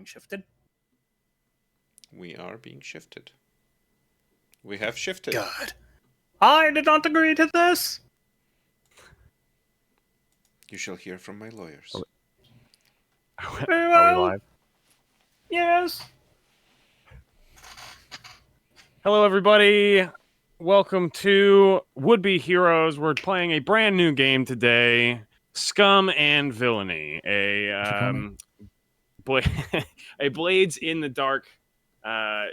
shifted? We are being shifted. We have shifted. God. I did not agree to this! You shall hear from my lawyers. Are we live? Yes. Hello, everybody. Welcome to Would Be Heroes. We're playing a brand new game today, Scum and Villainy, a Blades in the Dark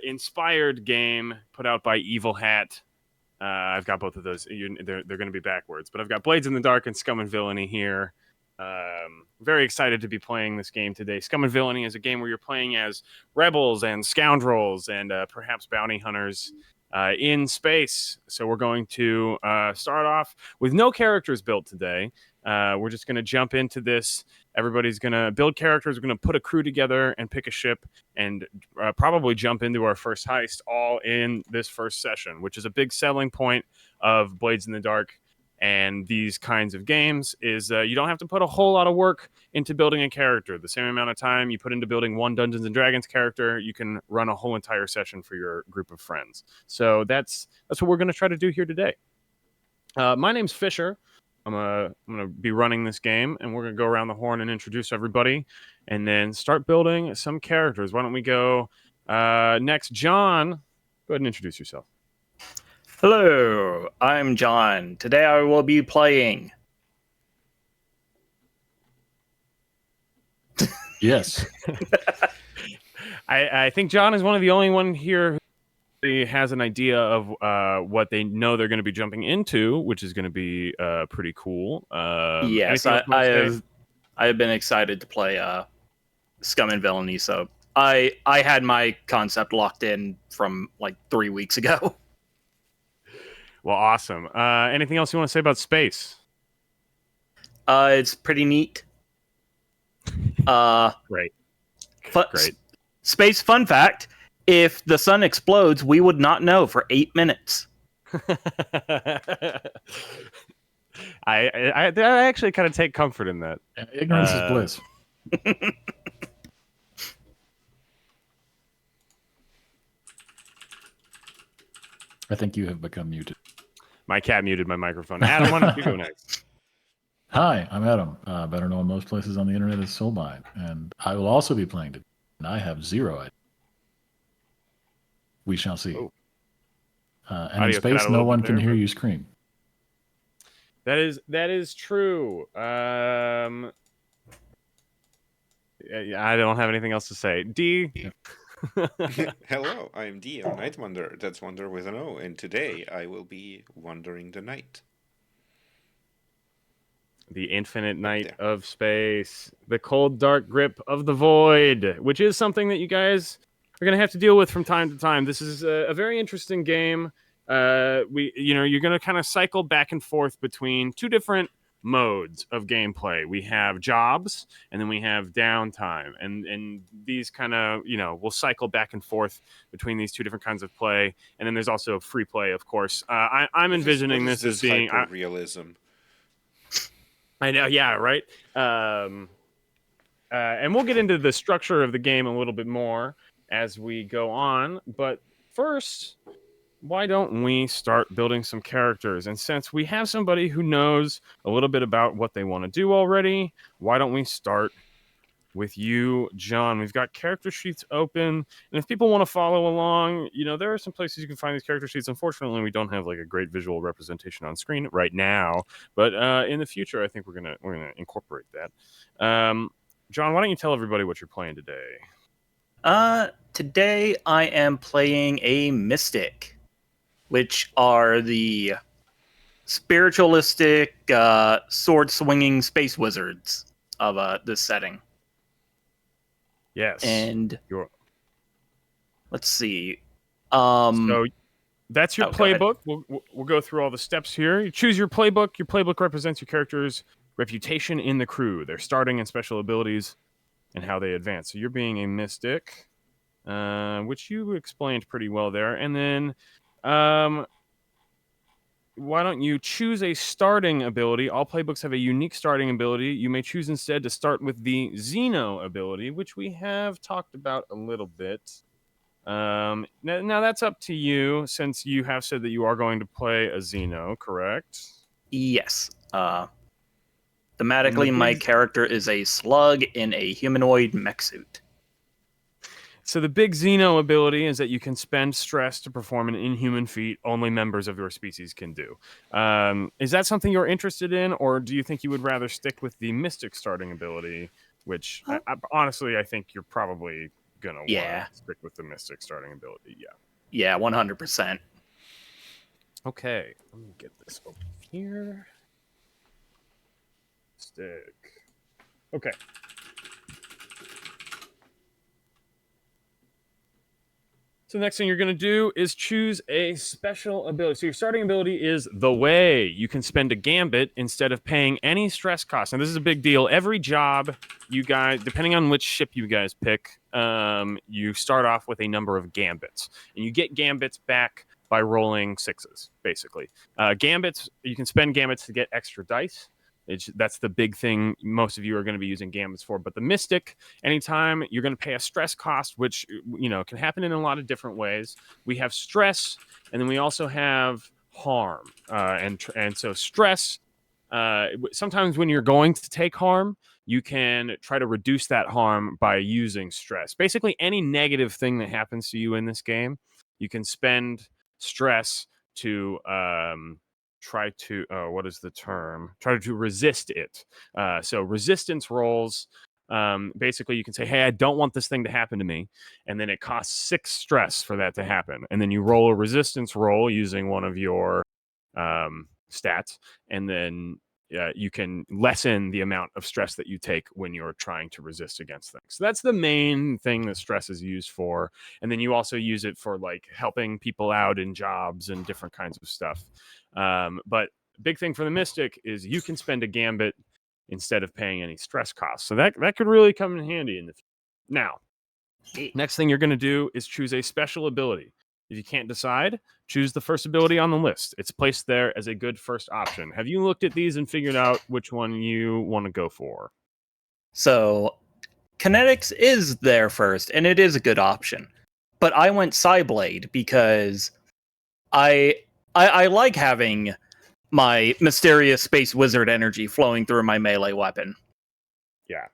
inspired game put out by Evil Hat. I've got both of those. They're going to be backwards, but I've got Blades in the Dark and Scum and Villainy here. Very excited to be playing this game today. Scum and Villainy is a game where you're playing as rebels and scoundrels and perhaps bounty hunters in space. So we're going to start off with no characters built today. We're just going to jump into this. Everybody's going to build characters. We're going to put a crew together and pick a ship and probably jump into our first heist all in this first session, which is a big selling point of Blades in the Dark and these kinds of games is you don't have to put a whole lot of work into building a character. The same amount of time you put into building one Dungeons & Dragons character, you can run a whole entire session for your group of friends. So that's what we're going to try to do here today. My name's Fisher. I'm gonna be running this game, and we're gonna go around the horn and introduce everybody, and then start building some characters. Why don't we go next? John, go ahead and introduce yourself. Hello, I'm John. Today I will be playing. Yes. I think John is one of the only one here who has an idea of what they know they're going to be jumping into, which is going to be pretty cool. Yes, I have been excited to play Scum and Villainy, so I had my concept locked in from like 3 weeks ago. Well, awesome. Anything else you want to say about space? It's pretty neat. Great. Great. Space fun fact: if the sun explodes, we would not know for 8 minutes. I actually kind of take comfort in that. Ignorance is bliss. I think you have become muted. My cat muted my microphone. Adam, why don't you go next? Hi, I'm Adam. Better known most places on the internet as Soulmine, and I will also be playing today. And I have zero idea. We shall see. Oh. And in space, no one can hear you scream. That is true. I don't have anything else to say. D. Hello, I am D, a Night Wanderer. That's Wander with an O, and today I will be wandering the night. The infinite night of space, the cold, dark grip of the void, which is something that you guys are going to have to deal with from time to time. This is a very interesting game. You're going to kind of cycle back and forth between two different modes of gameplay. We have jobs, and then we have downtime, and these kind of we'll cycle back and forth between these two different kinds of play. And then there's also free play, of course. I'm envisioning this as being realism. I know, yeah, right. And we'll get into the structure of the game a little bit more as we go on. But first, why don't we start building some characters? And since we have somebody who knows a little bit about what they want to do already, why don't we start with you, John? We've got character sheets open, and if people want to follow along, there are some places you can find these character sheets. Unfortunately, we don't have like a great visual representation on screen right now, but in the future, I think we're gonna incorporate that. John, why don't you tell everybody what you're playing today? Today I am playing a mystic, which are the spiritualistic sword-swinging space wizards of this setting. Yes. And let's see. So that's your playbook. We'll go through all the steps here. You choose your playbook. Your playbook represents your character's reputation in the crew, their starting and special abilities, and how they advance. So you're being a mystic, which you explained pretty well there. And then why don't you choose a starting ability? All playbooks have a unique starting ability. You may choose instead to start with the Xeno ability, which we have talked about a little bit. Now that's up to you, since you have said that you are going to play a Xeno, correct? Yes. Thematically, my character is a slug in a humanoid mech suit. So the big Xeno ability is that you can spend stress to perform an inhuman feat only members of your species can do. Is that something you're interested in, or do you think you would rather stick with the Mystic starting ability, which honestly I think you're probably going to want to stick with the Mystic starting ability, Yeah, 100%. Okay, let me get this over here. Stick. Okay. So the next thing you're going to do is choose a special ability. So your starting ability is the Way. You can spend a gambit instead of paying any stress costs. And this is a big deal. Every job you guys, depending on which ship you guys pick, you start off with a number of gambits. And you get gambits back by rolling sixes, basically. Gambits, you can spend gambits to get extra dice. That's the big thing most of you are going to be using gambits for. But the Mystic, anytime you're going to pay a stress cost, which can happen in a lot of different ways. We have stress, and then we also have harm. And so stress, sometimes when you're going to take harm, you can try to reduce that harm by using stress. Basically, any negative thing that happens to you in this game, you can spend stress to try to what is the term? Try to resist it. So resistance rolls. Basically, you can say, "Hey, I don't want this thing to happen to me," and then it costs 6 stress for that to happen. And then you roll a resistance roll using one of your stats, and then you can lessen the amount of stress that you take when you're trying to resist against things. So that's the main thing that stress is used for. And then you also use it for like helping people out in jobs and different kinds of stuff. But big thing for the Mystic is you can spend a gambit instead of paying any stress costs. So that could really come in handy in the future. Now, next thing you're going to do is choose a special ability. If you can't decide, choose the first ability on the list. It's placed there as a good first option. Have you looked at these and figured out which one you want to go for? So, Kinetics is there first, and it is a good option. But I went Psyblade because I like having my mysterious space wizard energy flowing through my melee weapon. Yeah,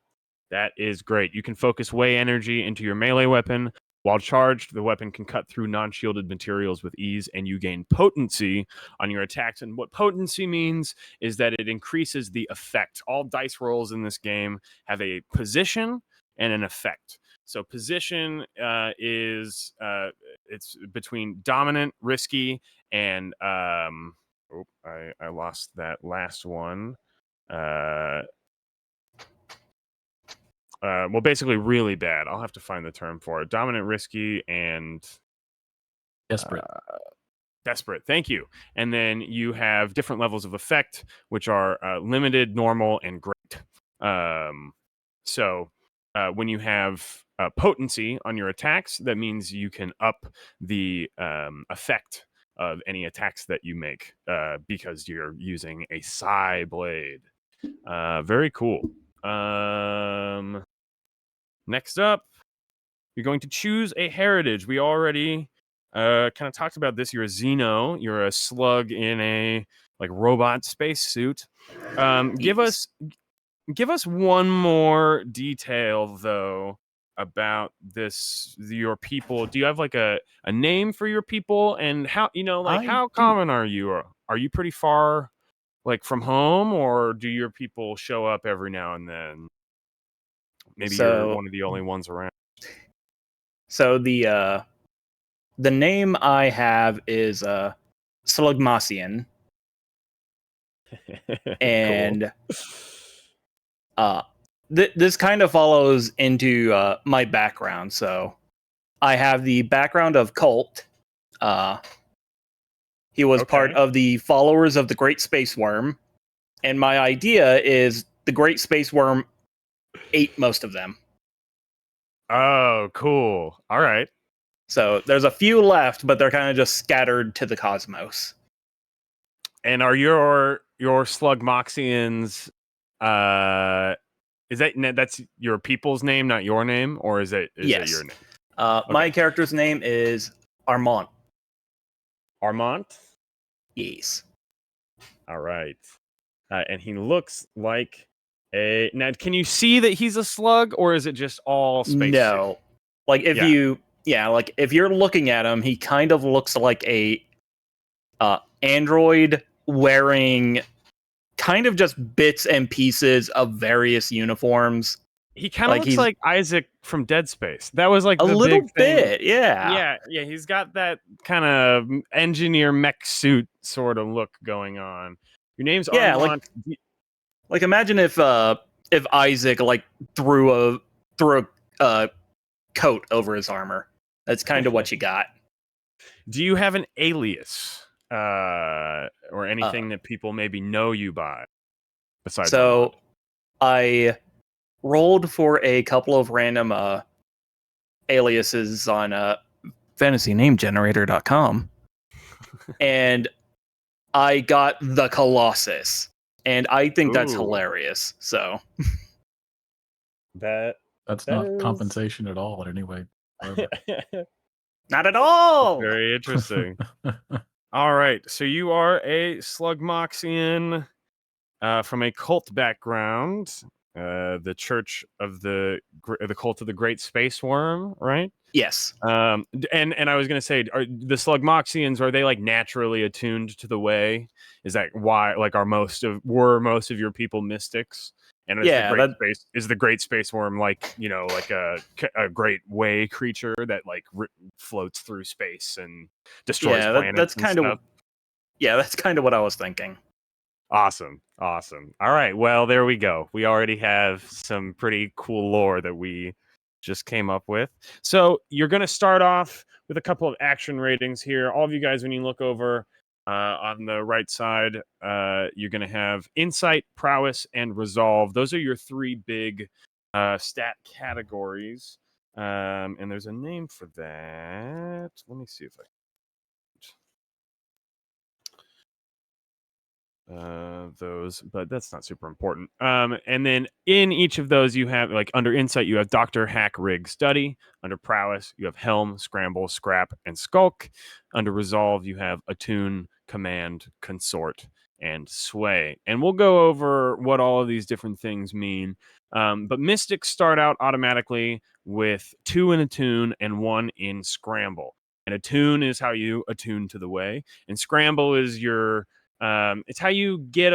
that is great. You can focus Way energy into your melee weapon. While charged, the weapon can cut through non-shielded materials with ease, and you gain potency on your attacks. And what potency means is that it increases the effect. All dice rolls in this game have a position and an effect. So position is it's between dominant, risky, and I lost that last one. Well, basically really bad. I'll have to find the term for it. Dominant, risky, and Desperate. Desperate. Thank you. And then you have different levels of effect, which are limited, normal, and great. So when you have potency on your attacks, that means you can up the effect of any attacks that you make because you're using a Psy Blade. Very cool. Next up, you're going to choose a heritage. We already kind of talked about this. You're a Xeno. You're a slug in a like robot spacesuit. Give us one more detail though about this. Your people. Do you have like a name for your people? And how how common are you? Are you pretty far like from home, or do your people show up every now and then? Maybe you're one of the only ones around. So the name I have is Slugmasian, and this kind of follows into my background. So I have the background of Cult. He was part of the followers of the Great Space Worm, and my idea is the Great Space Worm ate most of them. Oh, cool. All right. So there's a few left, but they're kind of just scattered to the cosmos. And are your Slugmoxians? Is that's your people's name, not your name, or is it Yes. your name? My character's name is Armand. Armand. Yes. All right. And he looks like a. Now, can you see that he's a slug, or is it just all space? No. Like if if you're looking at him, he kind of looks like a android wearing kind of just bits and pieces of various uniforms. He kind of looks like Isaac from Dead Space. That was like a the little big thing. bit, yeah. Yeah. He's got that kind of engineer mech suit sort of look going on. Your name's Armand. Like imagine if Isaac like threw a coat over his armor. That's kind of what you got. Do you have an alias or anything that people maybe know you by? Besides, so I rolled for a couple of random aliases on fantasynamegenerator.com, and I got the Colossus, and I think that's hilarious. So that's not compensation at all in any way. Not at all. Very interesting. All right, so you are a Slugmoxian from a cult background, the Church of the Cult of the Great Space Worm, right? Yes. And I was gonna say, are the Slugmoxians, are they like naturally attuned to the way? Is that why? Like, were most of your people mystics? And is the Great Space Worm like like a great way creature that like floats through space and destroys planets? That's kind of that's kind of what I was thinking. Awesome. All right, well, there we go. We already have some pretty cool lore that we just came up with. So you're going to start off with a couple of action ratings here. All of you guys, when you look over on the right side, you're going to have Insight, Prowess, and Resolve. Those are your three big stat categories. And there's a name for that. Let me see if I those, but that's not super important. And then in each of those, you have like under Insight, you have Doctor, Hack, Rig, Study. Under Prowess, you have Helm, Scramble, Scrap, and Skulk. Under Resolve, you have Attune, Command, Consort, and Sway. And we'll go over what all of these different things mean. But Mystics start out automatically with 2 in Attune and 1 in Scramble. And Attune is how you attune to the way, and Scramble is your it's how you get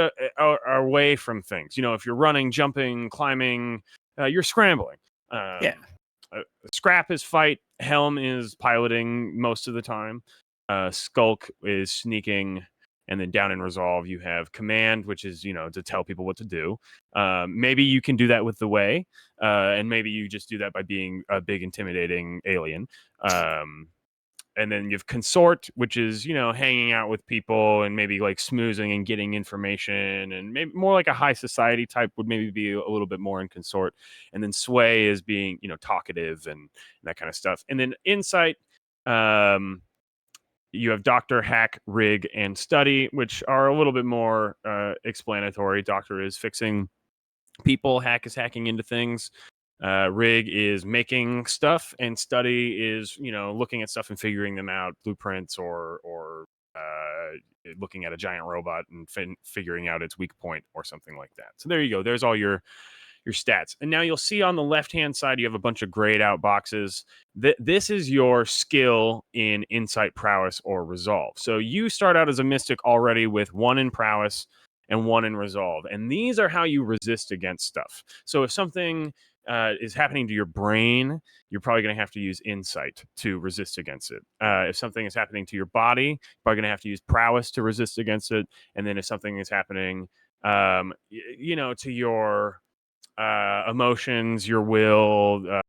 away from things. If you're running, jumping, climbing, you're scrambling. Scrap is fight. Helm is piloting most of the time. Skulk is sneaking. And then down in Resolve, you have Command, which is, to tell people what to do. Maybe you can do that with the way. And maybe you just do that by being a big, intimidating alien. And then you have Consort, which is, hanging out with people and maybe like smoozing and getting information, and maybe more like a high society type would maybe be a little bit more in Consort. And then Sway is being, talkative and that kind of stuff. And then Insight, you have Doctor, Hack, Rig, and Study, which are a little bit more explanatory. Doctor is fixing people. Hack is hacking into things. Rig is making stuff, and Study is looking at stuff and figuring them out, blueprints or looking at a giant robot and figuring out its weak point or something like that. So there you go. There's all your stats. And now you'll see on the left hand side you have a bunch of grayed out boxes. This is your skill in Insight, Prowess, or Resolve. So you start out as a Mystic already with 1 in Prowess and 1 in Resolve, and these are how you resist against stuff. So if something is happening to your brain, you're probably going to have to use Insight to resist against it. If something is happening to your body, you're probably going to have to use Prowess to resist against it. And then if something is happening, to your emotions, your will,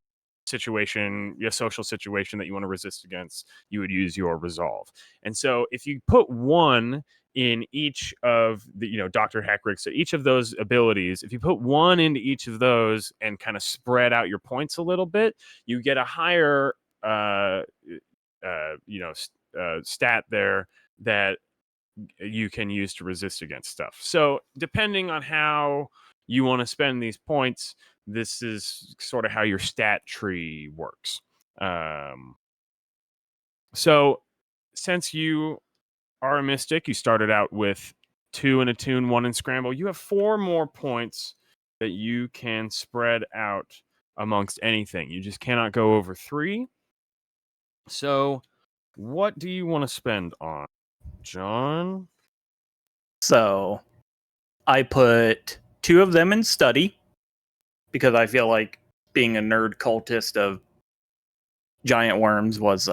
situation, your social situation that you want to resist against, you would use your Resolve. And so if you put 1 in each of the, Dr. Hackrick, so each of those abilities, if you put 1 into each of those and kind of spread out your points a little bit, you get a higher, stat there that you can use to resist against stuff. So depending on how you want to spend these points, this is sort of how your stat tree works. So since you are a mystic, you started out with 2 in attune, 1 in scramble. You have 4 more points that you can spread out amongst anything. You just cannot go over 3. So what do you want to spend on, John? So I put 2 of them in study because I feel like being a nerd cultist of giant worms was,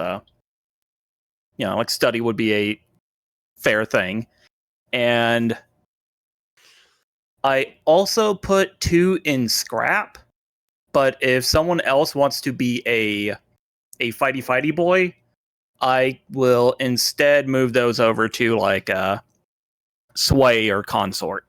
like study would be a fair thing. And I also put 2 in scrap, but if someone else wants to be a fighty boy, I will instead move those over to like sway or consort.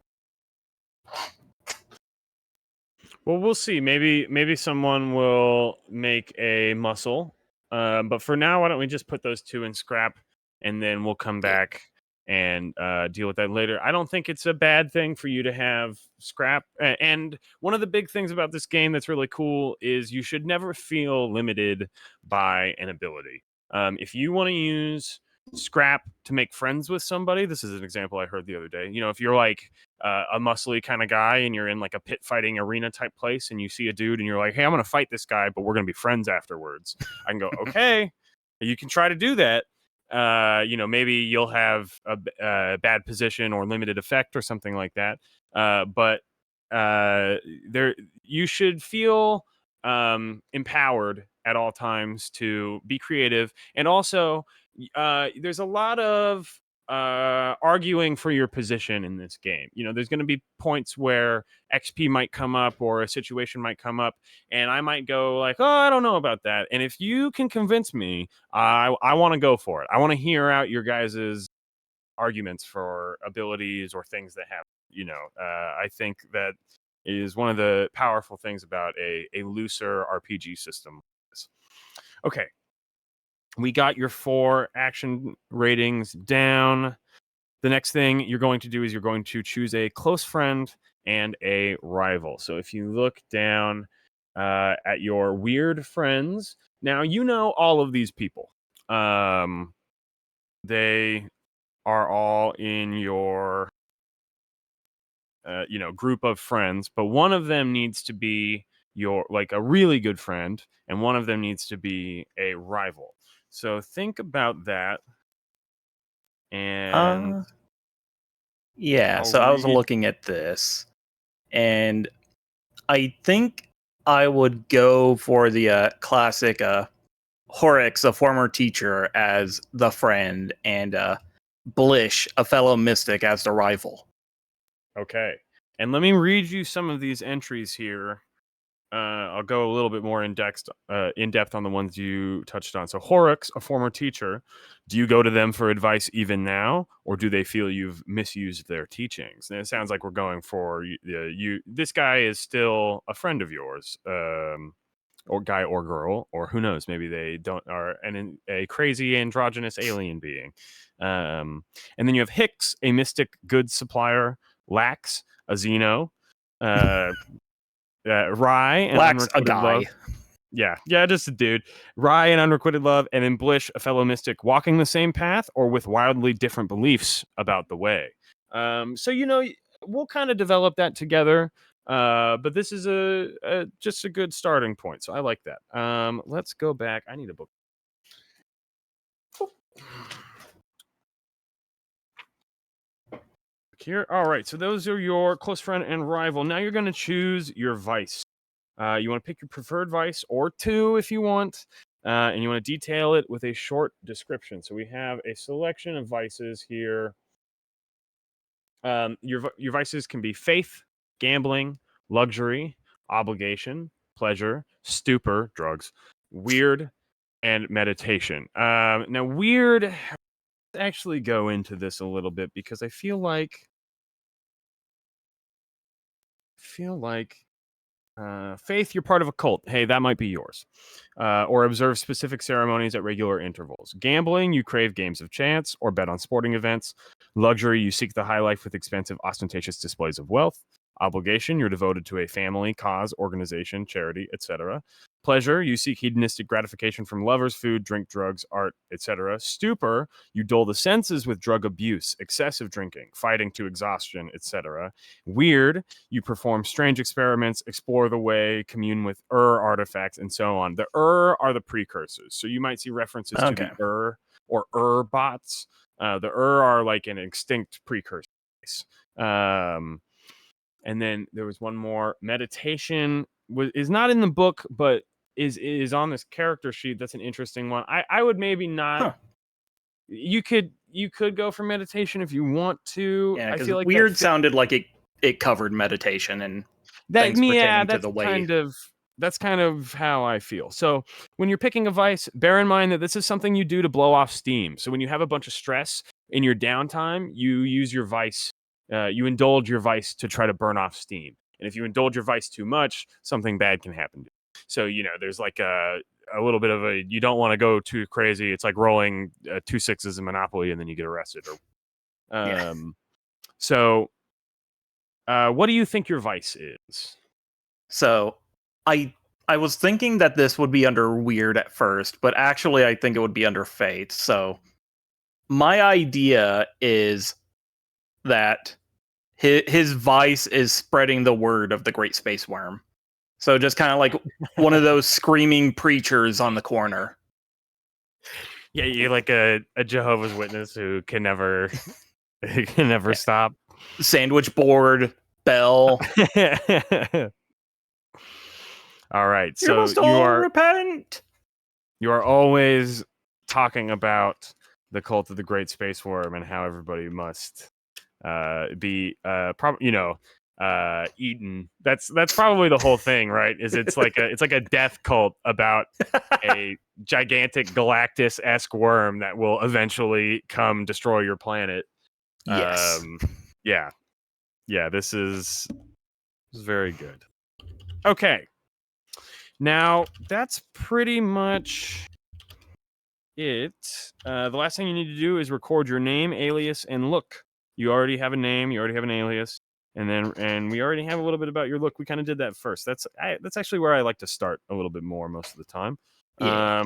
Well, we'll see. Maybe someone will make a muscle. But for now, why don't we just put those 2 in scrap, and then we'll come back and deal with that later. I don't think it's a bad thing for you to have scrap. And one of the big things about this game that's really cool is you should never feel limited by an ability. If you want to use scrap to make friends with somebody, this is an example I heard the other day. If you're like a muscly kind of guy and you're in like a pit fighting arena type place and you see a dude and you're like, hey, I'm going to fight this guy, but we're going to be friends afterwards. I can go, okay, you can try to do that. Maybe you'll have a bad position or limited effect or something like that. But you should feel empowered at all times to be creative. And also, there's a lot of arguing for your position in this game. There's going to be points where XP might come up or a situation might come up, and I might go like, oh, I don't know about that. And if you can convince me, I want to go for it. I want to hear out your guys's arguments for abilities or things that happen. I think that is one of the powerful things about a looser RPG system. Okay. We got your 4 action ratings down. The next thing you're going to do is you're going to choose a close friend and a rival. So if you look down at your weird friends, now you know all of these people. They are all in your group of friends, but one of them needs to be a really good friend, and one of them needs to be a rival. So think about that. And yeah, so I was looking at this, and I think I would go for the classic Horrocks, a former teacher, as the friend, and Blish, a fellow mystic, as the rival. Okay. And let me read you some of these entries here. I'll go a little bit more in depth on the ones you touched on. So Horrocks, a former teacher, do you go to them for advice even now, or do they feel you've misused their teachings? And it sounds like we're going for you. This guy is still a friend of yours, or guy or girl, or who knows? Maybe they are a crazy androgynous alien being. And then you have Hicks, a mystic goods supplier, Lax, a Xeno, Rye, and Lax, a unrequited guy. love. Yeah, just a dude. Rye and unrequited love, and then Blish, a fellow mystic, walking the same path or with wildly different beliefs about the way. So we'll kind of develop that together. But this is just a good starting point. So I like that. Let's go back. I need a book. Here. All right. So those are your close friend and rival. Now you're going to choose your vice. You want to pick your preferred vice, or 2 if you want, and you want to detail it with a short description. So we have a selection of vices here. Your vices can be faith, gambling, luxury, obligation, pleasure, stupor, drugs, weird, and meditation. Now, weird, let's actually go into this a little bit because I feel like Faith, you're part of a cult. Hey, that might be yours. Or observe specific ceremonies at regular intervals. Gambling, you crave games of chance or bet on sporting events. Luxury, you seek the high life with expensive, ostentatious displays of wealth. Obligation, you're devoted to a family, cause, organization, charity, etc. Pleasure, you seek hedonistic gratification from lovers, food, drink, drugs, art, etc. Stupor, you dull the senses with drug abuse, excessive drinking, fighting to exhaustion, etc. Weird, you perform strange experiments, explore the way, commune with artifacts, and so on. The are the precursors. So you might see references to the or bots. The are like an extinct precursor. And then there was one more. Meditation is not in the book, but is on this character sheet. That's an interesting one. I would maybe not. Huh. You could go for meditation if you want to. Yeah, I because feel like weird sounded like it covered meditation and things pertaining to the way. That's kind of how I feel. So when you're picking a vice, bear in mind that this is something you do to blow off steam. So when you have a bunch of stress in your downtime, you use your vice. You indulge your vice to try to burn off steam. And if you indulge your vice too much, something bad can happen to you. So, there's like a little bit of you don't want to go too crazy. It's like rolling 2 6s in Monopoly and then you get arrested. So, what do you think your vice is? So, I was thinking that this would be under weird at first, but actually I think it would be under fate. So, my idea is that his vice is spreading the word of the Great Space Worm. So just kind of like one of those screaming preachers on the corner. Yeah, you're like a Jehovah's Witness who can never stop. Sandwich board, bell. All right, You so must all repent. You are always talking about the cult of the Great Space Worm and how everybody must be eaten. That's probably the whole thing, right? It's like a death cult about a gigantic Galactus-esque worm that will eventually come destroy your planet. Yes. Yeah. This is very good. Okay. Now that's pretty much it. The last thing you need to do is record your name, alias, and look. You already have a name. You already have an alias. And we already have a little bit about your look. We kind of did that first. That's actually where I like to start a little bit more most of the time. Yeah.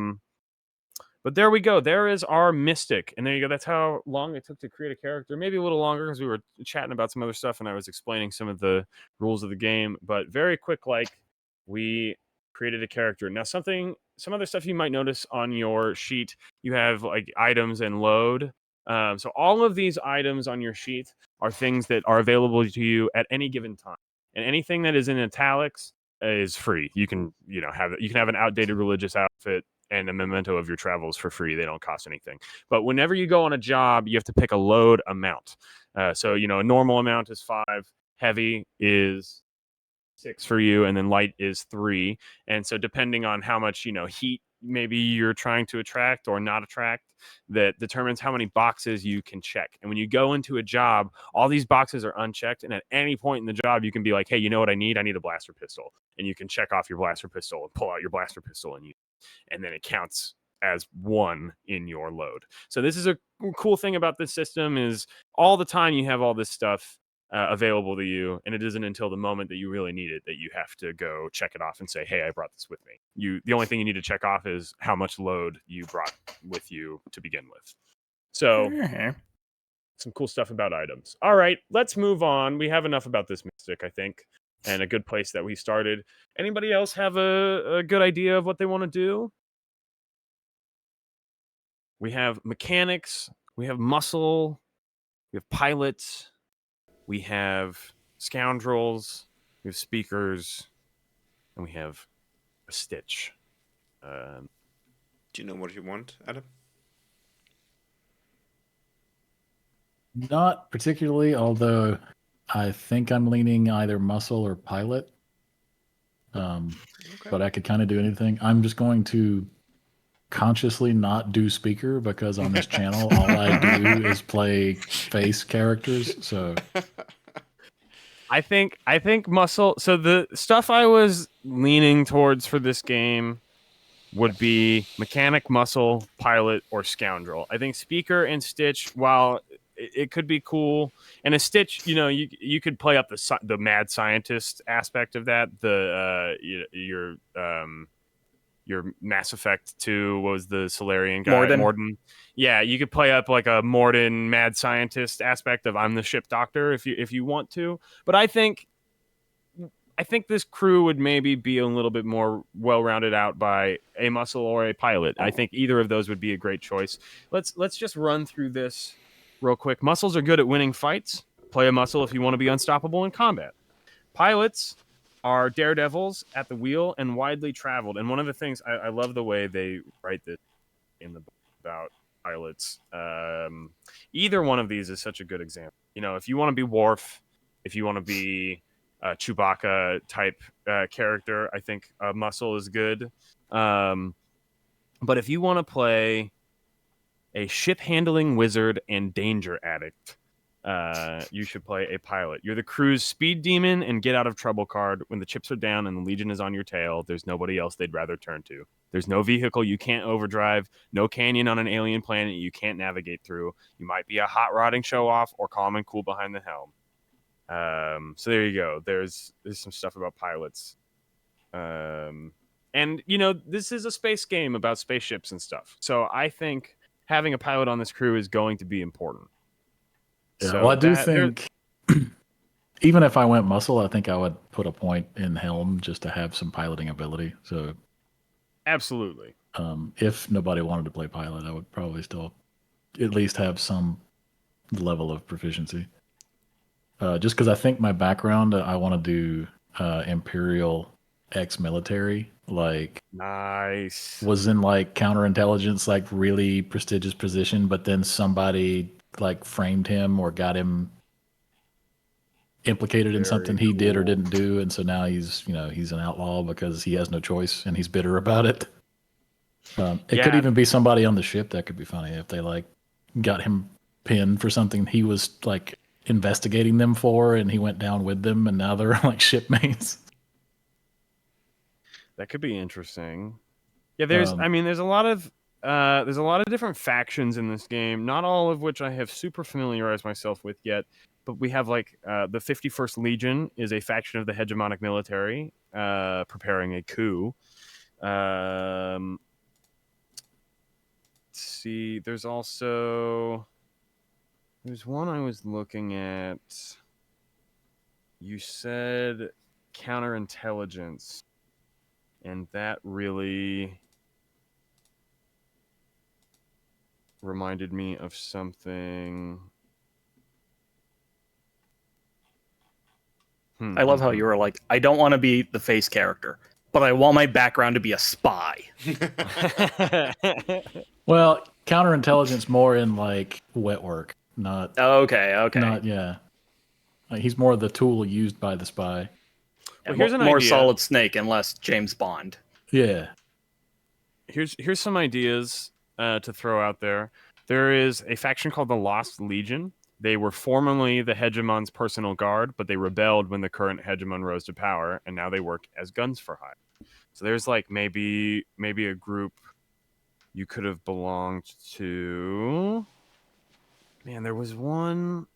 But there we go. There is our mystic, and there you go. That's how long it took to create a character. Maybe a little longer because we were chatting about some other stuff, and I was explaining some of the rules of the game. But very quick, we created a character. Now, some other stuff you might notice on your sheet. You have like items and load. So all of these items on your sheet are things that are available to you at any given time, and anything that is in italics is free. You can have an outdated religious outfit and a memento of your travels for free. They don't cost anything. But whenever you go on a job, you have to pick a load amount. So a normal amount is 5, heavy is 6 for you, and then light is 3. And so depending on how much heat maybe you're trying to attract or not attract, that determines how many boxes you can check. And when you go into a job, all these boxes are unchecked, and at any point in the job you can be like, hey, you know what I need a blaster pistol, and you can check off your blaster pistol and pull out your blaster pistol and use it, and then it counts as 1 in your load. So this is a cool thing about this system, is all the time you have all this stuff available to you, and it isn't until the moment that you really need it that you have to go check it off and say, hey, I brought this with me. The only thing you need to check off is how much load you brought with you to begin with. So some cool stuff about items. All right, let's move on. We have enough about this mystic, I think, and a good place that we started. Anybody else have a good idea of what they want to do? We have mechanics, we have muscle, we have pilots, we have scoundrels, we have speakers, and we have a stitch. Do you know what you want, Adam? Not particularly, although I think I'm leaning either muscle or pilot. Okay. But I could kind of do anything. I'm just going to consciously not do speaker because on this channel all I do is play face characters. So I think muscle. So the stuff I was leaning towards for this game would be mechanic, muscle, pilot, or scoundrel. I think speaker and Stitch, while it could be cool, and a Stitch, you could play up the mad scientist aspect of that. Your Mass Effect 2 was the Solarian guy, Morden. Yeah, you could play up like a Morden mad scientist aspect of I'm the ship doctor if you want to. But I think this crew would maybe be a little bit more well-rounded out by a muscle or a pilot. I think either of those would be a great choice. Let's just run through this real quick. Muscles are good at winning fights. Play a muscle if you want to be unstoppable in combat. Pilots are daredevils at the wheel and widely traveled. And one of the things I love the way they write this in the book about pilots. Either one of these is such a good example. If you want to be Worf, if you want to be a Chewbacca type character, I think muscle is good. But if you want to play a ship handling wizard and danger addict, you should play a pilot. You're the crew's speed demon and get out of trouble card. When the chips are down and the Legion is on your tail, there's nobody else they'd rather turn to. There's no vehicle you can't overdrive, no canyon on an alien planet you can't navigate through. You might be a hot rodding show off or calm and cool behind the helm. So there you go. There's some stuff about pilots. And this is a space game about spaceships and stuff. So I think having a pilot on this crew is going to be important. Yeah, So well, I do think even if I went muscle, I think I would put a point in helm just to have some piloting ability. So absolutely. If nobody wanted to play pilot, I would probably still at least have some level of proficiency. Just because I think my background, I want to do Imperial ex-military, like nice. Was in like counterintelligence, like really prestigious position, but then somebody like framed him or got him implicated in something he did or didn't do, and so now he's an outlaw because he has no choice and he's bitter about it. It could even be somebody on the ship. That could be funny if they like got him pinned for something he was like investigating them for, and he went down with them, and now they're like shipmates. That could be interesting. Yeah, there's a lot of different factions in this game, not all of which I have super familiarized myself with yet. But we have like the 51st Legion is a faction of the hegemonic military preparing a coup. Let's see, there's one I was looking at. You said counterintelligence, and that really reminded me of something. I love how you were like, I don't want to be the face character, but I want my background to be a spy. Well, counterintelligence more in like wet work, not okay. Not Like, he's more the tool used by the spy. Well, here's an more idea. Solid Snake and less James Bond. Yeah. Here's some ideas to throw out there. There is a faction called the Lost Legion. They were formerly the hegemon's personal guard, but they rebelled when the current hegemon rose to power, and now they work as guns for hire. So there's like maybe a group you could have belonged to. Man, there was one.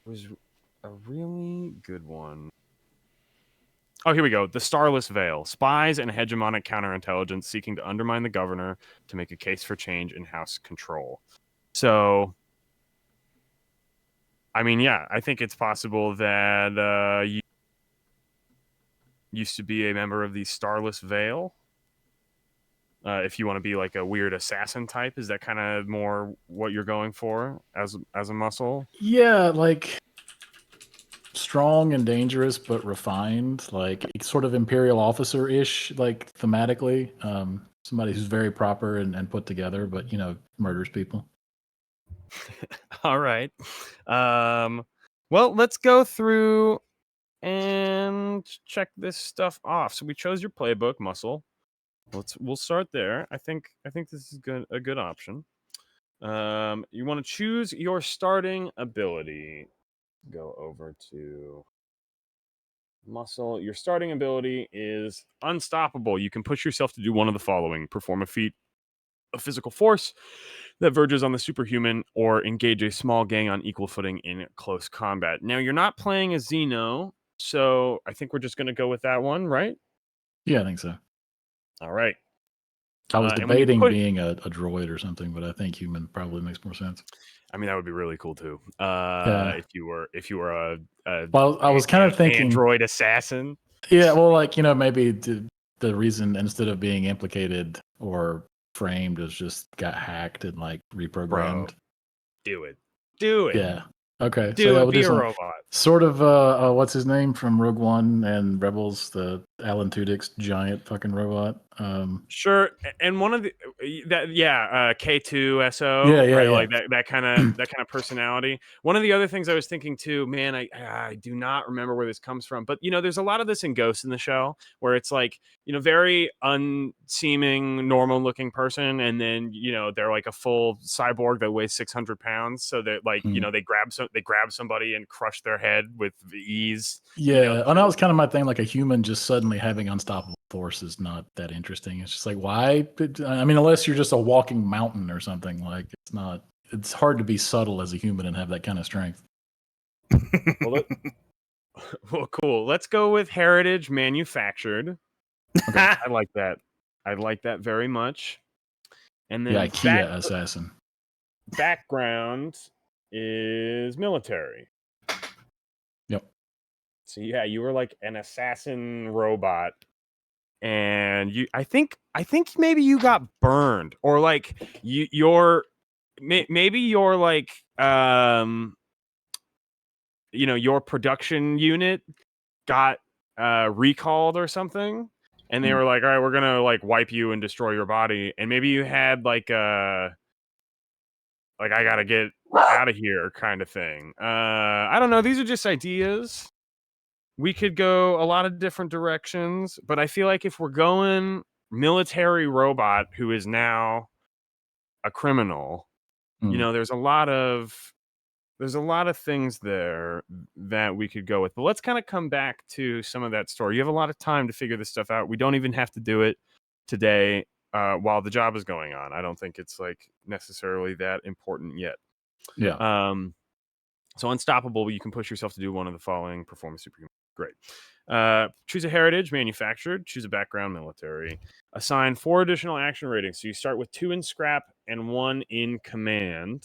It was a really good one. Oh, here we go. The Starless Veil. Spies and hegemonic counterintelligence seeking to undermine the governor to make a case for change in house control. So, I mean, yeah, I think it's possible that you used to be a member of the Starless Veil. If you want to be like a weird assassin type, is that kind of more what you're going for as a muscle? Yeah, like strong and dangerous, but refined, like sort of Imperial officer-ish, like thematically. Somebody who's very proper and put together, but murders people. All right. Well, let's go through and check this stuff off. So we chose your playbook, muscle. We'll start there. I think this is a good option. You want to choose your starting ability. Go over to muscle. Your starting ability is unstoppable. You can push yourself to do one of the following: perform a feat of physical force that verges on the superhuman, or engage a small gang on equal footing in close combat. Now, you're not playing a Xeno, so I think we're just going to go with that one, right? Yeah, I think so. All right. I was and when you debating push- being a droid or something, but I think human probably makes more sense. I mean, that would be really cool too. Yeah. If you were a Well, I was kind of thinking, android assassin. yeah, well, like, maybe the reason instead of being implicated or framed is just got hacked and like reprogrammed. Do it. Do it. Yeah. Okay. Do So yeah, it. we'll Be do a some robot. sort of what's his name from Rogue One and Rebels, the Alan Tudyk's giant fucking robot. Sure, and one of the K2SO, Yeah, right? yeah. Like that kind of personality. One of the other things I was thinking too, man, I do not remember where this comes from, but there's a lot of this in Ghost in the Shell, where it's like very unseeming, normal-looking person, and then they're like a full cyborg that weighs 600 pounds, so that like they grab somebody and crush their head with ease. Yeah, and that was kind of my thing. Like a human just suddenly having unstoppable force is not that interesting. It's just like, why? I mean, unless you're just a walking mountain or something. Like it's not. It's hard to be subtle as a human and have that kind of strength. Well, cool. Let's go with heritage manufactured. Okay. I like that. I like that very much. And then The IKEA assassin. background is military. Yep. So yeah, you were like an assassin robot, and I think maybe you got burned, or like maybe you're like your production unit got recalled or something, and they were like, all right, we're gonna like wipe you and destroy your body, and maybe you had like I gotta get out of here kind of thing. I don't know, these are just ideas. We could go a lot of different directions, but I feel like if we're going military robot who is now a criminal, there's a lot of things there that we could go with. But let's kind of come back to some of that story. You have a lot of time to figure this stuff out. We don't even have to do it today while the job is going on. I don't think it's like necessarily that important yet. Yeah. So unstoppable, you can push yourself to do one of the following: performance superhuman. Great. Choose a heritage, manufactured. Choose a background, military. Assign 4 additional action ratings. So you start with 2 in scrap and 1 in command.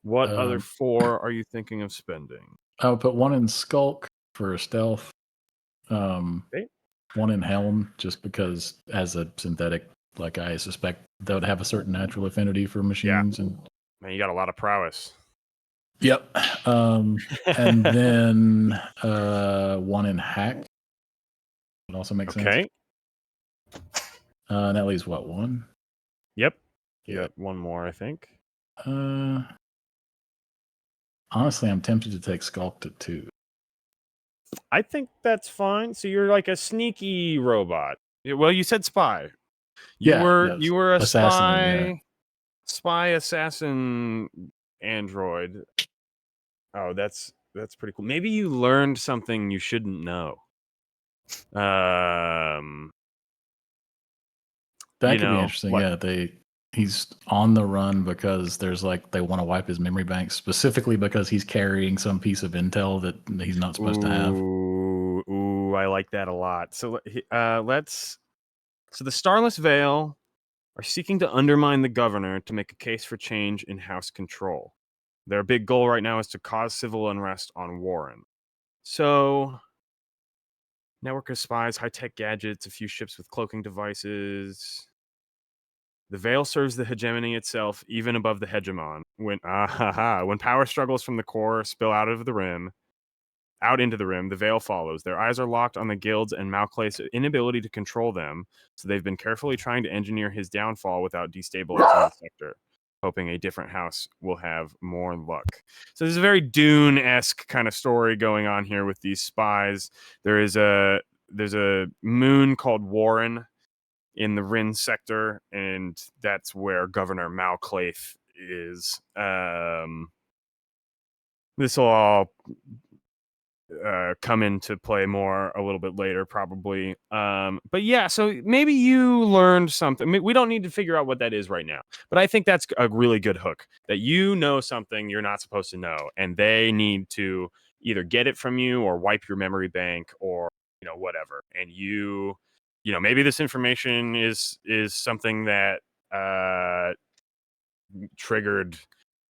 What other 4 are you thinking of spending? I'll put 1 in skulk for stealth. Okay. 1 in helm, just because as a synthetic, like I suspect that would have a certain natural affinity for machines. And man, you got a lot of prowess. Yep. And then 1 in hack would also make sense. Okay. And that leaves what, 1? Yep. You got 1 more, I think. Honestly, I'm tempted to take skulk to 2. I think that's fine. So you're like a sneaky robot. Well, you said spy. You were a assassin, spy assassin android. Oh, that's pretty cool. Maybe you learned something you shouldn't know. That could be interesting. Yeah, he's on the run because there's like they want to wipe his memory bank specifically because he's carrying some piece of intel that he's not supposed to have. Ooh, I like that a lot. So So the Starless Veil are seeking to undermine the governor to make a case for change in House control. Their big goal right now is to cause civil unrest on Warren. So, network of spies, high-tech gadgets, a few ships with cloaking devices. The Veil serves the hegemony itself, even above the hegemon. When power struggles from the core spill out into the rim, the Veil follows. Their eyes are locked on the guilds and Malclay's inability to control them, so they've been carefully trying to engineer his downfall without destabilizing the sector, hoping a different house will have more luck. So there's a very Dune-esque kind of story going on here with these spies. There's a moon called Warren in the Rin sector, and that's where Governor Malclay is. This will all come into play more a little bit later, probably. But yeah, so maybe you learned something. We don't need to figure out what that is right now, but I think that's a really good hook, that you know something you're not supposed to know, and they need to either get it from you or wipe your memory bank or whatever. And maybe this information is something that triggered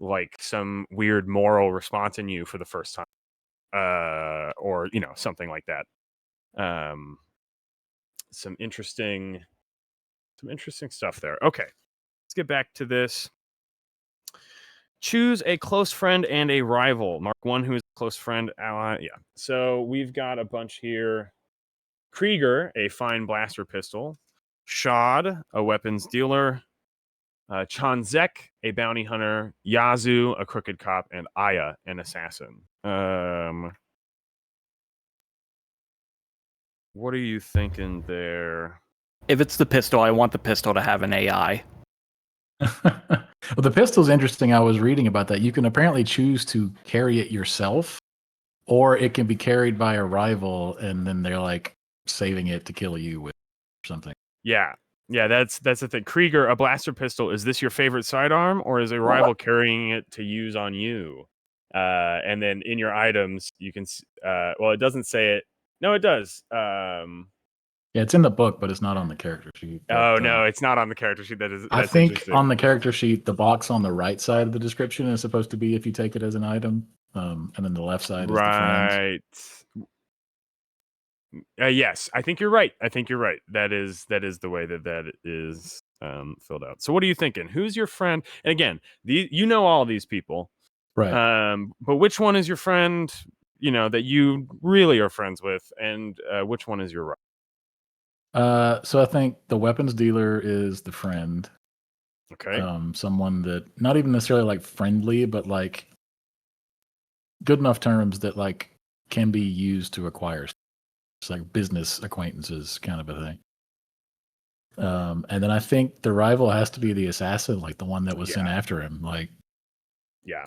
like some weird moral response in you for the first time, or something like that. Some interesting stuff there. Okay, let's get back to this. Choose a close friend and a rival. Mark one who is a close friend, ally. Yeah, so we've got a bunch here. Krieger, a fine blaster pistol. Shad, a weapons dealer. Chanzek, a bounty hunter. Yazoo, a crooked cop. And Aya, an assassin. What are you thinking there? If it's the pistol, I want the pistol to have an AI. Well, the pistol's interesting. I was reading about that. You can apparently choose to carry it yourself, or it can be carried by a rival, and then they're like saving it to kill you with or something. Yeah, that's the thing. Krieger, a blaster pistol. Is this your favorite sidearm, or is a rival carrying it to use on you? And then in your items, you can. Well, it doesn't say it. No, it does. Yeah, it's in the book, but it's not on the character sheet. But, no, it's not on the character sheet. That's I think interesting. on the character sheet, the box on the right side of the description is supposed to be if you take it as an item, and then the left side is the friends. Yes, I think you're right. That is the way that is filled out. So what are you thinking? Who's your friend? And again, all these people, right? But which one is your friend? That you really are friends with, and which one is your rival? So I think the weapons dealer is the friend. Okay. Someone that not even necessarily like friendly, but like good enough terms that like can be used to acquire. It's like business acquaintances kind of a thing. And then I think the rival has to be the assassin, like the one that was sent after him. Like, yeah,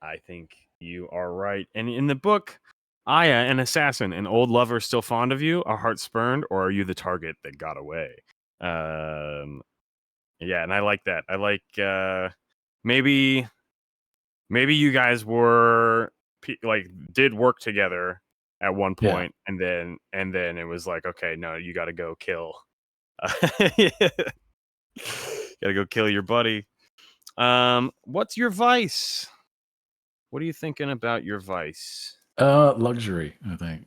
I think you are right. And in the book, Aya, an assassin, an old lover still fond of you, a heart spurned, or are you the target that got away? Yeah, and I like that. I like maybe you guys were did work together at one point, and then it was like, okay, no, you got to go kill. Got to go kill your buddy. What's your vice? What are you thinking about your vice? Luxury, I think.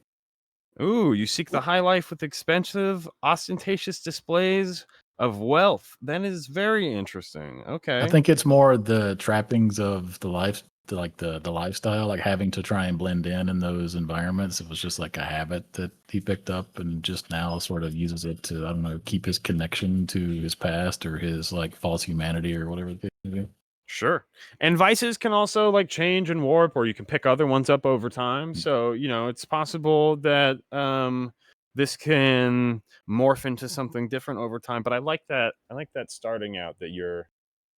Ooh, you seek the high life with expensive, ostentatious displays of wealth. That is very interesting. Okay. I think it's more the trappings of the life, the lifestyle, like having to try and blend in those environments. It was just like a habit that he picked up and just now sort of uses it to, I don't know, keep his connection to his past or his like false humanity or whatever it is. Sure. And vices can also like change and warp, or you can pick other ones up over time. So, it's possible that this can morph into something different over time. But I like that. I like that starting out that you're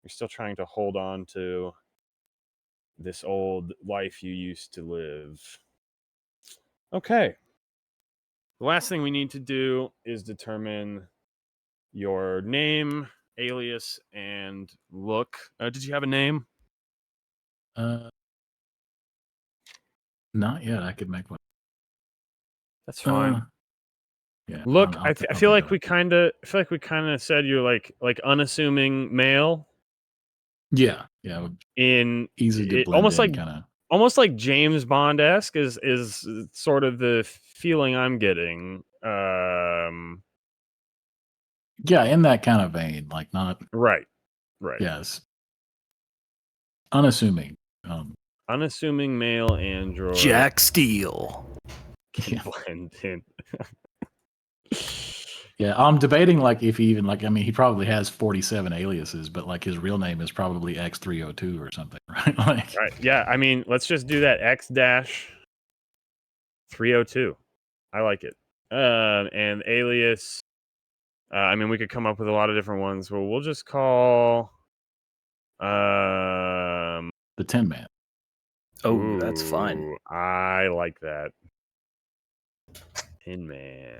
still trying to hold on to this old life you used to live. Okay. The last thing we need to do is determine your name, alias, and look. Did you have a name? Not yet. I could make one. That's fine. Yeah. Look, I feel like we kind of said you're like unassuming male. Yeah. In easy to blend almost in, like kind of. Almost like James Bond-esque is sort of the feeling I'm getting. Yeah, in that kind of vein, like not Right. Yes. Unassuming. Unassuming male android. Jack Steele. Can blend in. Yeah, I'm debating like if he even he probably has 47 aliases, but like his real name is probably X302 or something, right? Like, right. Yeah, I mean, let's just do that. X-302. I like it. And alias. I mean, we could come up with a lot of different ones. Well, we'll just call the Tin Man. Oh, that's fun. Ooh, I like that. Tin Man.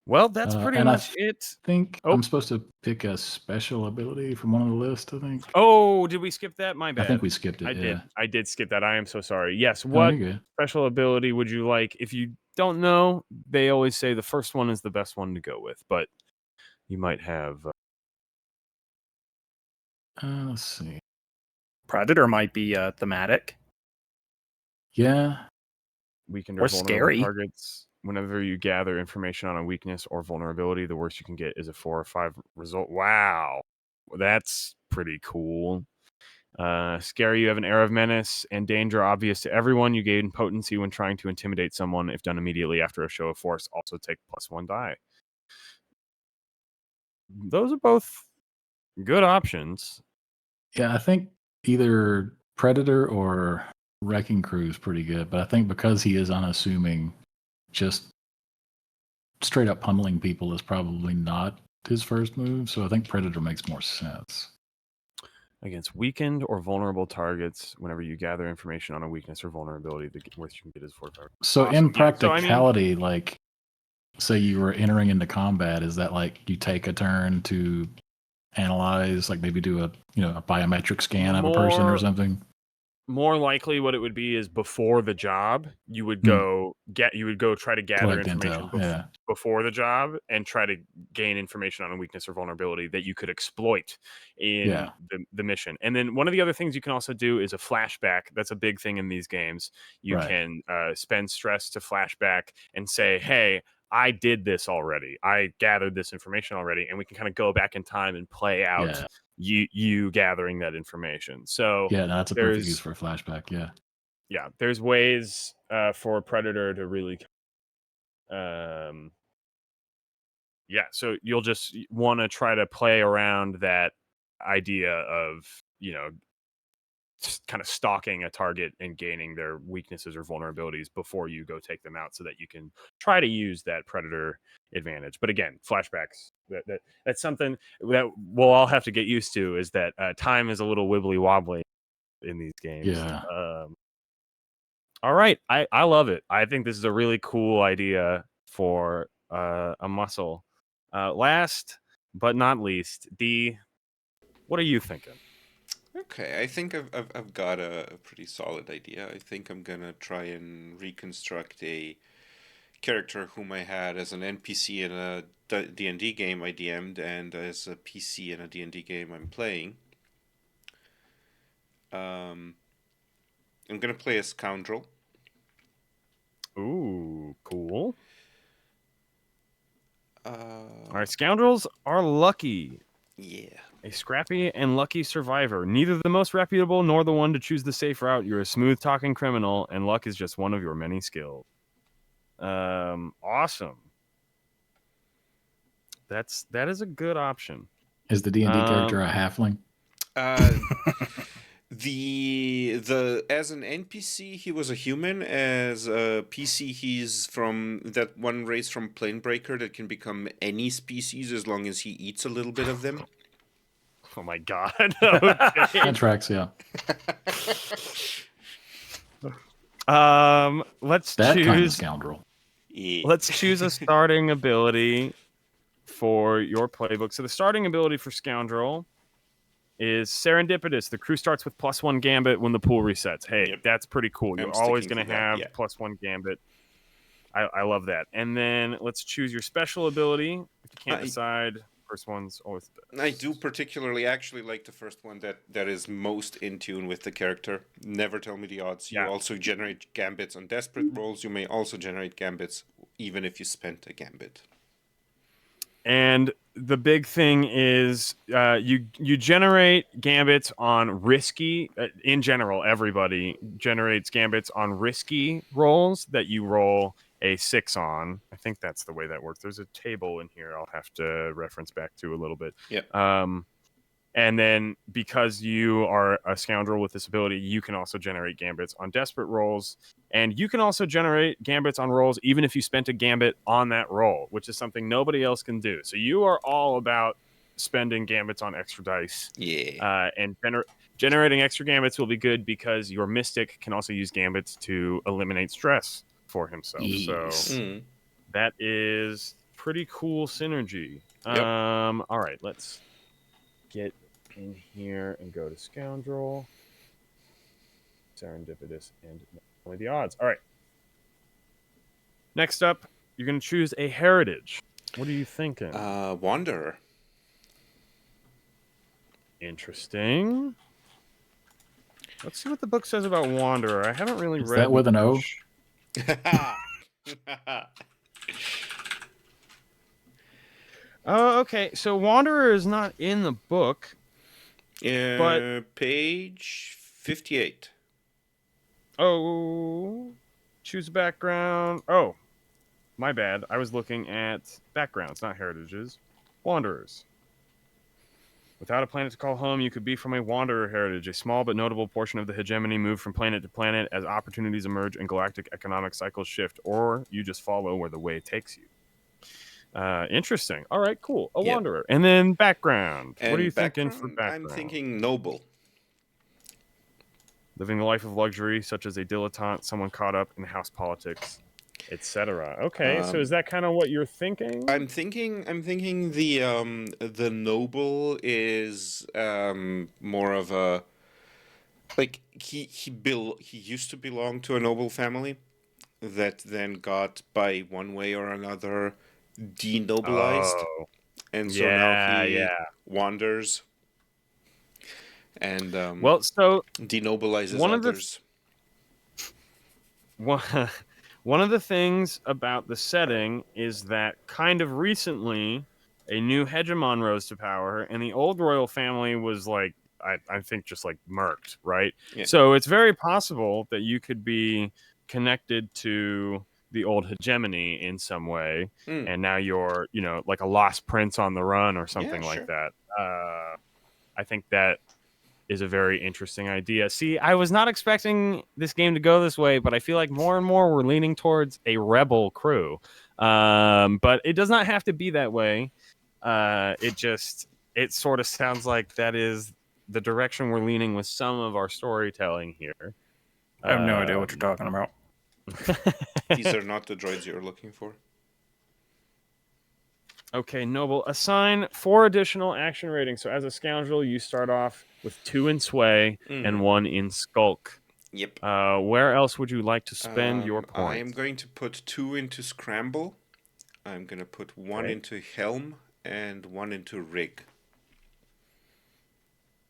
Well, that's pretty and I much it. think Oh. I'm supposed to pick a special ability from one of the lists, I think. Oh, did we skip that? My I bad. think we skipped it, I yeah. did. I did skip that. I am so sorry. Yes. Oh, What you're good. special ability would you like? If you don't know, they always say the first one is the best one to go with, but you might have. Let's see. Predator might be thematic. Yeah. Weakened Or or vulnerable scary. targets. Whenever you gather information on a weakness or vulnerability, the worst you can get is a 4 or 5 result. Wow. That's pretty cool. Scary, you have an air of menace and danger obvious to everyone. You gain potency when trying to intimidate someone. If done immediately after a show of force, also take +1 die. Those are both good options. Yeah, I think either Predator or Wrecking Crew is pretty good, but I think because he is unassuming, just straight up pummeling people is probably not his first move. So I think Predator makes more sense. Against weakened or vulnerable targets, whenever you gather information on a weakness or vulnerability, the worst you can get is 4 or 5. So Awesome. in Yeah, practicality, like, say you were entering into combat, is that like you take a turn to analyze, like maybe do a biometric scan of a person or something? More likely what it would be is before the job, you would go try to gather Collect information intel, before the job and try to gain information on a weakness or vulnerability that you could exploit in the mission. And then one of the other things you can also do is a flashback. That's a big thing in these games. You Right. can spend stress to flashback and say, hey, I did this already. I gathered this information already, and we can kind of go back in time and play out you gathering that information. So no, that's a perfect use for a flashback. Yeah, there's ways for Predator to really so you'll just want to try to play around that idea of kind of stalking a target and gaining their weaknesses or vulnerabilities before you go take them out, so that you can try to use that Predator advantage. But again, flashbacks, that's something that we'll all have to get used to, is that time is a little wibbly wobbly in these games. Yeah. All right, I love it. I think this is a really cool idea for a muscle. Last but not least, D, what are you thinking? Okay, I think I've got a pretty solid idea. I think I'm gonna try and reconstruct a character whom I had as an NPC in a D&D game I DM'd, and as a PC in a D&D game I'm playing. I'm gonna play a scoundrel. Ooh, cool. All right, scoundrels are lucky. Yeah. A scrappy and lucky survivor. Neither the most reputable nor the one to choose the safe route. You're a smooth-talking criminal, and luck is just one of your many skills. Awesome. That is a good option. Is the D&D character a halfling? The as an NPC he was a human. As a PC he's from that one race from Planebreaker that can become any species as long as he eats a little bit of them. Oh my god. Okay. That tracks, yeah. Let's that choose kind of scoundrel. Yeah. Let's choose a starting ability for your playbook. So the starting ability for Scoundrel is Serendipitous. The crew starts with +1 Gambit when the pool resets. Hey, that's pretty cool. You're always going to have +1 Gambit. I love that. And then let's choose your special ability. If you can't decide, first one's always best. I do particularly actually like the first one that is most in tune with the character. Never tell me the odds. You also generate gambits on desperate rolls. You may also generate gambits even if you spent a gambit. And the big thing is you generate gambits on risky. In general, everybody generates gambits on risky rolls that you roll a 6 on. I think that's the way that works. There's a table in here I'll have to reference back to a little bit. And then because you are a scoundrel with this ability, you can also generate gambits on desperate rolls. And you can also generate gambits on rolls even if you spent a gambit on that roll, which is something nobody else can do. So you are all about spending gambits on extra dice. Yeah. And Generating extra gambits will be good because your mystic can also use gambits to eliminate stress for himself. Yes. So that is pretty cool synergy. Yep. All right, let's get in here and go to Scoundrel. Serendipitous and only the odds. All right. Next up, you're going to choose a heritage. What are you thinking? Wanderer. Interesting. Let's see what the book says about Wanderer. I haven't really Is read that with an O? much. Oh, okay. So Wanderer is not in the book. But page 58. Oh, choose background. Oh, my bad. I was looking at backgrounds, not heritages. Wanderers. Without a planet to call home, you could be from a wanderer heritage, a small but notable portion of the hegemony move from planet to planet as opportunities emerge and galactic economic cycles shift, or you just follow where the way takes you. Interesting. All right, cool. A wanderer. And then background. And what are you thinking for background? I'm thinking noble. Living the life of luxury, such as a dilettante, someone caught up in house politics, etc. Okay, so is that kind of what you're thinking? I'm thinking the noble is more of a like he used to belong to a noble family that then got by one way or another denobilized. Oh, and so now he yeah. wanders and Well, so denobilizes one of the others. One of the things about the setting is that kind of recently a new hegemon rose to power, and the old royal family was like, I think just like murked, right? Yeah. So it's very possible that you could be connected to the old hegemony in some way, and now you're, like a lost prince on the run or something like that. I think that is a very interesting idea. See, I was not expecting this game to go this way, but I feel like more and more we're leaning towards a rebel crew. But it does not have to be that way. It sort of sounds like that is the direction we're leaning with some of our storytelling here. I have no idea what you're talking about. These are not the droids you're looking for. Okay, Noble. Assign 4 additional action ratings. So as a scoundrel, you start off with 2 in sway and 1 in skulk. Yep. Where else would you like to spend your points? I am going to put 2 into scramble. I'm going to put 1 into helm and 1 into rig.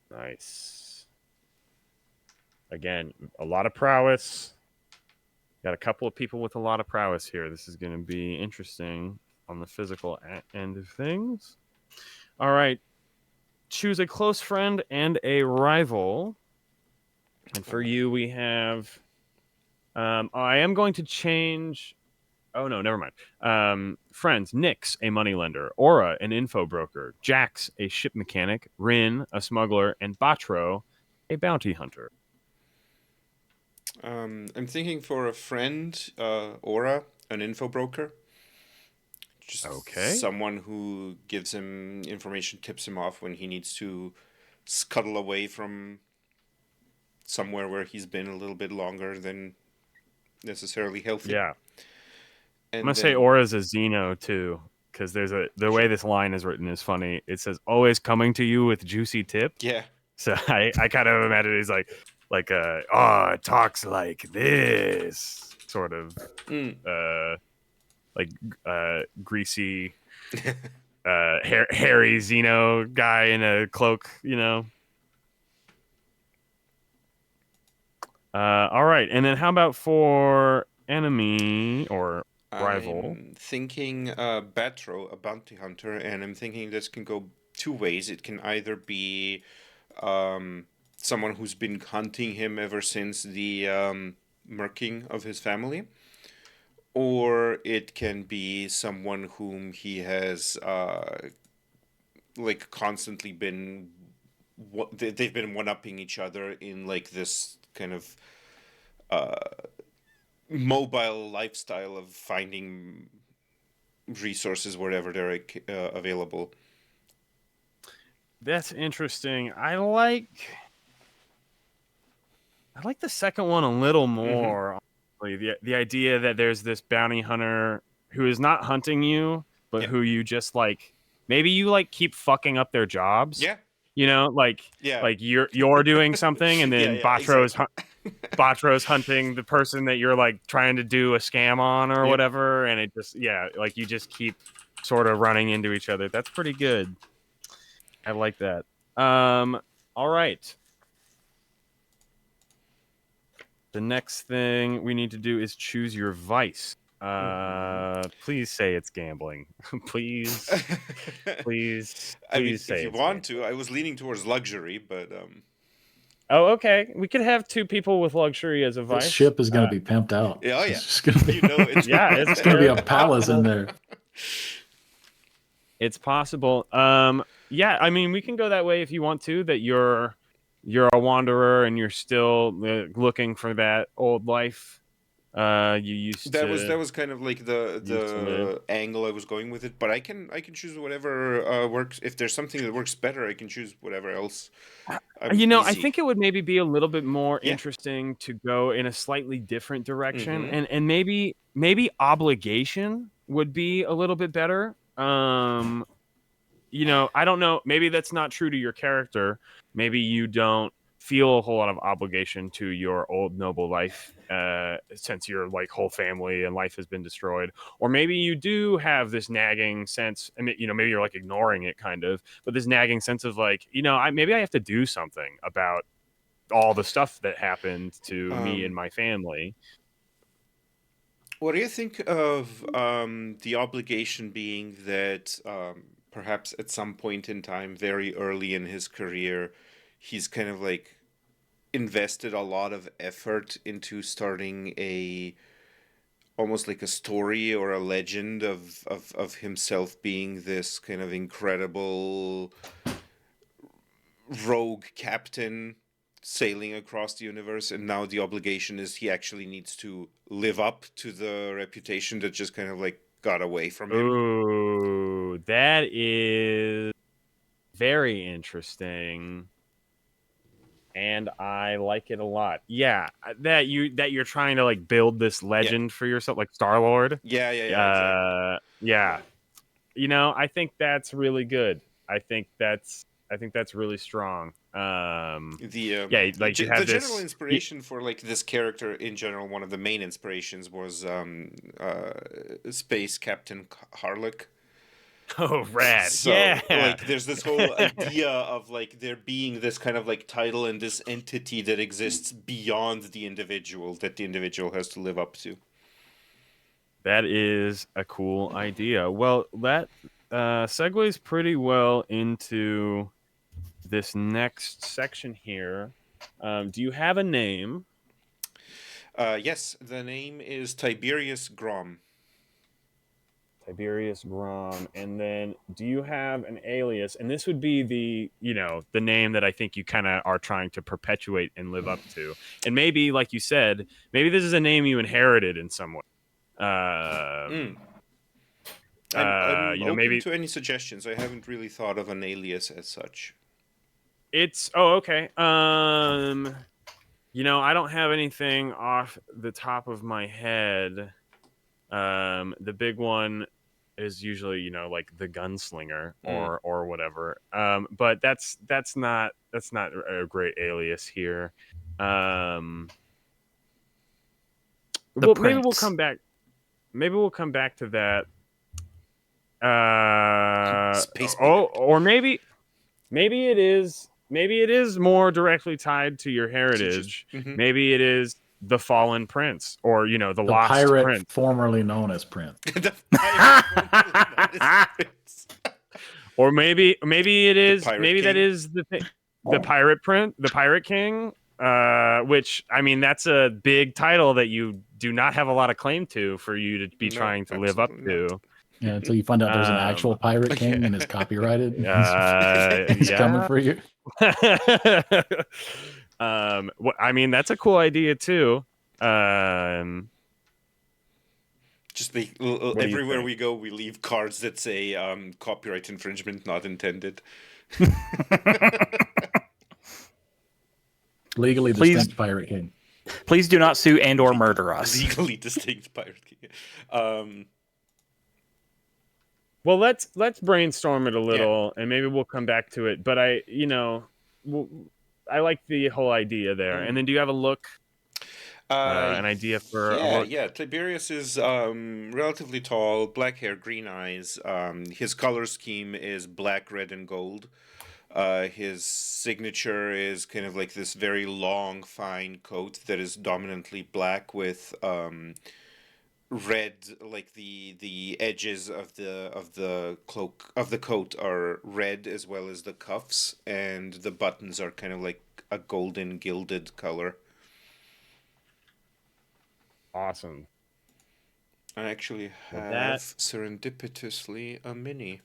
Nice. Again, a lot of prowess. Got a couple of people with a lot of prowess here. This is going to be interesting on the physical end of things. All right. Choose a close friend and a rival. And for you, we have... I am going to change... Oh, no, never mind. Friends, Nyx, a moneylender. Aura, an info broker. Jax, a ship mechanic. Rin, a smuggler. And Batro, a bounty hunter. I'm thinking for a friend, Aura, an info broker. Just someone who gives him information, tips him off when he needs to scuttle away from somewhere where he's been a little bit longer than necessarily healthy. Yeah. And I'm going to say Aura's a Xeno, too, because the way this line is written is funny. It says, always coming to you with juicy tips. Yeah. So I kind of imagine he's like, it talks like this, sort of, greasy, hairy Xeno guy in a cloak, All right, and then how about for enemy or rival? I'm thinking Batro, a bounty hunter, and I'm thinking this can go 2 ways. It can either be someone who's been hunting him ever since the murking of his family, or it can be someone whom he has constantly been they've been one-upping each other in like this kind of mobile lifestyle of finding resources wherever they're available. That's interesting. I like like the second one a little more. Honestly. The idea that there's this bounty hunter who is not hunting you, but who you just like. Maybe you like keep fucking up their jobs. Yeah. You know, like you're doing something, and then Batro's hunting the person that you're like trying to do a scam on or whatever, and it just like you just keep sort of running into each other. That's pretty good. I like that. All right. The next thing we need to do is choose your vice. Please say it's gambling. please I mean, say if you it's want gambling. to, I was leaning towards luxury, but Oh, okay. We could have two people with luxury as a vice. This ship is going to be pimped out. Yeah, oh yeah. It's just gonna be, it's it's going to be a palace in there. It's possible. Yeah, I mean, we can go that way if you want to. That you're a wanderer and you're still looking for that old life. You used that to. That was kind of like the angle I was going with it. But I can choose whatever works. If there's something that works better, I can choose whatever else. I think it would maybe be a little bit more interesting to go in a slightly different direction, and maybe obligation would be a little bit better. I don't know. Maybe that's not true to your character. Maybe you don't feel a whole lot of obligation to your old noble life, since your like whole family and life has been destroyed. Or maybe you do have this nagging sense, and maybe you're like ignoring it kind of, but this nagging sense of like, maybe I have to do something about all the stuff that happened to me and my family. What do you think of the obligation being that perhaps at some point in time, very early in his career, he's kind of like invested a lot of effort into starting almost like a story or a legend of himself being this kind of incredible rogue captain sailing across the universe, and now the obligation is he actually needs to live up to the reputation that just kind of like got away from him. Ooh, that is very interesting, and I like it a lot. Yeah, that you're trying to like build this legend for yourself, like Star-Lord. Yeah, exactly. Yeah. I think that's really good. I think that's really strong. The general inspiration for like this character in general, one of the main inspirations was Space Captain Harlock. Oh, rad. So, like, there's this whole idea of like there being this kind of like title and this entity that exists beyond the individual that the individual has to live up to. That is a cool idea. Well, that segues pretty well into this next section here. Do you have a name? Yes, the name is Tiberius Grom. Tiberius Grom. And then do you have an alias? And this would be the name that I think you kind of are trying to perpetuate and live up to. And maybe, like you said, maybe this is a name you inherited in some way. I'm open maybe to any suggestions. I haven't really thought of an alias as such. Okay. I don't have anything off the top of my head. The big one is usually, like the gunslinger or whatever. But that's not a great alias here. Maybe we'll come back. Maybe we'll come back to that. Or maybe it is. Maybe it is more directly tied to your heritage. Maybe it is the Fallen Prince, or the Lost pirate Prince, formerly known as Prince. Or maybe it is. Maybe King. That is the thing. The Pirate Prince, the Pirate King. Which, I mean, that's a big title that you do not have a lot of claim to for you to be trying to live up to. Not. Yeah, until you find out there's an actual Pirate King and it's copyrighted. He's coming for you. I mean, that's a cool idea too. Just everywhere we go, we leave cards that say copyright infringement not intended. Legally Please- distinct Pirate King. Please do not sue and or murder us. Legally distinct Pirate King. Well, let's brainstorm it a little, and maybe we'll come back to it. But I like the whole idea there. And then, do you have a look? An idea for a look? Yeah. Tiberius is relatively tall, black hair, green eyes. His color scheme is black, red, and gold. His signature is kind of like this very long, fine coat that is dominantly black with red, like the edges of the cloak of the coat are red, as well as the cuffs, and the buttons are kind of like a golden gilded color. Awesome. I actually have that- serendipitously a mini.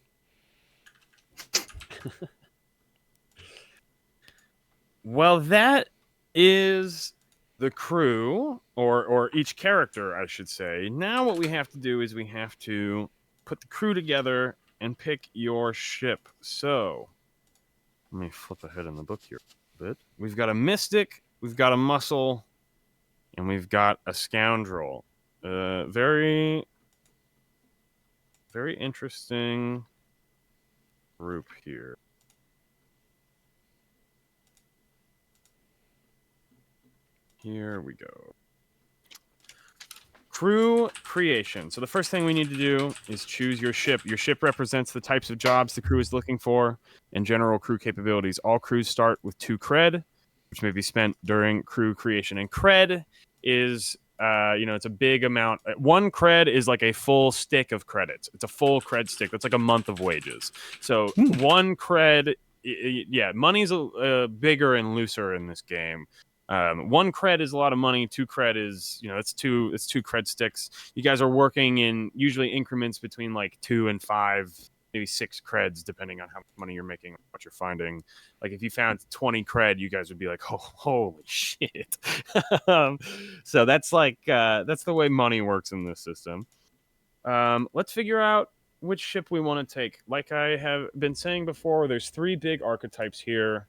Well, that is the crew, or each character, I should say. Now what we have to do is we have to put the crew together and pick your ship. So, let me flip ahead in the book here a bit. We've got a mystic, we've got a muscle, and we've got a scoundrel. Very, very interesting group here. Here we go. Crew creation. So the first thing we need to do is choose your ship. Your ship represents the types of jobs the crew is looking for and general crew capabilities. All crews start with 2 cred, which may be spent during crew creation. And cred is, it's a big amount. 1 cred is like a full stick of credits. It's a full cred stick. That's like a month of wages. So 1 cred, money's bigger and looser in this game. 1 cred is a lot of money. 2 cred is, it's two cred sticks. You guys are working in usually increments between like 2 and 5, maybe 6 creds, depending on how much money you're making, what you're finding. Like if you found 20 cred, you guys would be like, oh, holy shit. So that's that's the way money works in this system. Let's figure out which ship we want to take. Like I have been saying before, there's 3 big archetypes here.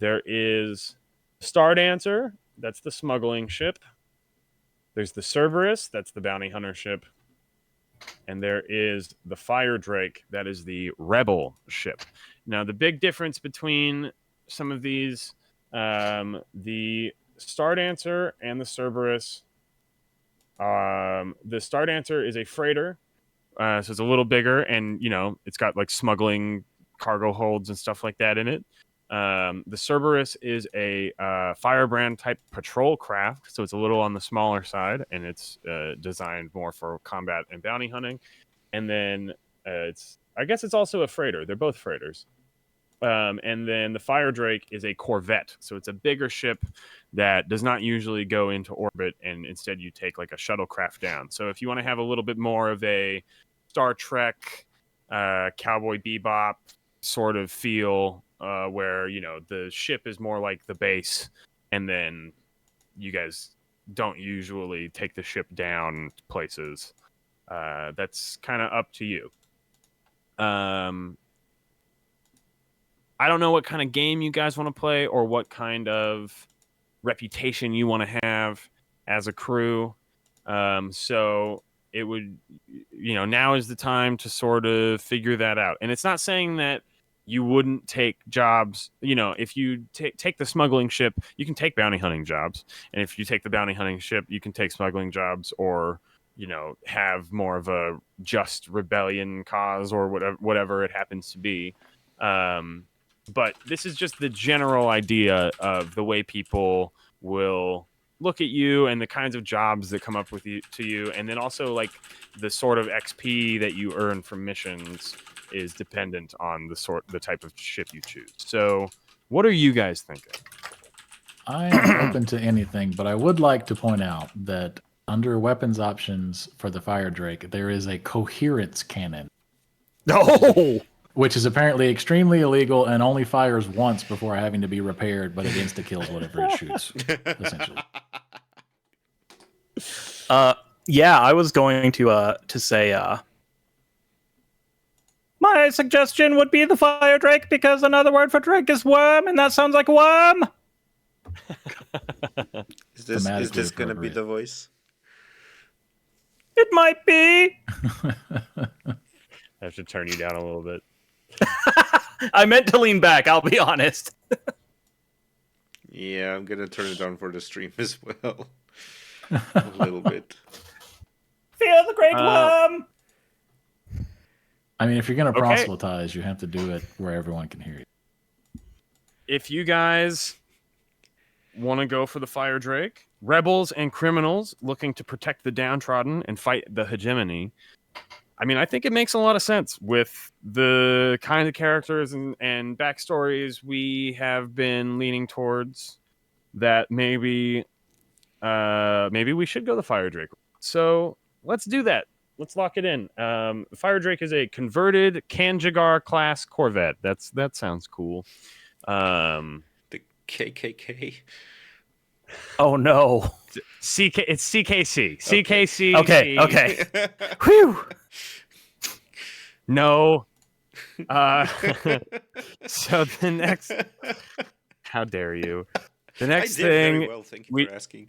There is Star Dancer, that's the smuggling ship. There's the Cerberus, that's the bounty hunter ship. And there is the Fire Drake, that is the rebel ship. Now, the big difference between some of these, the Star Dancer and the Cerberus, the Star Dancer is a freighter, so it's a little bigger, and, it's got like smuggling cargo holds and stuff like that in it. The Cerberus is a firebrand type patrol craft, so it's a little on the smaller side, and it's designed more for combat and bounty hunting. And then I guess it's also a freighter. They're both freighters. And then the Fire Drake is a corvette, so it's a bigger ship that does not usually go into orbit, and instead you take like a shuttlecraft down. So if you want to have a little bit more of a Star Trek, Cowboy Bebop sort of feel, where the ship is more like the base, and then you guys don't usually take the ship down places. That's kind of up to you. I don't know what kind of game you guys want to play or what kind of reputation you want to have as a crew. So it would, now is the time to sort of figure that out. And it's not saying that you wouldn't take jobs. If you take the smuggling ship, you can take bounty hunting jobs. And if you take the bounty hunting ship, you can take smuggling jobs, or, have more of a just rebellion cause, or whatever it happens to be. But this is just the general idea of the way people will look at you and the kinds of jobs that come up with you to you. And then also like the sort of XP that you earn from missions is dependent on the type of ship you choose. So what are you guys thinking? I am open to anything, but I would like to point out that under weapons options for the Fire Drake, there is a coherence cannon. No! Which is apparently extremely illegal and only fires once before having to be repaired, but it insta-kills whatever it shoots, essentially. Yeah, I was going to say, my suggestion would be the Fire Drake, because another word for drake is worm, and that sounds like a worm. Is this Thematically going to be appropriate. the voice? It might be. I have to turn you down a little bit. I meant to lean back, I'll be honest. Yeah, I'm gonna turn it down for the stream as well. A little bit. Feel the great worm! I mean, if you're going to Okay. proselytize, you have to do it where everyone can hear you. If you guys want to go for the Fire Drake, rebels and criminals looking to protect the downtrodden and fight the hegemony, I mean, I think it makes a lot of sense with the kind of characters and backstories we have been leaning towards. That maybe we should go the Fire Drake. So let's do that. Let's lock it in. The Fire Drake is a converted Kanjigar class Corvette. That sounds cool. The KKK. Oh no. It's CKC. CKC. Okay. Whew. No. So the next. How dare you? The next I did very thing. well, thank you for asking.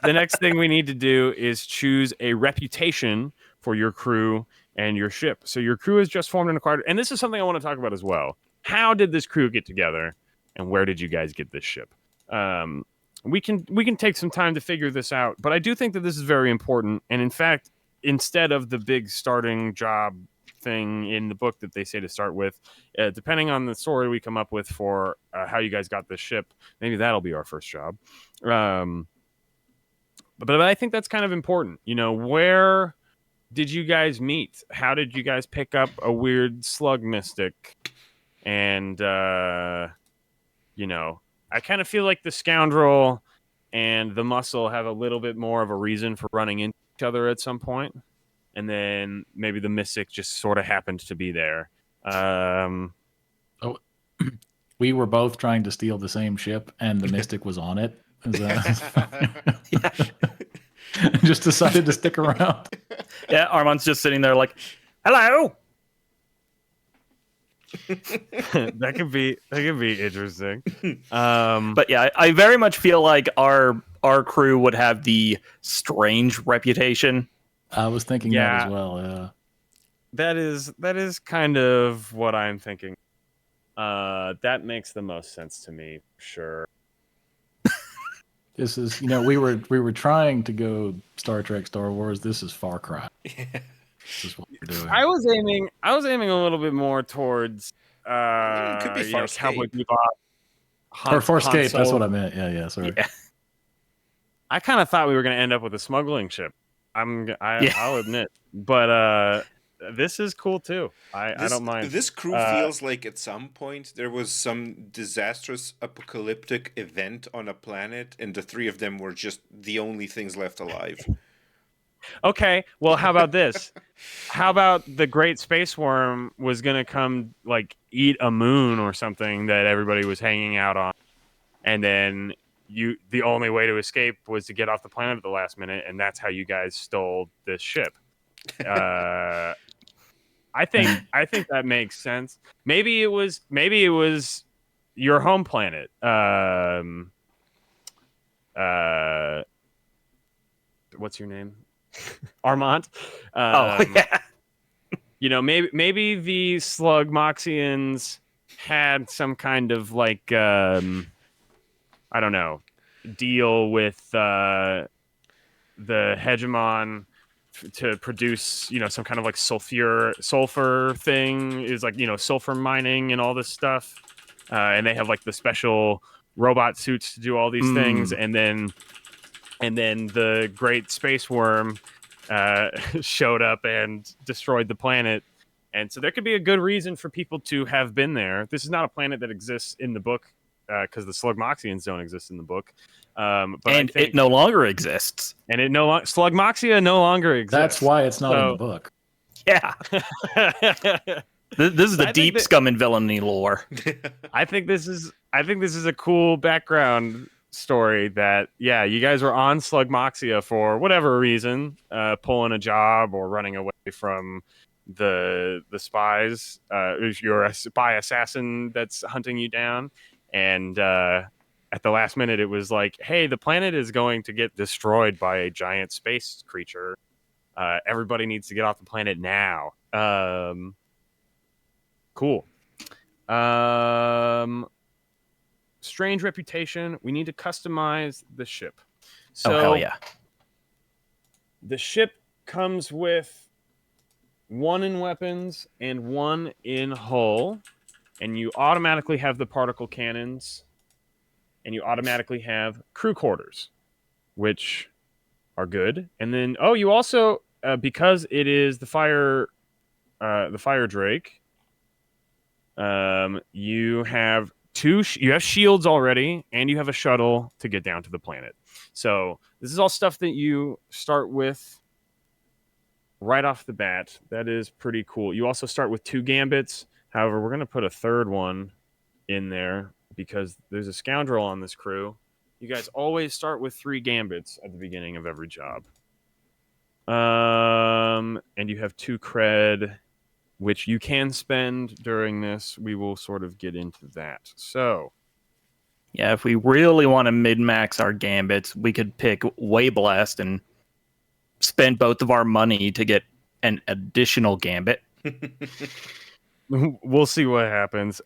The next thing we need to do is choose a reputation for your crew and your ship. So your crew is just formed and acquired, and this is something I want to talk about as well. How did this crew get together, and where did you guys get this ship? We can take some time to figure this out, but I do think that this is very important. And in fact, instead of the big starting job thing in the book that they say to start with, depending on the story we come up with for how you guys got this ship, maybe that'll be our first job. But I think that's kind of important. You know, where did you guys meet? How did you guys pick up a weird slug mystic? And, you know, I kind of feel like the scoundrel and the muscle have a little bit more of a reason for running into each other at some point. And then maybe the mystic just sort of happened to be there. We were both trying to steal the same ship, and the mystic was on it. Is that... Just decided to stick around. Yeah, Armand's just sitting there like, hello. That could be interesting. But yeah, I very much feel like our crew would have the strange reputation. I was thinking that as well. Yeah. That is kind of what I'm thinking. That makes the most sense to me, sure. This is, we were trying to go Star Trek, Star Wars. This is Far Cry. Yeah. This is what we're doing. I was aiming a little bit more towards it could be Cowboy Farscape. Bebop. Or Farscape, Han that's Solo. what I meant. Yeah, sorry. Yeah. I kind of thought we were going to end up with a smuggling ship. I'll admit, but this is cool too. I don't mind. This crew feels like at some point there was some disastrous apocalyptic event on a planet, and the three of them were just the only things left alive. Okay, well, how about this? How about the Great Space Worm was gonna come like eat a moon or something that everybody was hanging out on, and then the only way to escape was to get off the planet at the last minute, and that's how you guys stole this ship. I think that makes sense. Maybe it was your home planet. What's your name? Armand. Yeah. You know, maybe the Slugmoxians had some kind of like I don't know, deal with the hegemon to produce, some kind of like sulfur thing, is like, sulfur mining and all this stuff. And they have like the special robot suits to do all these things. And then the Great Space Worm showed up and destroyed the planet. And so there could be a good reason for people to have been there. This is not a planet that exists in the book because the Slugmoxians don't exist in the book. But it no longer exists. And Slugmoxia no longer exists. That's why it's not in the book. Yeah. This is the deep Scum and Villainy lore. I think this is a cool background story that, yeah, you guys were on Slugmoxia for whatever reason, pulling a job or running away from the spies. You're a spy assassin that's hunting you down. And at the last minute, it was like, hey, the planet is going to get destroyed by a giant space creature. Everybody needs to get off the planet now. Cool. Strange reputation. We need to customize the ship. So Oh, hell yeah. the ship comes with 1 in weapons and 1 in hull, and you automatically have the particle cannons, and you automatically have crew quarters, which are good. And then, you also, because it is the fire drake, you have you have shields already, and you have a shuttle to get down to the planet. So this is all stuff that you start with right off the bat. That is pretty cool. You also start with 2 gambits. However, we're going to put a third one in there because there's a scoundrel on this crew. You guys always start with 3 gambits at the beginning of every job. And you have 2 cred, which you can spend during this. We will sort of get into that. So, Yeah, if we really want to min-max our gambits, we could pick Wayblast and spend both of our money to get an additional gambit. we'll see what happens.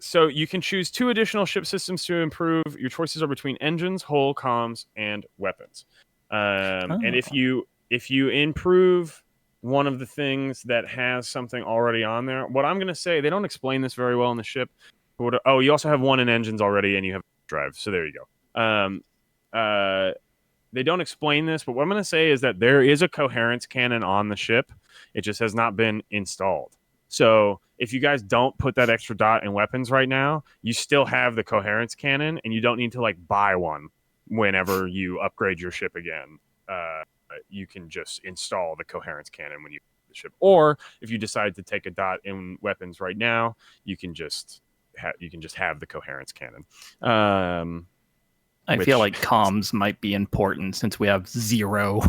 So you can choose 2 additional ship systems to improve. Your choices are between engines, hull, comms, and weapons. And if you improve one of the things that has something already on there, what I'm going to say, they don't explain this very well in the ship. But you also have 1 in engines already, and you have drive. So there you go. They don't explain this, but what I'm going to say is that there is a coherence cannon on the ship. It just has not been installed. So if you guys don't put that extra dot in weapons right now, you still have the coherence cannon, and you don't need to buy one whenever you upgrade your ship again. You can just install the coherence cannon when you the ship. Or if you decide to take a dot in weapons right now, you can just have the coherence cannon. I feel like comms might be important since we have 0.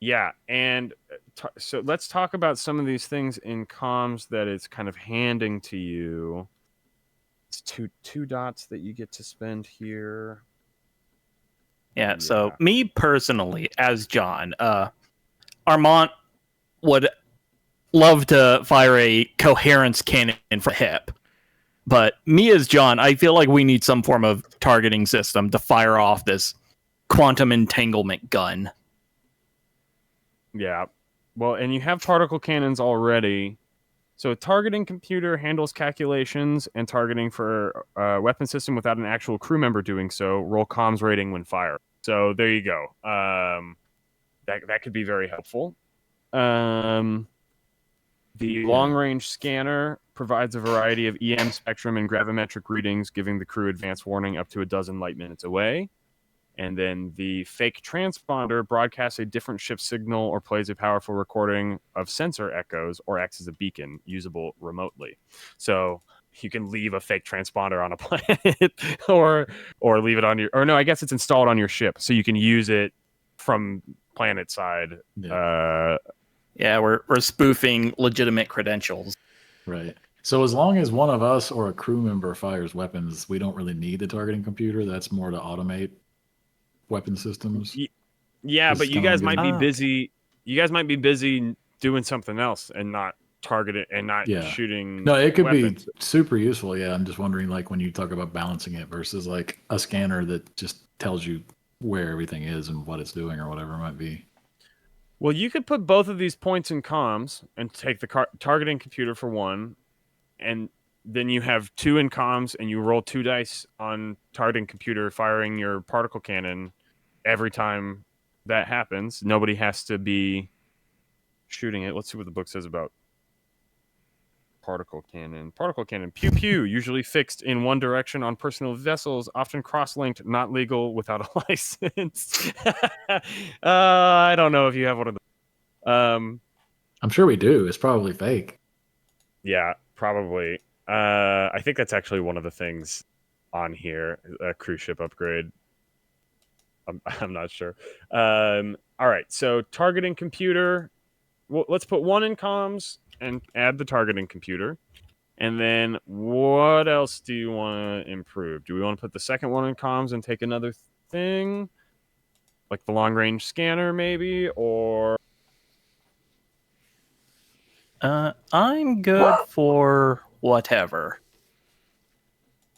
Yeah, and so let's talk about some of these things in comms that it's kind of handing to you. It's two dots that you get to spend here. Yeah, so me personally, as John, Armand would love to fire a coherence cannon for hip. But me as John, I feel like we need some form of targeting system to fire off this quantum entanglement gun. Yeah. Well, and you have particle cannons already. So a targeting computer handles calculations and targeting for a weapon system without an actual crew member doing so. Roll comms rating when fired. So there you go. That could be very helpful. The long-range scanner provides a variety of EM spectrum and gravimetric readings, giving the crew advance warning up to 12 light minutes away. And then the fake transponder broadcasts a different ship signal or plays a powerful recording of sensor echoes or acts as a beacon, usable remotely. So you can leave a fake transponder on a planet or leave it on your... Or no, I guess it's installed on your ship, so you can use it from planet side. Yeah, we're spoofing legitimate credentials. Right. So as long as one of us or a crew member fires weapons, we don't really need the targeting computer. That's more to automate weapon systems. Yeah, but you guys might be busy. You guys might be busy doing something else and not targeting and not shooting. No, it could weapons. be super useful. Yeah, I'm just wondering, when you talk about balancing it versus a scanner that just tells you where everything is and what it's doing or whatever it might be. Well, you could put both of these points in comms and take the targeting computer for 1, and then you have 2 in comms, and you roll 2 dice on targeting computer firing your particle cannon every time that happens. Nobody has to be shooting it. Let's see what the book says about particle cannon. Particle cannon, pew pew, usually fixed in one direction on personal vessels, often cross-linked, not legal without a license. I don't know if you have one of those. I'm sure we do. It's probably fake. Yeah, probably. I think that's actually one of the things on here, a cruise ship upgrade. I'm not sure. All right, so targeting computer. Well, let's put 1 in comms and add the targeting computer. And then what else do you want to improve? Do we want to put the second one in comms and take another thing? Like the long range scanner, maybe? Or I'm good for whatever.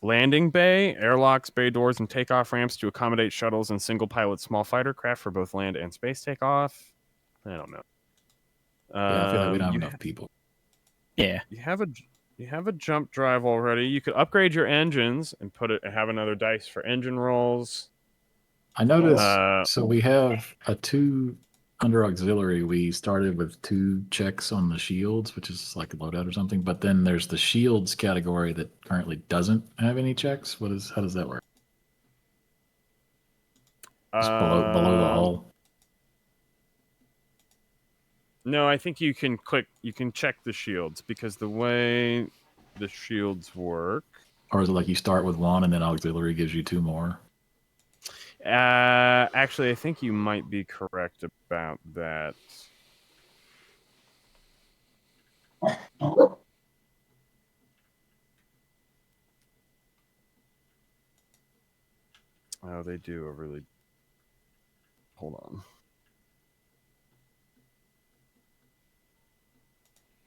landing bay, airlocks, bay doors, and takeoff ramps to accommodate shuttles and single pilot small fighter craft for both land and space takeoff. I don't know. Yeah, I feel like we don't have enough people. Yeah. You have a jump drive already. You could upgrade your engines and have another dice for engine rolls. I noticed. So we have a 2 under auxiliary. We started with 2 checks on the shields, which is like a loadout or something. But then there's the shields category that currently doesn't have any checks. How does that work? It's below the hull. No, I think you can check the shields, because the way the shields work. Or is it like you start with 1 and then auxiliary gives you 2 more? Actually, I think you might be correct about that. Oh, they do a really... Hold on.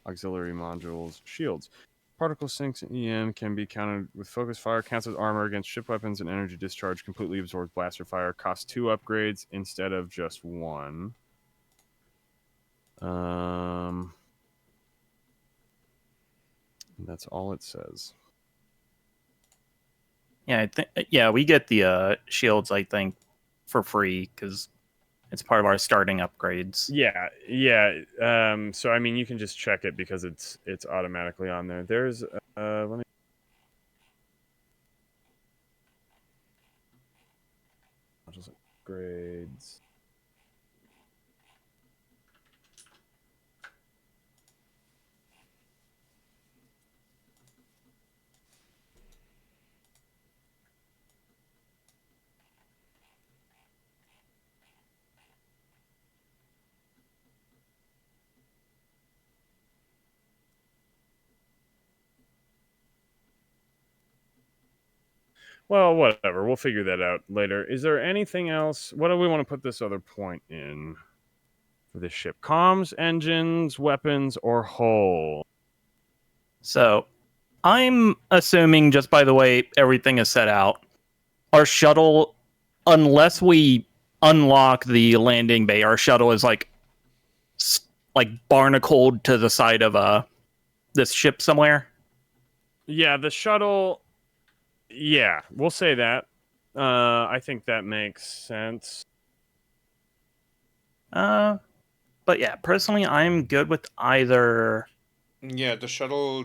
Auxiliary modules, shields. Particle sinks and EM can be countered with focus fire, counts as armor against ship weapons, and energy discharge completely absorbs blaster fire. Costs 2 upgrades instead of just 1. That's all it says. Yeah, I think. Yeah, we get the shields, I think, for free because it's part of our starting upgrades. Yeah. So I mean, you can just check it because it's automatically on there. There's let me. Modules upgrades. Well, whatever. We'll figure that out later. Is there anything else? What do we want to put this other point in for this ship? Comms, engines, weapons, or hull? So, I'm assuming, just by the way everything is set out, our shuttle, unless we unlock the landing bay, our shuttle is like barnacled to the side of this ship somewhere. Yeah, the shuttle. Yeah, we'll say that. I think that makes sense. But yeah, personally, I'm good with either. Yeah, the shuttle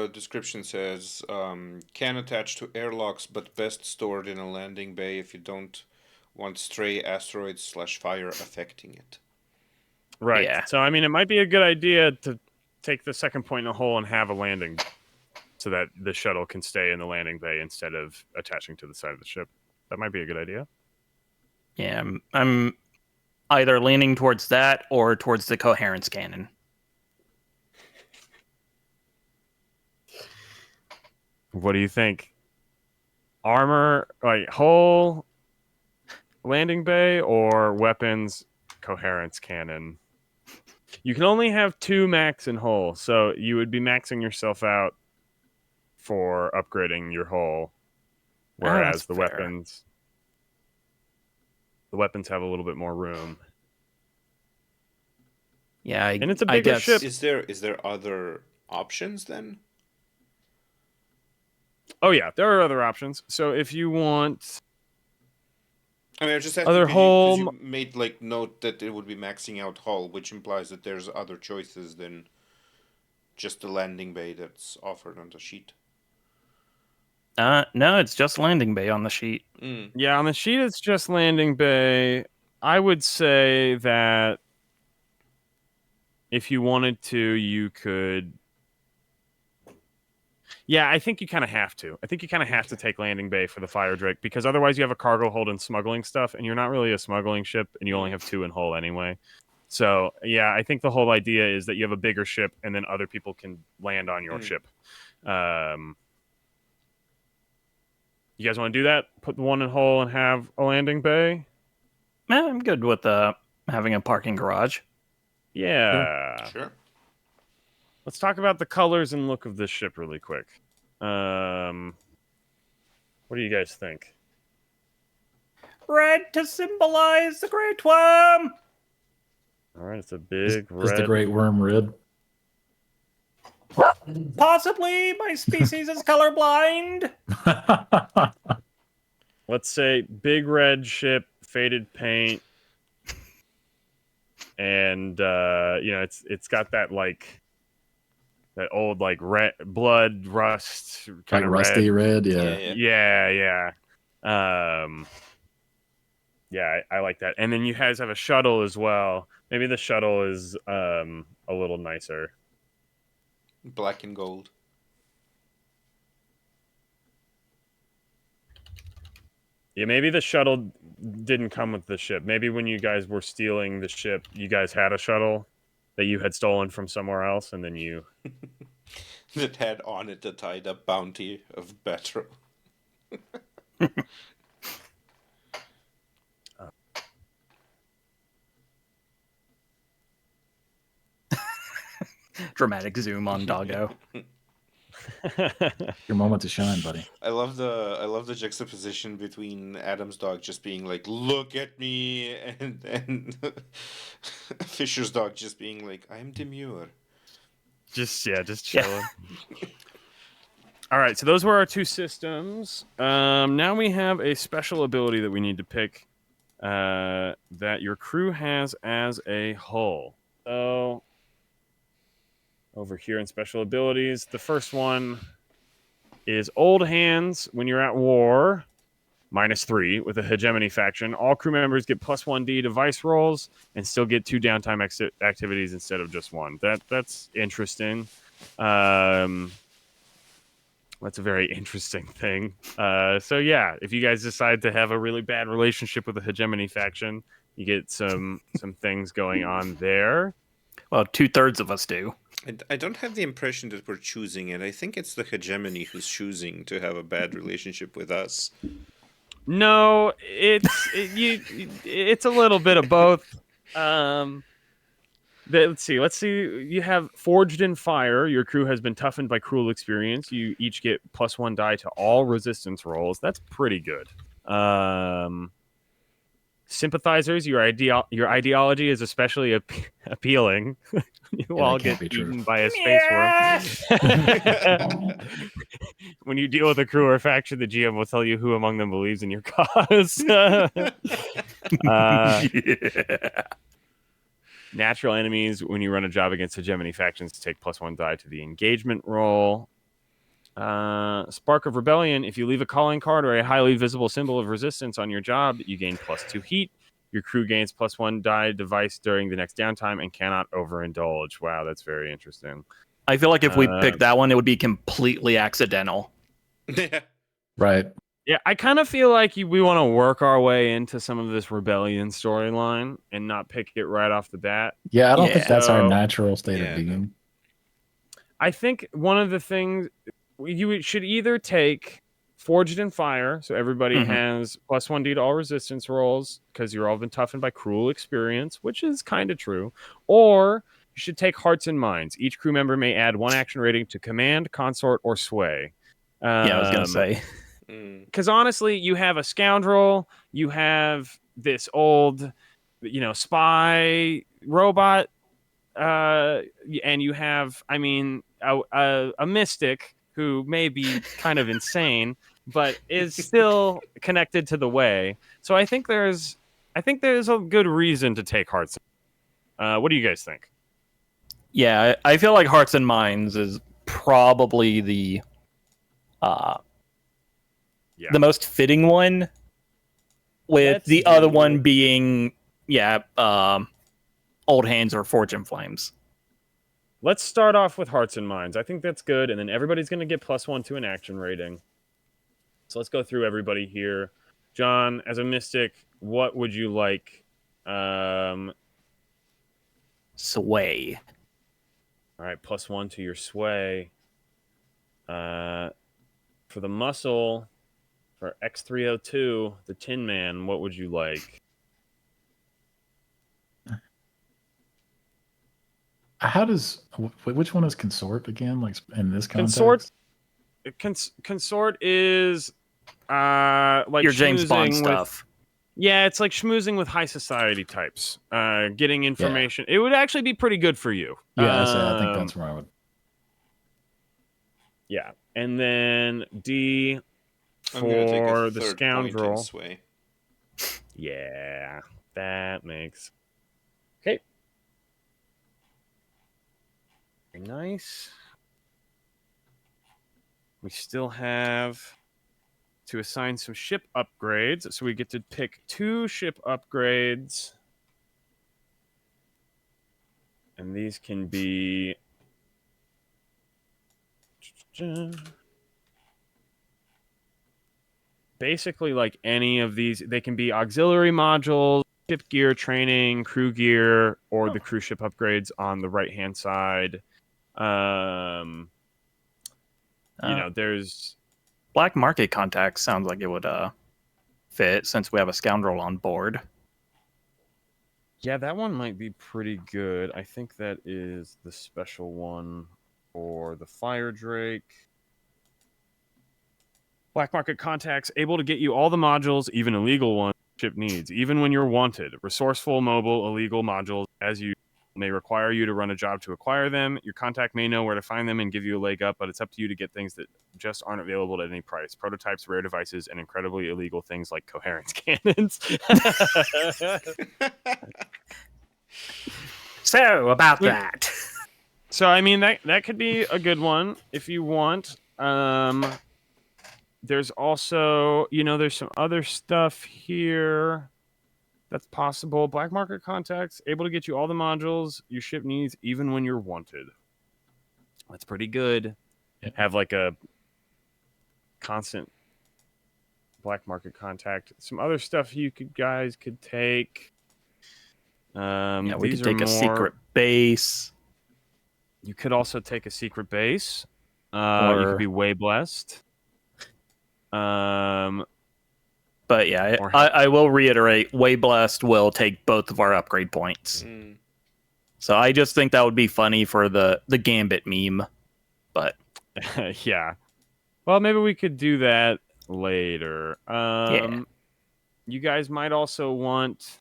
description says can attach to airlocks, but best stored in a landing bay if you don't want stray asteroids / fire affecting it. Right. Yeah. So, I mean, it might be a good idea to take the second point in the hole and have a landing so that the shuttle can stay in the landing bay instead of attaching to the side of the ship. That might be a good idea. Yeah, I'm either leaning towards that or towards the coherence cannon. What do you think? Armor, like hull, landing bay, or weapons, coherence cannon? You can only have 2 max in hull, so you would be maxing yourself out for upgrading your hull, whereas that's fair. the weapons have a little bit more room. Yeah, and it's a bigger ship. Is there other options then? Oh yeah, there are other options. So if you want, I mean, I just asking other because hull, you made like note that it would be maxing out hull, which implies that there's other choices than just the landing bay that's offered on the sheet. No, it's just landing bay on the sheet. Yeah, on the sheet it's just landing bay. I would say that if you wanted to, you could. Yeah, I think you kind of have to. I think you kind of have to take landing bay for the fire drake, because otherwise you have a cargo hold and smuggling stuff, and you're not really a smuggling ship, and you only have 2 in hull anyway. So yeah, I think the whole idea is that you have a bigger ship, and then other people can land on your ship. You guys want to do that? Put the one in hull and have a landing bay? I'm good with having a parking garage. Yeah. Sure. Let's talk about the colors and look of this ship really quick. What do you guys think? Red to symbolize the Great Worm. All right, it's a big Is red. the great worm red? Possibly my species is colorblind. Let's say big red ship, faded paint, and it's got that that old red blood rust kind Like of rusty red, yeah. Yeah. I like that. And then you guys have a shuttle as well. Maybe the shuttle is a little nicer. Black and gold. Yeah, maybe the shuttle didn't come with the ship. Maybe when you guys were stealing the ship, you guys had a shuttle that you had stolen from somewhere else, and then you... That had on it the tied up bounty of Betro. Dramatic zoom on Doggo. Your moment to shine, buddy. I love the juxtaposition between Adam's dog just being like, "Look at me," and Fisher's dog just being like, "I'm demure." Just chilling. All right, so those were our two systems. Now we have a special ability that we need to pick that your crew has as a hull. So over here in special abilities, the first one is Old Hands when you're at war, -3 with a hegemony faction. All crew members get +1d device rolls and still get 2 downtime activities instead of just 1. That's interesting. That's a very interesting thing. So yeah, if you guys decide to have a really bad relationship with the hegemony faction, you get some things going on there. Well, 2/3 of us do. I don't have the impression that we're choosing it. I think it's the hegemony who's choosing to have a bad relationship with us. No, it's a little bit of both. Let's see. You have Forged in Fire. Your crew has been toughened by cruel experience. You each get +1 die to all resistance rolls. That's pretty good. Sympathizers, your ideology is especially appealing. You all get eaten by a space worm. When you deal with a crew or faction, the GM will tell you who among them believes in your cause. Natural enemies, when you run a job against hegemony factions, take +1 die to the engagement roll. Spark of Rebellion, if you leave a calling card or a highly visible symbol of resistance on your job, you gain +2 heat. Your crew gains +1 die device during the next downtime and cannot overindulge. Wow, that's very interesting. I feel like if we picked that one, it would be completely accidental. Right. Yeah, I kind of feel like we want to work our way into some of this rebellion storyline and not pick it right off the bat. Yeah, I don't think that's our natural state of being. No. I think one of the things you should either take Forged in Fire, so everybody has +1d to all resistance rolls because you're all been toughened by cruel experience, which is kind of true, or you should take Hearts and Minds. Each crew member may add 1 action rating to command, consort, or sway. Yeah, I was gonna say. Because honestly, you have a scoundrel, you have this old, spy robot, and you have, a mystic who may be kind of insane, but is still connected to the way. So I think there's a good reason to take Hearts. What do you guys think? Yeah, I feel like Hearts and Minds is probably the most fitting one, with the other one being Old Hands or Forge in Flames. Let's start off with Hearts and Minds. I think that's good, and then everybody's going to get +1 to an action rating. So let's go through everybody here. John, as a mystic, what would you like? Sway. All right, +1 to your sway. For the muscle, for X302, the Tin Man, what would you like? How does which one is consort again? Like in this Consort. context? Consort is like Your James Bond schmoozing stuff. Yeah, it's like schmoozing with high society types. Getting information. It would actually be pretty good for you. Yeah, I think that's where I would. Yeah, and then D I'm gonna take for a the third point in scoundrel. sway. Yeah, that makes. Okay. Very nice. We still have to assign some ship upgrades. So we get to pick 2 ship upgrades. And these can be basically like any of these. They can be auxiliary modules, ship gear training, crew gear, or the cruise ship upgrades on the right-hand side. There's Black market contacts sounds like it would fit since we have a scoundrel on board. Yeah, that one might be pretty good. I think that is the special one for the Fire Drake. Black market contacts, able to get you all the modules, even illegal ones, ship needs, even when you're wanted. Resourceful, mobile, illegal modules, as you may require you to run a job to acquire them. Your contact may know where to find them and give you a leg up, but it's up to you to get things that just aren't available at any price. Prototypes, rare devices, and incredibly illegal things like coherence cannons. So about that. So I mean that could be a good one if you want. There's also, there's some other stuff here that's possible. Black market contacts, able to get you all the modules your ship needs, even when you're wanted. That's pretty good. Yeah. Have like a constant black market contact. Some other stuff you guys could take. We These could take are a more, secret base. You could also take a secret base. You Or- could be way blessed. But yeah, I will reiterate, Way Blessed will take both of our upgrade points. So I just think that would be funny for the Gambit meme. But yeah. Well, maybe we could do that later. Yeah. You guys might also want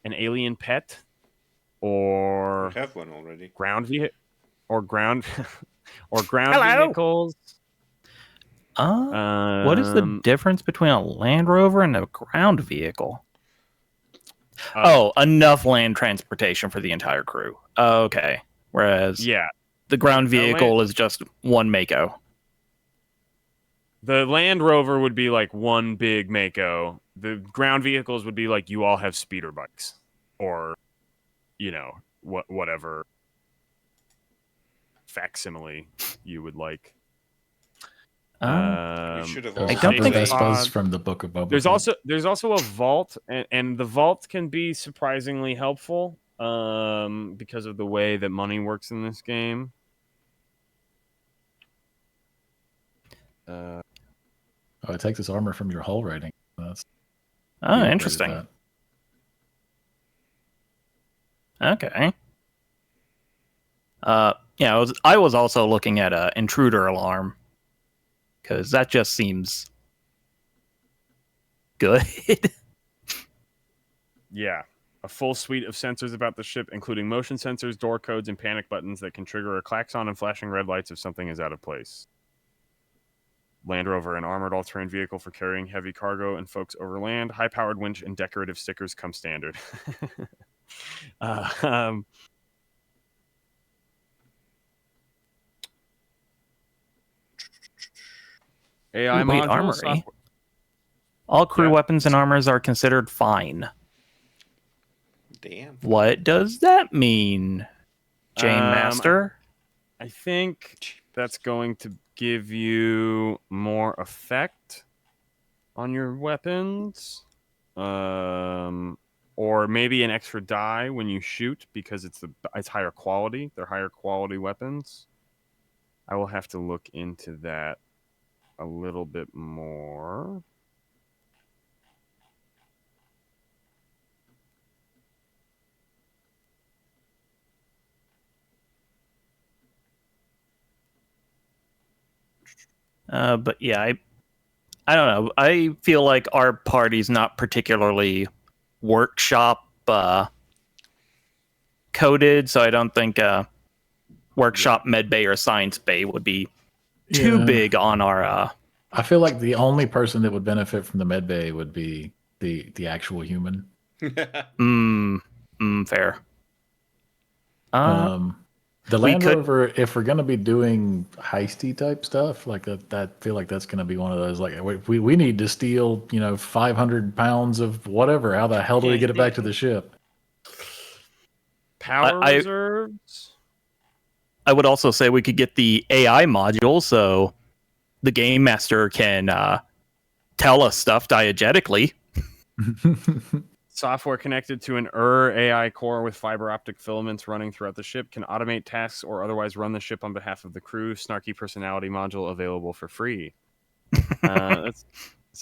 an alien pet or We have one already. ground vehicle or ground Hello. vehicles. What is the difference between a Land Rover and a ground vehicle? Enough land transportation for the entire crew. Okay. Whereas the ground vehicle is just one Mako. The Land Rover would be like one big Mako. The ground vehicles would be like you all have speeder bikes or, whatever facsimile you would like. We should have I don't think Vespas from the Book of Boba There's also a vault, and the vault can be surprisingly helpful because of the way that money works in this game. it takes its armor from your hull rating. That's Interesting. Okay. I was also looking at a intruder alarm because that just seems good. Yeah. A full suite of sensors about the ship, including motion sensors, door codes, and panic buttons that can trigger a klaxon and flashing red lights if something is out of place. Land Rover, an armored all-terrain vehicle for carrying heavy cargo and folks over land. High-powered winch and decorative stickers come standard. AI Wait, module, armory. All crew weapons and armors are considered fine. Damn. What does that mean, Jane Master? I think that's going to give you more effect on your weapons. Or maybe an extra die when you shoot because it's higher quality. They're higher quality weapons. I will have to look into that a little bit more. But yeah, I don't know. I feel like our party's not particularly workshop coded, so I don't think workshop medbay or science bay would be too big on our. I feel like the only person that would benefit from the med bay would be the actual human. Fair. The Land Rover, if we're gonna be doing heisty type stuff like that, I feel like that's gonna be one of those. Like we need to steal, 500 pounds of whatever. How the hell do we get it back to the ship? Power reserves. I would also say we could get the AI module, so the game master can tell us stuff diegetically. Software connected to an AI core with fiber optic filaments running throughout the ship can automate tasks or otherwise run the ship on behalf of the crew. Snarky personality module available for free. That's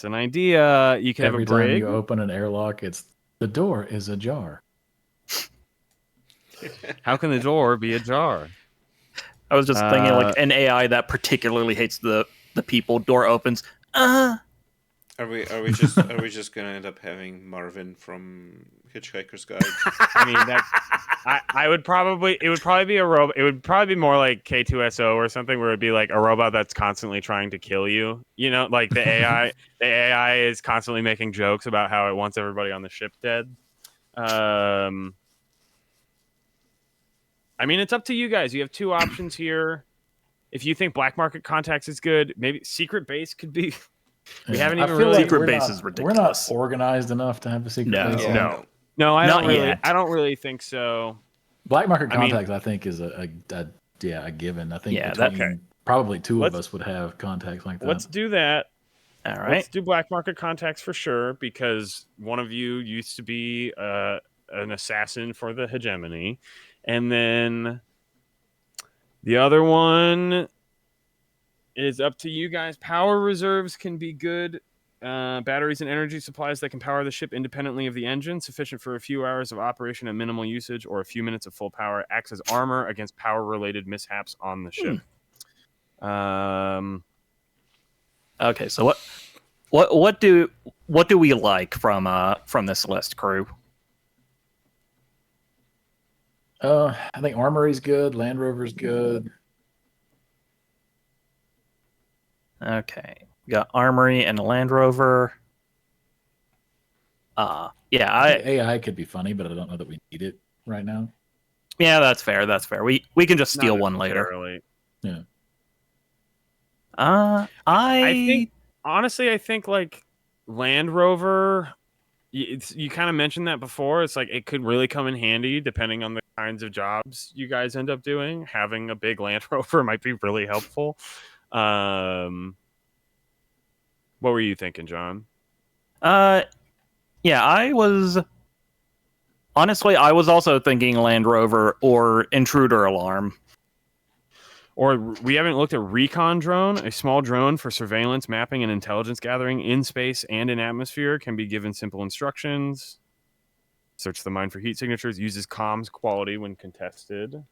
an idea. You can Every have a brig. time you open an airlock, the door is ajar. How can the door be ajar? I was just thinking like an AI that particularly hates the people. Door opens. Are we just gonna end up having Marvin from Hitchhiker's Guide? I mean, it would probably be a robot. It would probably be more like K2SO or something, where it'd be like a robot that's constantly trying to kill you. Like the AI. The AI is constantly making jokes about how it wants everybody on the ship dead. I mean, it's up to you guys. You have two options here. If you think black market contacts is good, maybe secret base could be. We haven't even really. Like secret base is ridiculous. We're not organized enough to have a secret base. No, I Not don't really. yet. I don't really think so. Black market contacts, I think, is a given. I think probably two of us would have contacts like that. Let's do that. All right. Let's do black market contacts for sure, because one of you used to be an assassin for the hegemony, and then the other one is up to you guys. Power reserves can be good. Batteries and energy supplies that can power the ship independently of the engine, sufficient for a few hours of operation at minimal usage or a few minutes of full power, acts as armor against power-related mishaps on the ship. Okay, so what do we like from this list, crew? I think Armory's good. Land Rover's good. Okay, we got Armory and a Land Rover. AI could be funny, but I don't know that we need it right now. Yeah, that's fair. That's fair. We can just steal one later. Yeah. I think like Land Rover. You kind of mentioned that before. It's like it could really come in handy depending on the kinds of jobs you guys end up doing. Having a big Land Rover might be really helpful. What were you thinking, John? Yeah, I was also thinking Land Rover or intruder alarm. Or we haven't looked at recon drone. A small drone for surveillance, mapping, and intelligence gathering in space and in atmosphere can be given simple instructions. Search the mine for heat signatures. Uses comms quality when contested.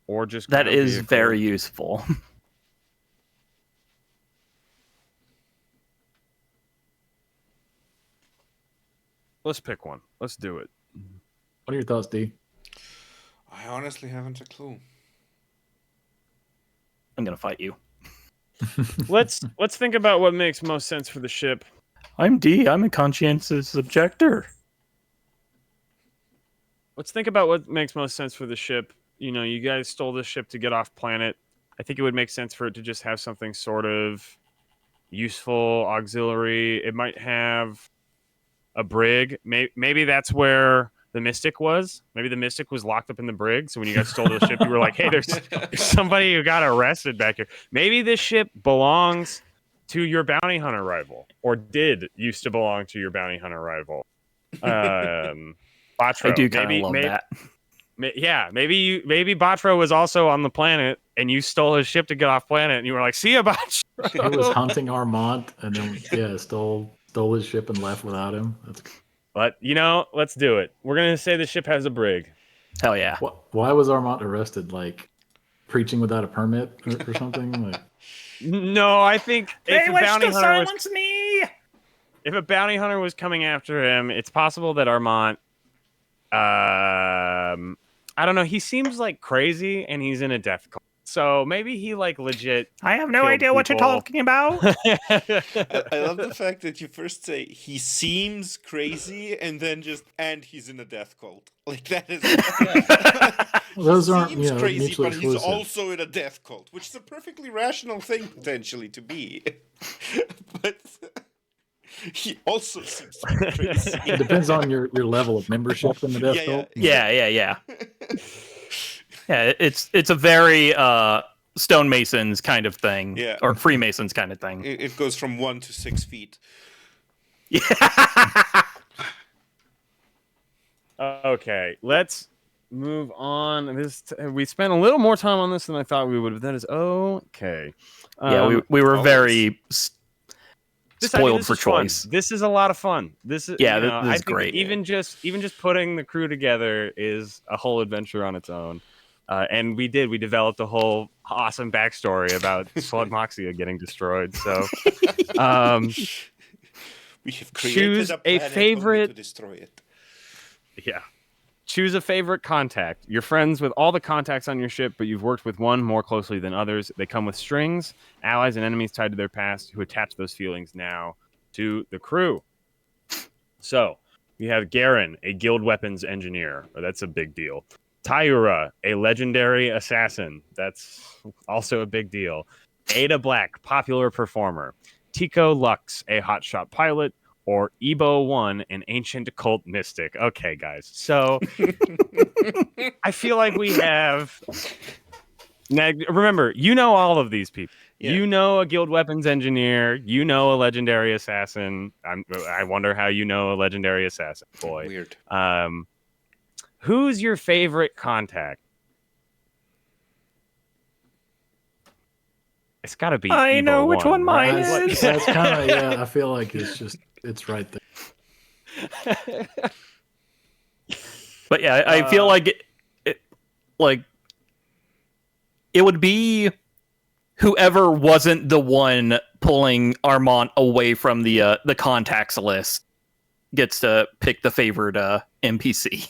Or just that is very useful. Let's pick one. Let's do it. What are your thoughts, D? I honestly haven't a clue. I'm gonna fight you. Let's think about what makes most sense for the ship. I'm D. I'm a conscientious objector. Let's think about what makes most sense for the ship. You guys stole this ship to get off planet. I think it would make sense for it to just have something sort of useful, auxiliary. It might have a brig. Maybe that's where the Mystic was. Maybe the Mystic was locked up in the brig. So when you guys stole the ship, you were like, hey, there's somebody who got arrested back here. Maybe this ship belongs to your bounty hunter rival, or did used to belong to your bounty hunter rival. Botro. I do kind of love that. Maybe Botro was also on the planet, and you stole his ship to get off planet, and you were like, "See ya, Botro." He was hunting Armand, and then stole his ship and left without him. But let's do it. We're gonna say the ship has a brig. Hell yeah. Why was Armand arrested? Like preaching without a permit or something? Like, No, I think if a bounty hunter was me. if a bounty hunter was coming after him, it's possible that Armand. I don't know. He seems like crazy, and he's in a death cult. So maybe he legit. I have no idea what you're talking about. I love the fact that you first say he seems crazy and then and he's in a death cult. Like that is those aren't seems crazy, mutually but exclusive. he's also in a death cult, which is a perfectly rational thing potentially to be. But he also seems to be crazy. It depends on your level of membership in the death cult. Yeah. Yeah, it's a very stonemasons kind of thing, or Freemasons kind of thing. It goes from 1 to 6 feet. Yeah. Okay, let's move on. We spent a little more time on this than I thought we would, but that is okay. Yeah, we were very spoiled for choice. Fun. This is a lot of fun. This is this I is think great. Even just putting the crew together is a whole adventure on its own. And we developed a whole awesome backstory about Slugmoxia getting destroyed. So we have created choose a favorite to destroy it. Yeah. Choose a favorite contact. You're friends with all the contacts on your ship, but you've worked with one more closely than others. They come with strings, allies and enemies tied to their past who attach those feelings now to the crew. So we have Garen, a guild weapons engineer. That's a big deal. Tyura, a legendary assassin. That's also a big deal. Ada Black, popular performer. Tico Lux, a hotshot pilot. Or Ebo 1, an ancient occult mystic. Okay, guys. So I feel like we have. Now, remember, all of these people. Yeah. You know a guild weapons engineer. You know a legendary assassin. I wonder how you know a legendary assassin. Boy. Weird. Who's your favorite contact? It's got to be. I Ebo know which one mine right? is. That's kind of I feel like it's right there. But yeah, I feel like it would be whoever wasn't the one pulling Armand away from the contacts list gets to pick the favored NPC.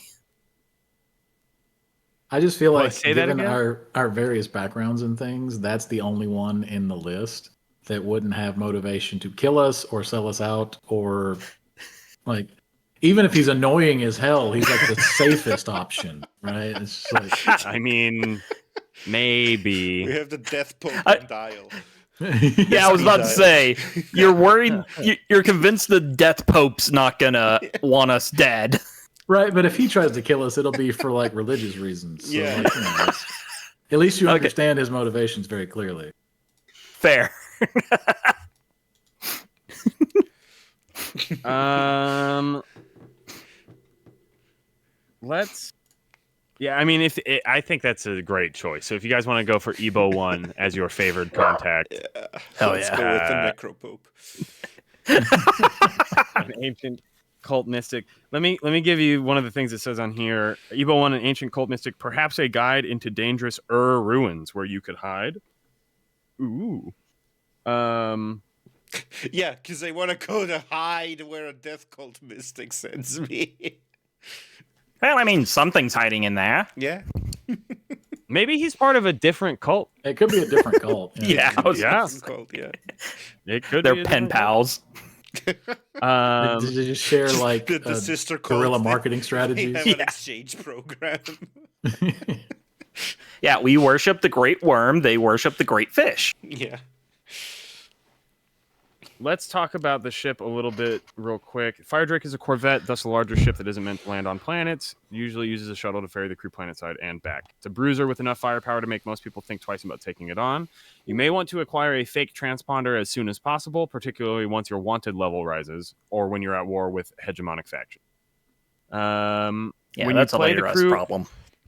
I just feel like given our various backgrounds and things, that's the only one in the list that wouldn't have motivation to kill us or sell us out, or even if he's annoying as hell, he's like the safest option, right? It's just I mean, maybe we have the death pope on dial. Yeah, I was about to say, you're worried, you're convinced the death pope's not gonna want us dead. Right, but if he tries to kill us, it'll be for religious reasons. So, at least you understand his motivations very clearly. Fair. Let's. Yeah, I mean, I think that's a great choice. So if you guys want to go for Ebo 1 as your favored contact, Let's go with the Necropope. An ancient cult mystic. Let me give you one of the things it says on here. Ebo 1, an ancient cult mystic, perhaps a guide into dangerous ruins where you could hide. Ooh. Yeah, because I want to go to hide where a death cult mystic sends me. Well, I mean, something's hiding in there. Yeah. Maybe he's part of a different cult. It could be a different cult. Yeah. Cult, yeah. It could. They're pen pals. Did you just share the sister guerrilla marketing strategies? They have an exchange program. Yeah, we worship the great worm. They worship the great fish. Yeah. Let's talk about the ship a little bit real quick. Fire Drake is a corvette, thus a larger ship that isn't meant to land on planets. Usually uses a shuttle to ferry the crew planetside and back. It's a bruiser with enough firepower to make most people think twice about taking it on. You may want to acquire a fake transponder as soon as possible, particularly once your wanted level rises or when you're at war with hegemonic faction. Yeah, when that's you a play later the us crew, problem.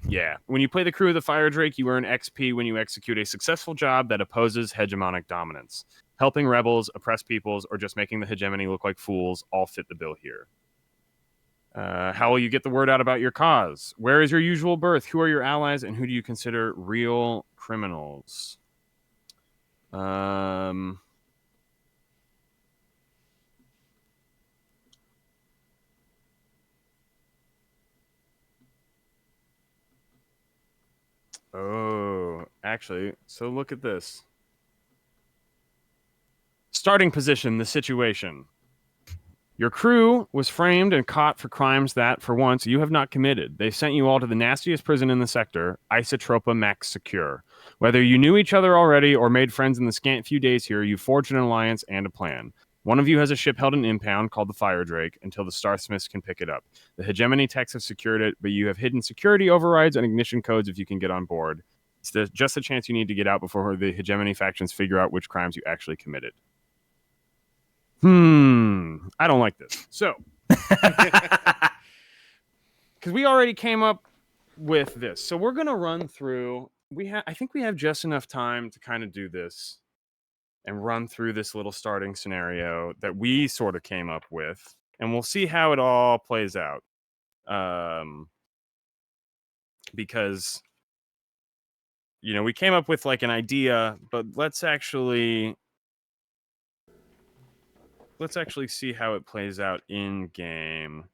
yeah, when you play the crew of the Fire Drake, you earn XP when you execute a successful job that opposes hegemonic dominance. Helping rebels, oppressed peoples, or just making the hegemony look like fools all fit the bill here. How will you get the word out about your cause? Where is your usual birth? Who are your allies, and who do you consider real criminals? Oh, actually, so look at this. Starting position, the situation. Your crew was framed and caught for crimes that, for once, you have not committed. They sent you all to the nastiest prison in the sector, Isotropa Max Secure. Whether you knew each other already or made friends in the scant few days here, you forged an alliance and a plan. One of you has a ship held in impound called the Fire Drake until the Starsmiths can pick it up. The hegemony techs have secured it, but you have hidden security overrides and ignition codes if you can get on board. It's just a chance you need to get out before the hegemony factions figure out which crimes you actually committed. I don't like this. So, because we already came up with this, so we're gonna run through. I think we have just enough time to kind of do this and run through this little starting scenario that we sort of came up with, and we'll see how it all plays out. Because we came up with like an idea, but let's actually see how it plays out in game.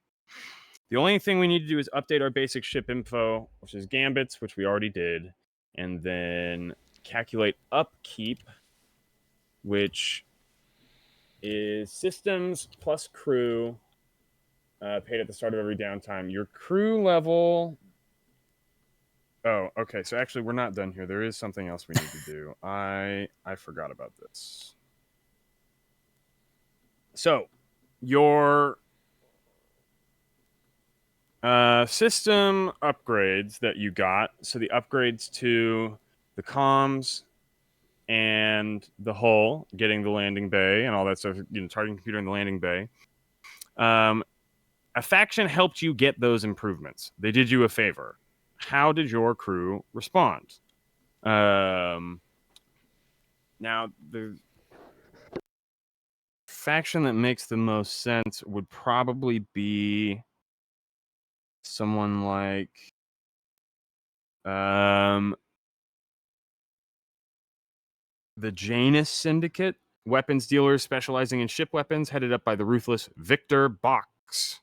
The only thing we need to do is update our basic ship info, which is gambits, which we already did, and then calculate upkeep, which is systems plus crew paid at the start of every downtime. Your crew level. Oh, okay. So actually, we're not done here. There is something else we need to do. I forgot about this. So, your system upgrades that you got. So the upgrades to the comms and the hull, getting the landing bay and all that stuff, targeting computer in the landing bay. A faction helped you get those improvements. They did you a favor. How did your crew respond? Now, the faction that makes the most sense would probably be someone like the Janus Syndicate, weapons dealers specializing in ship weapons, headed up by the ruthless Victor Box.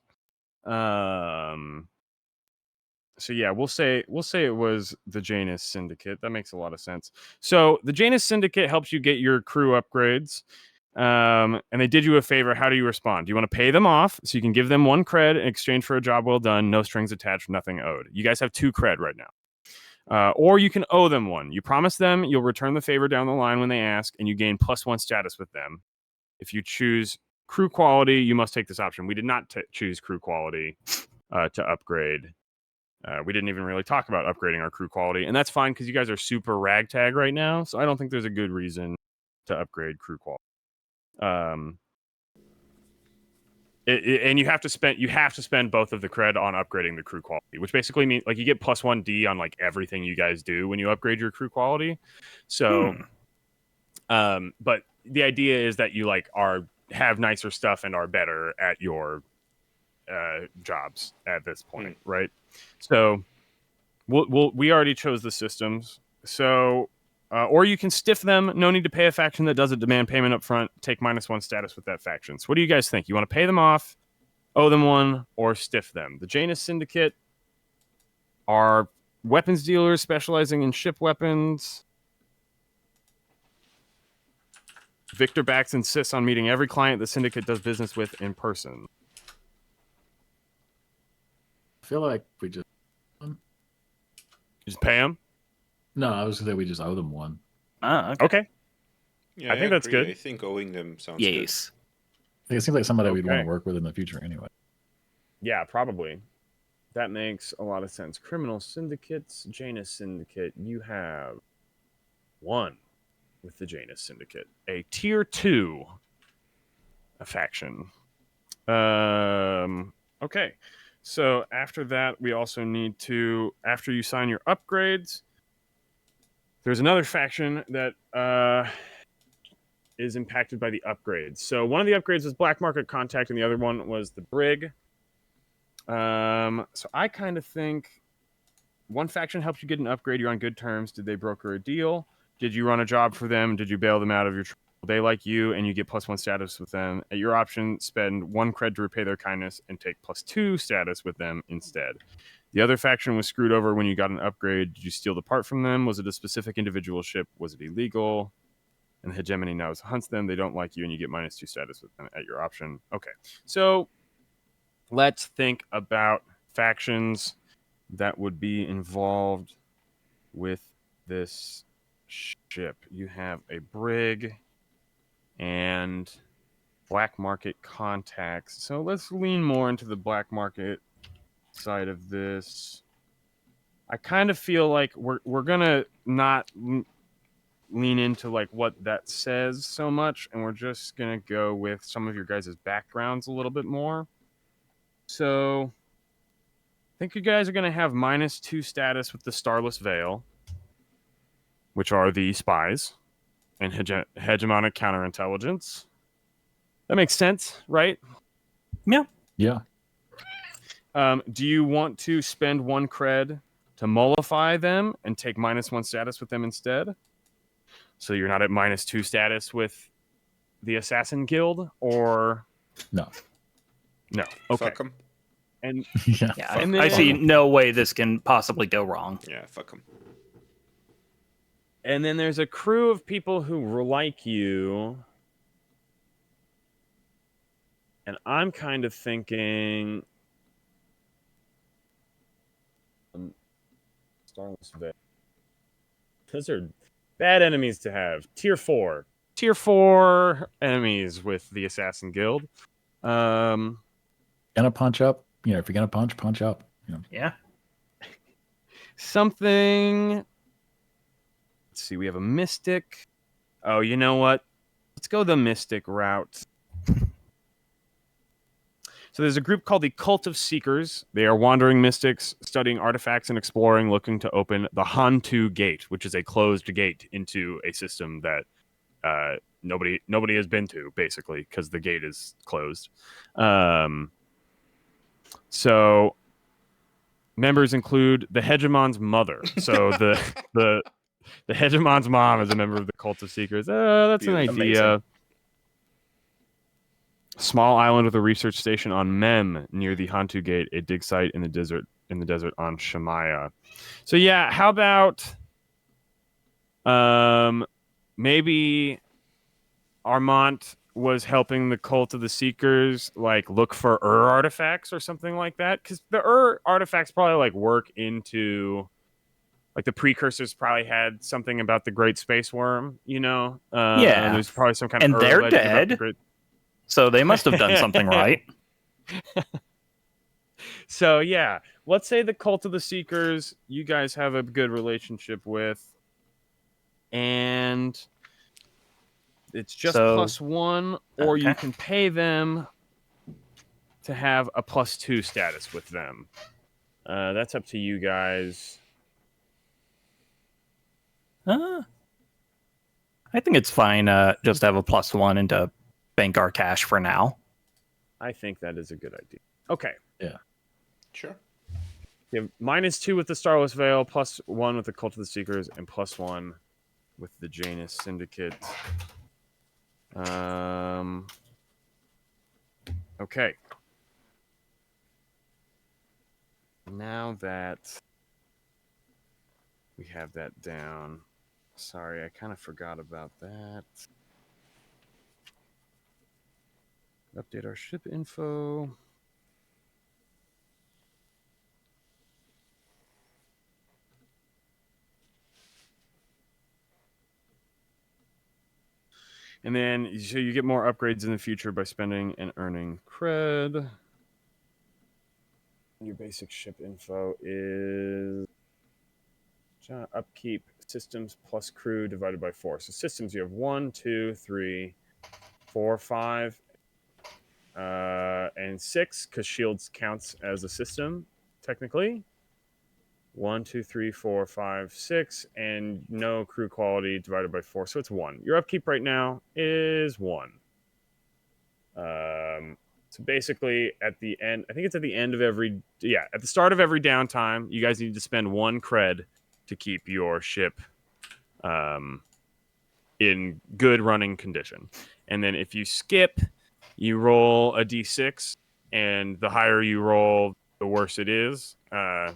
So yeah, we'll say it was the Janus Syndicate. That makes a lot of sense. So the Janus Syndicate helps you get your crew upgrades. And they did you a favor. How do you respond? Do you want to pay them off so you can give them 1 cred in exchange for a job well done, no strings attached, nothing owed? You guys have 2 cred right now. Or you can owe them 1. You promise them you'll return the favor down the line when they ask, and you gain +1 status with them. If you choose crew quality, you must take this option. We did not choose crew quality to upgrade. We didn't even really talk about upgrading our crew quality, and that's fine because you guys are super ragtag right now, so I don't think there's a good reason to upgrade crew quality. And you have to spend both of the cred on upgrading the crew quality, which basically means like you get +1 D on like everything you guys do when you upgrade your crew quality. So, but the idea is that you like have nicer stuff and are better at your jobs at this point, right? So, we already chose the systems. So, or you can stiff them. No need to pay a faction that doesn't demand payment up front. Take -1 status with that faction. So what do you guys think? You want to pay them off, owe them 1, or stiff them? The Janus Syndicate are weapons dealers specializing in ship weapons. Victor Bax insists on meeting every client the Syndicate does business with in person. I feel like we just pay them? No, I was going to say we just owe them 1. Okay. Yeah, I think that's good. I think owing them sounds Yes. It seems like somebody we'd want Okay. to work with in the future anyway. Yeah, probably. That makes a lot of sense. Criminal syndicates, Janus Syndicate. You have 1 with the Janus Syndicate, a tier 2 faction. Okay, So after that, we also need to, after you sign your upgrades, there's another faction that is impacted by the upgrades. So one of the upgrades was Black Market Contact, and the other one was the Brig. So I kind of think one faction helps you get an upgrade. You're on good terms. Did they broker a deal? Did you run a job for them? Did you bail them out of your trouble? They like you, and you get +1 status with them. At your option, spend 1 cred to repay their kindness and take +2 status with them instead. The other faction was screwed over when you got an upgrade. Did you steal the part from them? Was it a specific individual ship? Was it illegal? And the hegemony now hunts them. They don't like you, and you get -2 status with them at your option. Okay, so let's think about factions that would be involved with this ship. You have a brig and black market contacts. So let's lean more into the black market side of this. I kind of feel like we're gonna not lean into like what that says so much, and we're just gonna go with some of your guys' backgrounds a little bit more. So I think you guys are gonna have -2 status with the Starless Veil, which are the spies and hegemonic counterintelligence. That makes sense, right? Yeah. Yeah. Do you want to spend 1 cred to mollify them and take -1 status with them instead? So you're not at -2 status with the Assassin Guild, or No. no? Okay. Fuck them. And Yeah. Yeah, And I see then- no way this can possibly go wrong. Yeah, fuck them. and then there's a crew of people who like you. And I'm kind of thinking Starless Veil. Those are bad enemies to have. Tier 4 enemies with the Assassin Guild. Gonna punch up. You know, if you're gonna punch up. You know. Yeah. Something. Let's see. We have a Mystic. Oh, you know what? Let's go the Mystic route. So there's a group called the Cult of Seekers. They are wandering mystics, studying artifacts and exploring, looking to open the Hantu Gate, which is a closed gate into a system that nobody has been to, basically, because the gate is closed. So members include the Hegemon's mother. So the Hegemon's mom is a member of the Cult of Seekers. That's an idea. Amazing. Small island with a research station on Mem near the Hantu Gate, a dig site in the desert on Shemaya. So yeah, how about maybe Armand was helping the Cult of the Seekers like look for artifacts or something like that, because the artifacts probably like work into like the precursors probably had something about the Great Space Worm, you know? Yeah. There's probably some kind And of they're legend about the dead. Great. So they must have done something right. So yeah, let's say the Cult of the Seekers you guys have a good relationship with, and it's just So- +1, or you okay. can pay them to have a +2 status with them. That's up to you guys. I think it's fine just to have a +1 and to bank our cash for now. I think that is a good idea. Okay. Sure. You have -2 with the Starless Veil, +1 with the Cult of the Seekers, and +1 with the Janus Syndicate. Okay. Now that we have that down, sorry, I kind of forgot about that. Update our ship info. And then, so you get more upgrades in the future by spending and earning cred. Your basic ship info is upkeep systems plus crew divided by 4. So systems, you have 1, 2, 3, 4, 5. and 6 because shields counts as a system technically. 1, 2, 3, 4, 5, 6, and no crew quality divided by 4, so it's 1. Your upkeep right now is 1. So basically, at the end, I think it's at the end of every, at the start of every downtime, you guys need to spend 1 cred to keep your ship in good running condition. And then if you skip, you roll a d6, and the higher you roll, the worse it is.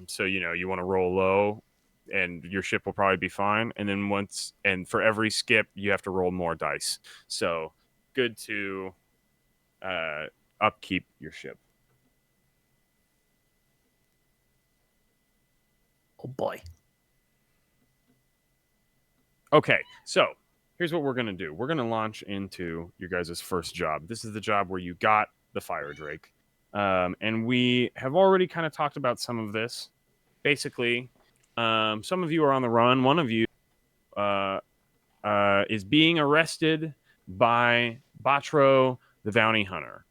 So you want to roll low, and your ship will probably be fine. And then for every skip, you have to roll more dice. So good to upkeep your ship. Oh boy. Okay, so here's what we're going to do. We're going to launch into your guys' first job. This is the job where you got the Fire Drake. And we have already kind of talked about some of this. Basically, some of you are on the run. One of you is being arrested by Batro, the bounty hunter.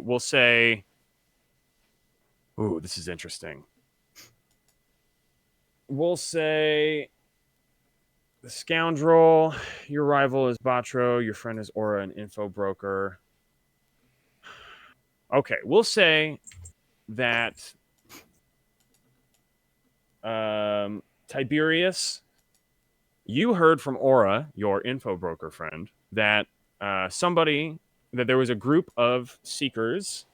We'll say... Ooh, this is interesting. We'll say the scoundrel, your rival is Batro, your friend is Aura, an info broker. Okay, we'll say that Tiberius, you heard from Aura, your info broker friend, that that there was a group of seekers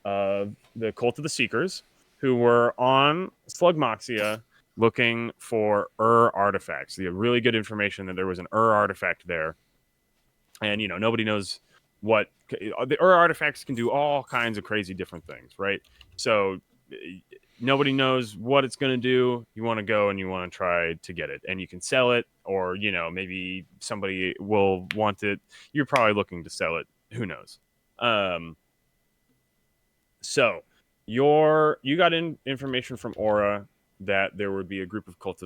of the Cult of the Seekers who were on Slugmoxia looking for artifacts. The really good information that there was an artifact there. And, nobody knows what... The artifacts can do all kinds of crazy different things, right? So nobody knows what it's going to do. You want to go and you want to try to get it. And you can sell it, or, maybe somebody will want it. You're probably looking to sell it. Who knows? So you got information from Aura that there would be a group of cult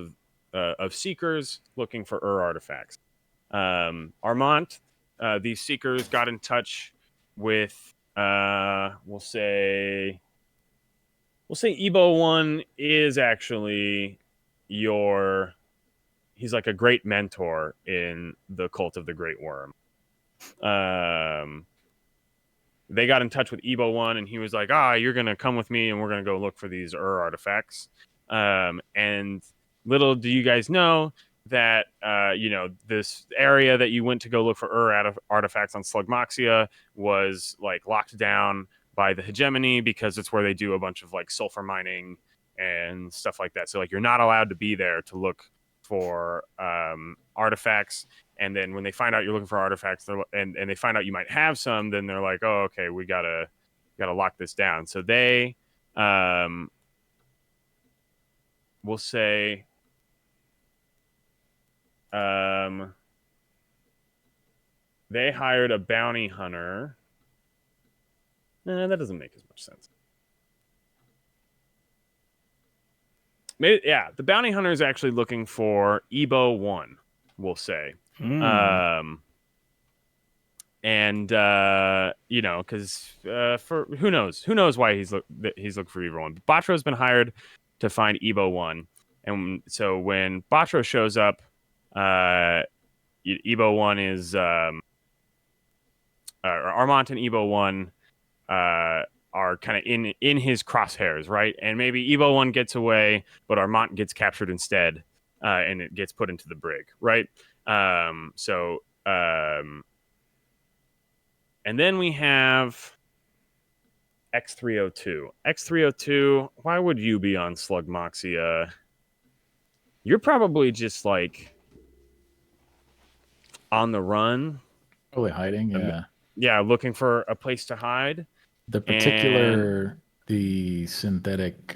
of seekers looking for artifacts. Armand, these seekers got in touch with we'll say Ebo 1 is actually he's like a great mentor in the Cult of the Great Worm. They got in touch with Ebo 1, and he was like, you're going to come with me, and we're going to go look for these artifacts. And little do you guys know that, this area that you went to go look for artifacts on Slugmoxia was, locked down by the hegemony because it's where they do a bunch of, sulfur mining and stuff like that. So, you're not allowed to be there to look for artifacts. And then when they find out you're looking for artifacts, and they find out you might have some, then they're like, oh, okay, we gotta lock this down. So they we'll say they hired a bounty hunter. That doesn't make as much sense. Maybe, the bounty hunter is actually looking for Ebo 1, we'll say. And because for who knows why he's looking for Ebo 1. Batro's been hired to find Ebo 1, and so when Batro shows up, Ebo 1 is Armand and Ebo 1 are kind of in his crosshairs, right? And maybe Ebo 1 gets away, but Armand gets captured instead, and it gets put into the brig, right? And then we have X302. X302, why would you be on Slugmoxia? You're probably just on the run. Probably hiding, yeah. Yeah, looking for a place to hide. The synthetic,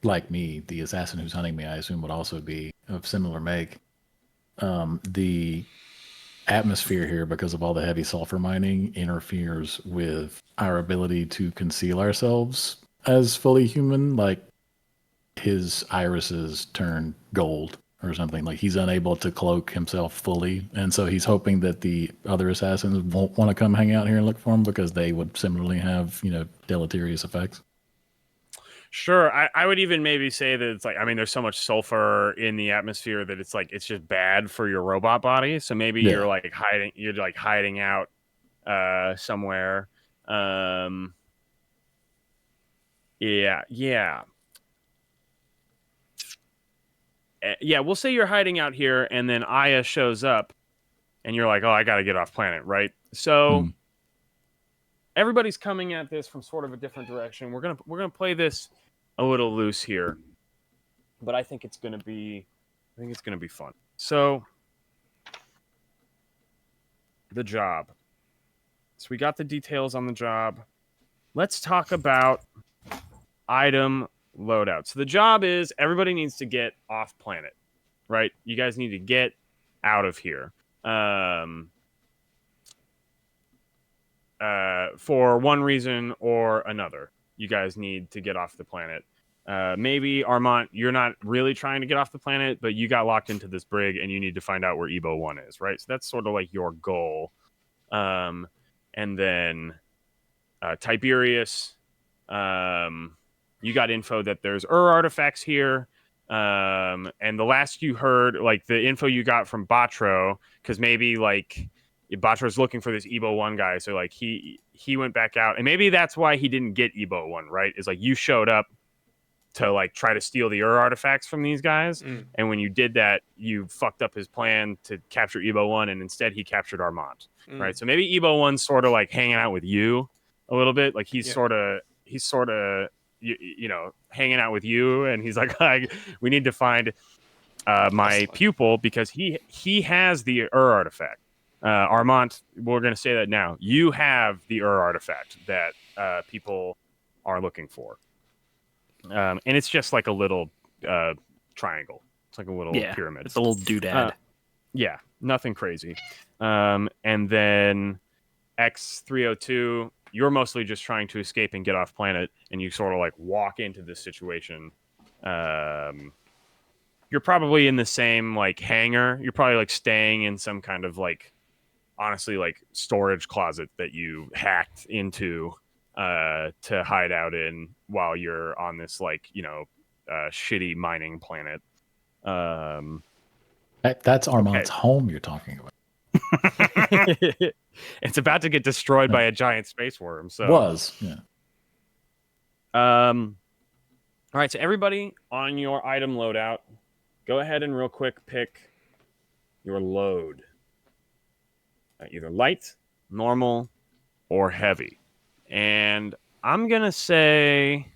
like me, the assassin who's hunting me, I assume would also be of similar make. The atmosphere here, because of all the heavy sulfur mining, interferes with our ability to conceal ourselves as fully human. Like, his irises turn gold or something. Like he's unable to cloak himself fully, and so he's hoping that the other assassins won't want to come hang out here and look for him because they would similarly have, deleterious effects. Sure, I would even maybe say that it's like, I mean, there's so much sulfur in the atmosphere that it's like it's just bad for your robot body. So maybe Yeah. you're hiding out somewhere. Yeah. Yeah, we'll say you're hiding out here, and then Aya shows up, and you're like, oh, I got to get off planet, right? So everybody's coming at this from sort of a different direction. We're gonna play this a little loose here, but I think it's gonna be fun. So the job. So we got the details on the job. Let's talk about item loadout. So the job is everybody needs to get off planet, right? You guys need to get out of here. For one reason or another, you guys need to get off the planet. Maybe Armand, you're not really trying to get off the planet, but you got locked into this brig and you need to find out where Ebo 1 is, right? So that's sort of like your goal. And then Tiberius, you got info that there's artifacts here. And the last you heard, like the info you got from Batro, because maybe like Batro's looking for this Ebo 1 guy, so like he went back out, and maybe that's why he didn't get Ebo 1, right? Is like you showed up to like try to steal the artifacts from these guys, and when you did that, you fucked up his plan to capture Ebo 1, and instead he captured Armand, right? So maybe Ebo 1's sort of like hanging out with you a little bit, like he's sort of hanging out with you, and he's like, we need to find my pupil because he has the artifact. Armand, we're going to say that now. You have the artifact that people are looking for. And it's just like a little triangle. It's like a little pyramid. It's a little doodad. Yeah, nothing crazy. And then X302, you're mostly just trying to escape and get off planet, and you sort of like walk into this situation. You're probably in the same like hangar. You're probably like staying in some kind of like, honestly, like storage closet that you hacked into to hide out in while you're on this like, shitty mining planet. That's Armand's home you're talking about. It's about to get destroyed by a giant space worm. So yeah. All right, so everybody on your item loadout, go ahead and real quick pick your load. Either light, normal, or heavy. And I'm going to say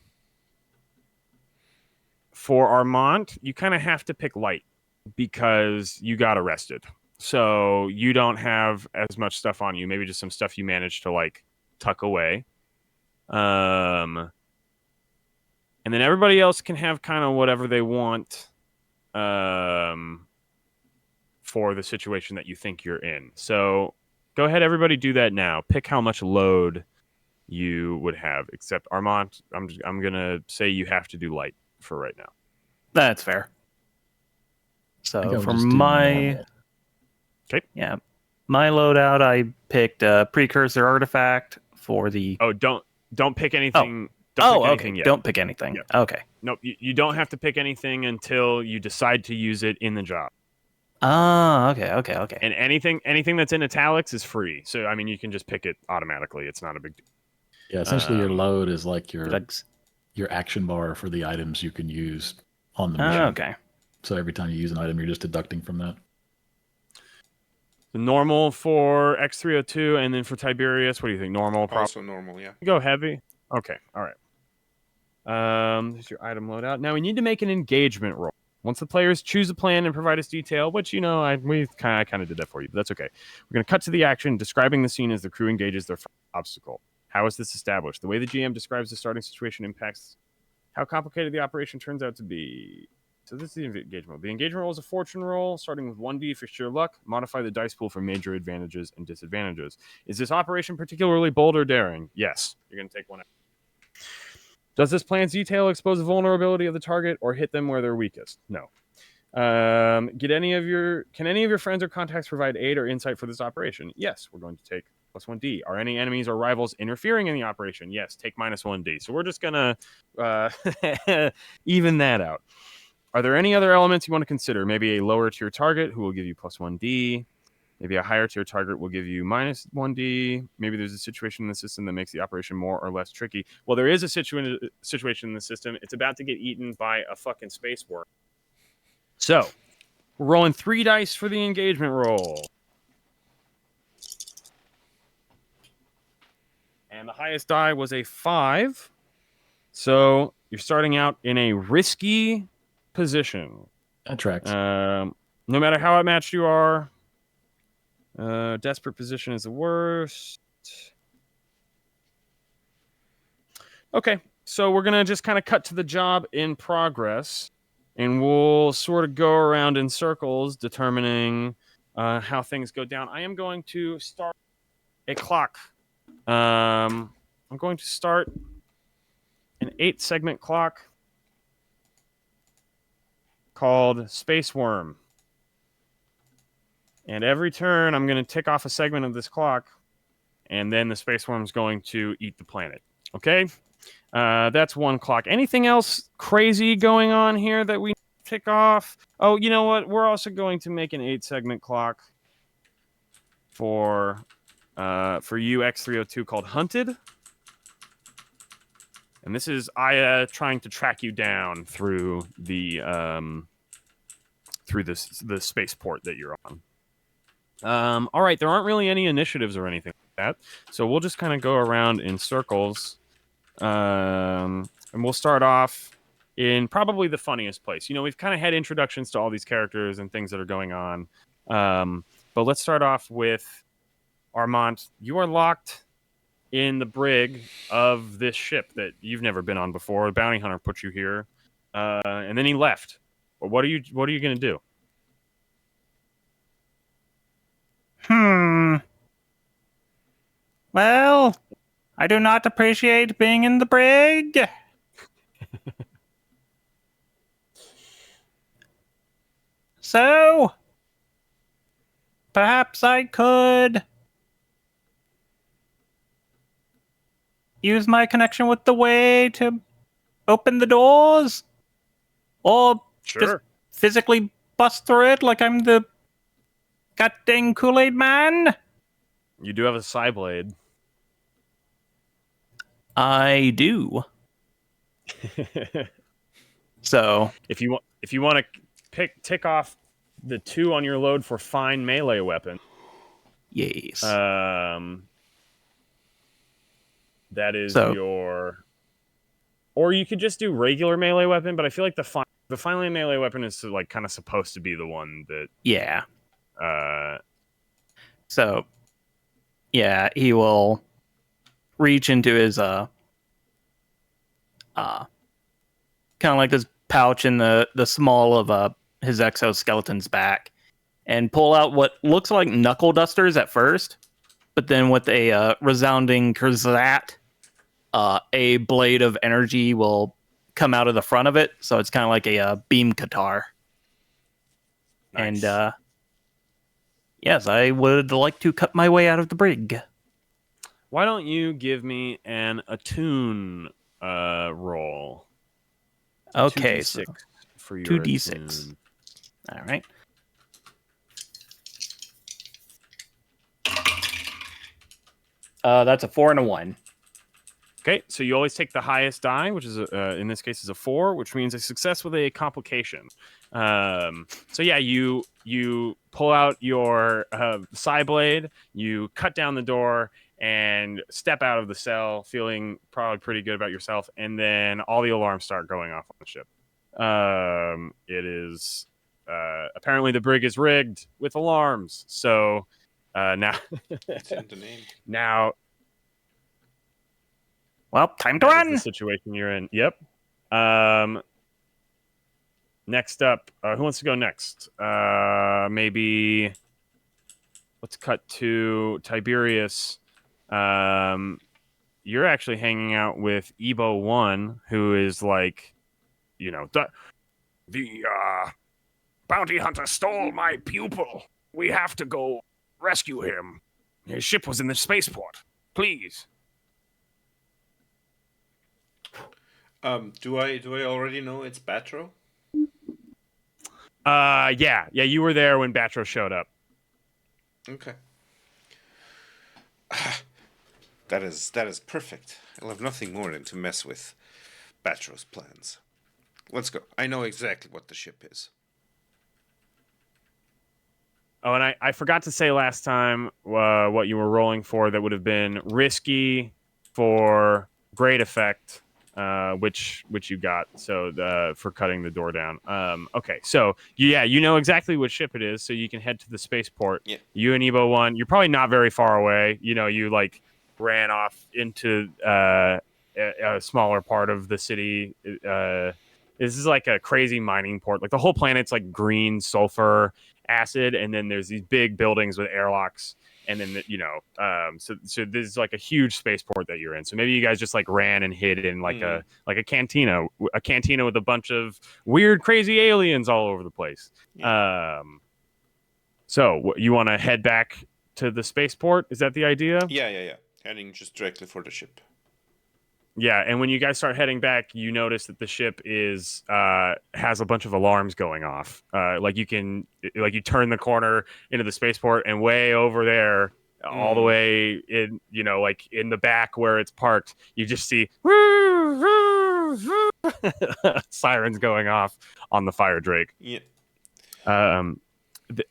for Armand, you kind of have to pick light because you got arrested. So you don't have as much stuff on you, maybe just some stuff you managed to like tuck away. And then everybody else can have kind of whatever they want for the situation that you think you're in. So go ahead, everybody, do that now. Pick how much load you would have. Except Armand, I'm gonna say you have to do light for right now. That's fair. So for my my loadout, I picked a precursor artifact for the. Oh, don't pick anything. Okay. Don't pick anything. Yep. Okay. Nope. You don't have to pick anything until you decide to use it in the job. Okay. And anything that's in italics is free. So I mean, you can just pick it automatically. It's not a big deal. Yeah, essentially your load is like your action bar for the items you can use on the mission. Okay. So every time you use an item, you're just deducting from that. The normal for X302, and then for Tiberius, what do you think? Normal? Also normal, yeah. Go heavy. Okay, all right. Here's your item loadout. Now we need to make an engagement roll. Once the players choose a plan and provide us detail, which we kind of did that for you, but that's okay. We're going to cut to the action, describing the scene as the crew engages their obstacle. How is this established? The way the GM describes the starting situation impacts how complicated the operation turns out to be. So this is the engagement roll. The engagement roll is a fortune roll, starting with 1d for sheer luck. Modify the dice pool for major advantages and disadvantages. Is this operation particularly bold or daring? Yes. You're going to take one out. Does this plan's detail expose the vulnerability of the target or hit them where they're weakest? No. Can any of your friends or contacts provide aid or insight for this operation? Yes, we're going to take +1d. Are any enemies or rivals interfering in the operation? Yes, take -1d. So we're just gonna even that out. Are there any other elements you want to consider? Maybe a lower tier target who will give you +1d. Maybe a higher tier target will give you -1d. Maybe there's a situation in the system that makes the operation more or less tricky. Well, there is a situation in the system. It's about to get eaten by a fucking space worm. So, we're rolling 3 dice for the engagement roll. And the highest die was a 5. So, you're starting out in a risky position. That tracks. No matter how outmatched you are, desperate position is the worst. Okay, so we're going to just kind of cut to the job in progress, and we'll sort of go around in circles determining how things go down. I am going to start a clock. I'm going to start an 8-segment clock called Space Worm. And every turn, I'm going to tick off a segment of this clock, and then the Space Worm's going to eat the planet. Okay? That's 1 clock. Anything else crazy going on here that we tick off? Oh, you know what? We're also going to make an 8-segment clock for UX302 called Hunted. And this is Aya trying to track you down through the spaceport that you're on. All right, there aren't really any initiatives or anything like that, so we'll just kind of go around in circles. And we'll start off in probably the funniest place. You know, we've kind of had introductions to all these characters and things that are going on. But let's start off with Armand. You are locked in the brig of this ship that you've never been on before. A bounty hunter put you here, and then he left. Well, what are you going to do? Well, I do not appreciate being in the brig. So, perhaps I could use my connection with the way to open the doors? Or just physically bust through it like I'm the goddamn Kool-Aid man? You do have a psi blade. I do. So if you want to tick off the 2 on your load for fine melee weapon. Yes. That is your. Or you could just do regular melee weapon, but I feel like the finely melee weapon is like kind of supposed to be the one that. Yeah. So, yeah, he will reach into his kind of like this pouch in the small of his exoskeleton's back, and pull out what looks like knuckle dusters at first, but then with a resounding kerzat, a blade of energy will come out of the front of it, so it's kind of like a beam guitar. Nice. And yes, I would like to cut my way out of the brig. Why don't you give me an attune roll? Okay, 2d6 so for your 2d6. attune. All right. That's a 4 and a 1. Okay, so you always take the highest die, which is in this case is a 4, which means a success with a complication. So yeah, you pull out your psi blade, you cut down the door, and step out of the cell, feeling probably pretty good about yourself. And then all the alarms start going off on the ship. It is apparently the brig is rigged with alarms. So now, It's in the name. Now. Well, time to run. The situation you're in. Yep. Next up, who wants to go next? Maybe let's cut to Tiberius. You're actually hanging out with Ebo 1, who is like, you know, the bounty hunter stole my pupil. We have to go rescue him. His ship was in the spaceport. Please. Do I already know it's Batro? Yeah, you were there when Batro showed up. Okay. That is perfect. I'll have nothing more than to mess with Batro's plans. Let's go. I know exactly what the ship is. Oh, and I forgot to say last time what you were rolling for. That would have been risky for great effect, which you got. So for cutting the door down. Okay, so you know exactly what ship it is, so you can head to the spaceport. Yeah. You and Evo 1. You're probably not very far away. You know, you like ran off into a smaller part of the city. This is like a crazy mining port. Like the whole planet's like green sulfur acid, and then there's these big buildings with airlocks, and then so this is like a huge spaceport that you're in. So maybe you guys just like ran and hid in like a cantina with a bunch of weird crazy aliens all over the place. So you want to head back to the spaceport? Is that the idea? Yeah. Heading just directly for the ship. Yeah, and when you guys start heading back, you notice that the ship is has a bunch of alarms going off. Like you turn the corner into the spaceport, and way over there, all the way in, like in the back where it's parked, you just see sirens going off on the fire drake. Yeah.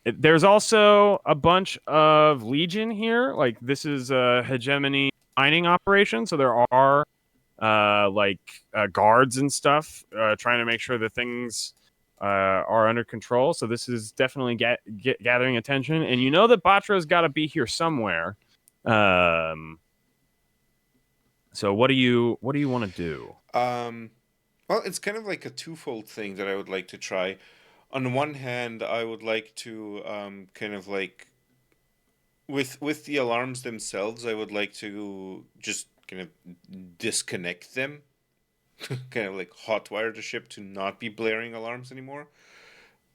There's also a bunch of Legion here. Like this is a hegemony mining operation, so there are guards and stuff trying to make sure that things are under control. So this is definitely gathering attention, and you know that Batra's got to be here somewhere. So what do you want to do? Well, it's kind of like a twofold thing that I would like to try. On the one hand, I would like to kind of like with the alarms themselves, I would like to just kind of disconnect them, kind of like hotwire the ship to not be blaring alarms anymore.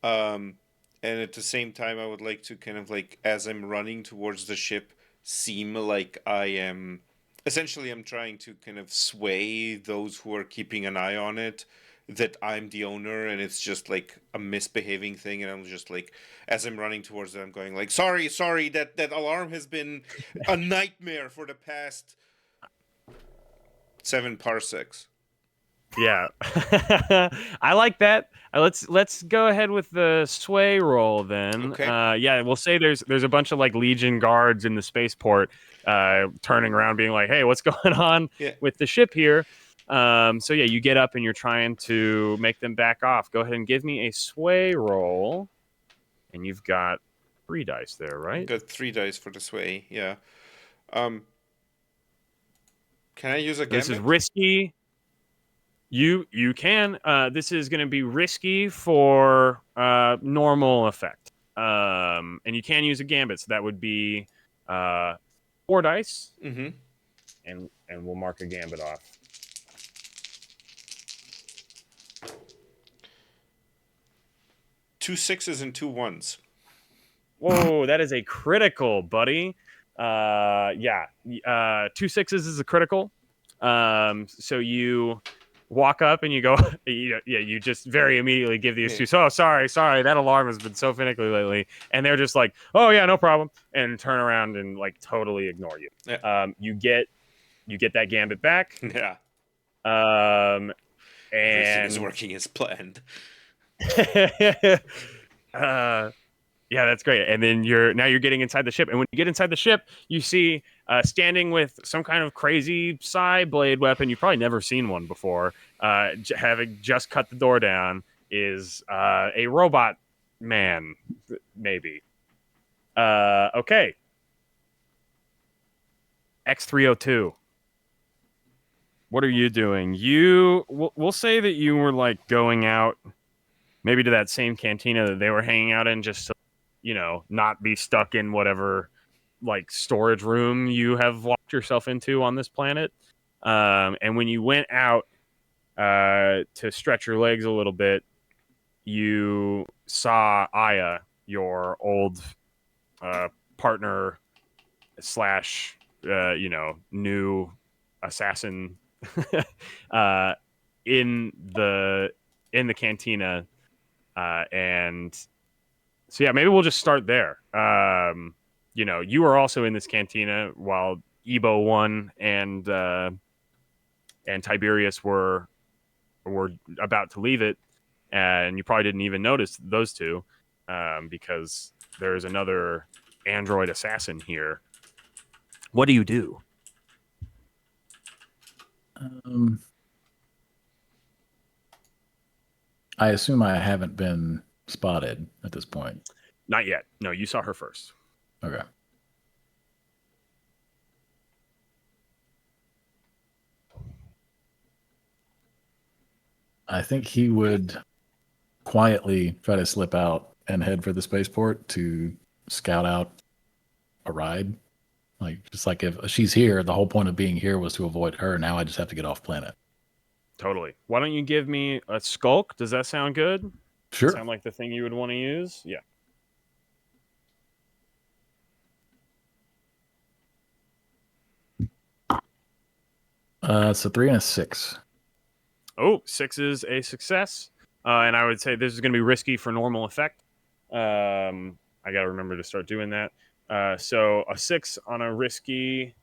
And at the same time, I would like to kind of like, as I'm running towards the ship, seem like I am essentially I'm trying to kind of sway those who are keeping an eye on it that I'm the owner, and it's just like a misbehaving thing, and I'm just like, as I'm running towards it, I'm going like, sorry, that alarm has been a nightmare for the past 7 parsecs. Yeah. I like that. Let's go ahead with the sway roll then. Okay. Yeah, we'll say there's a bunch of like Legion guards in the spaceport turning around being like, "Hey, what's going on with the ship here?" So yeah, you get up and you're trying to make them back off. Go ahead and give me a sway roll. And you've got 3 dice there, right? I've got 3 dice for the sway, yeah. Can I use a gambit? This is risky. You can. This is going to be risky for normal effect. And you can use a gambit, so that would be 4 dice. Mm-hmm. And we'll mark a gambit off. 2 6s and 2 1s. Whoa, that is a critical, buddy. 2 6s is a critical. So you walk up and you go, you just very immediately give the excuse. Oh, sorry, that alarm has been so finicky lately, and they're just like, oh yeah, no problem, and turn around and like totally ignore you. Yeah. You get that gambit back. Yeah. And everything is working as planned. Yeah, that's great. And then you're getting inside the ship. And when you get inside the ship, you see standing with some kind of crazy psi blade weapon. You've probably never seen one before. Having just cut the door down is a robot man, maybe. Okay. X302. What are you doing? We'll say that you were like going out maybe to that same cantina that they were hanging out in, just to, not be stuck in whatever like storage room you have locked yourself into on this planet. And when you went out to stretch your legs a little bit, you saw Aya, your old partner slash new assassin in the cantina, and so yeah, maybe we'll just start there. You were also in this cantina while Ebo 1 and Tiberius were about to leave it, and you probably didn't even notice those two, because there's another android assassin here. What do you do? I assume I haven't been spotted at this point. Not yet. No, you saw her first. Okay. I think he would quietly try to slip out and head for the spaceport to scout out a ride. Like, just like if she's here, the whole point of being here was to avoid her. Now I just have to get off planet. Totally. Why don't you give me a skulk? Does that sound good? Sure. Sound like the thing you would want to use? Yeah. It's a 3 and a 6. Oh, 6 is a success. And I would say this is going to be risky for normal effect. I got to remember to start doing that. So a 6 on a risky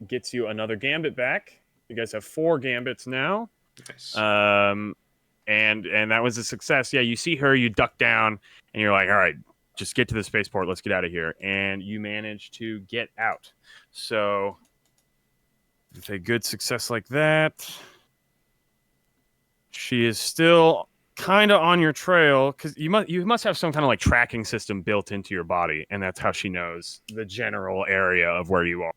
gets you another gambit back. You guys have 4 gambits now. Nice. And that was a success. Yeah, you see her, you duck down, and you're like, all right, just get to the spaceport. Let's get out of here. And you manage to get out. So with a good success like that, she is still kind of on your trail, because you must have some kind of like tracking system built into your body, and that's how she knows the general area of where you are.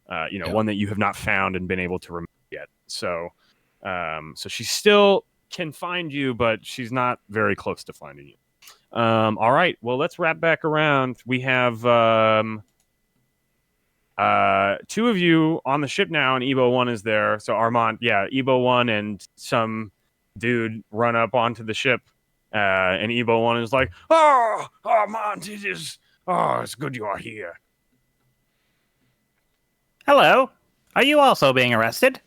One that you have not found and been able to remove yet. So she still can find you, but she's not very close to finding you. All right, well, let's wrap back around. We have 2 of you on the ship now, and Ebo 1 is there. So Armand, yeah, Ebo 1 and some dude run up onto the ship, and Ebo 1 is like, "Oh, Armand, it's good you are here." Hello. Are you also being arrested?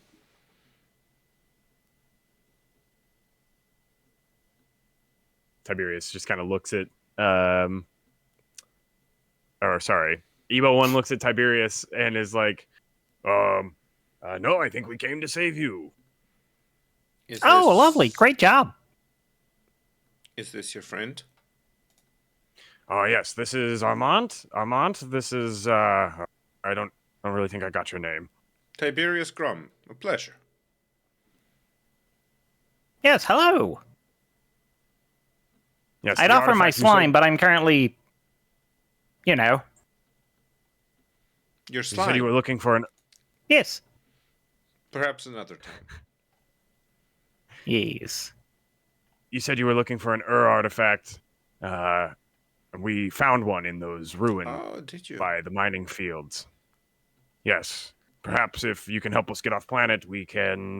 Tiberius just kind of looks at, Ebo 1 looks at Tiberius and is like, no, I think we came to save you. Lovely. Great job. Is this your friend? Oh, yes, this is Armand. Armand, this is, I don't really think I got your name. Tiberius Scum. A pleasure. Yes, hello. Yes, I'd the offer my artifact you slime, said- but I'm currently, Your You slime. said you were looking for an... Yes. Perhaps another time. Yes. You said you were looking for an artifact. We found one in those ruins Oh, did you? by the mining fields. Yes. Perhaps if you can help us get off planet, we can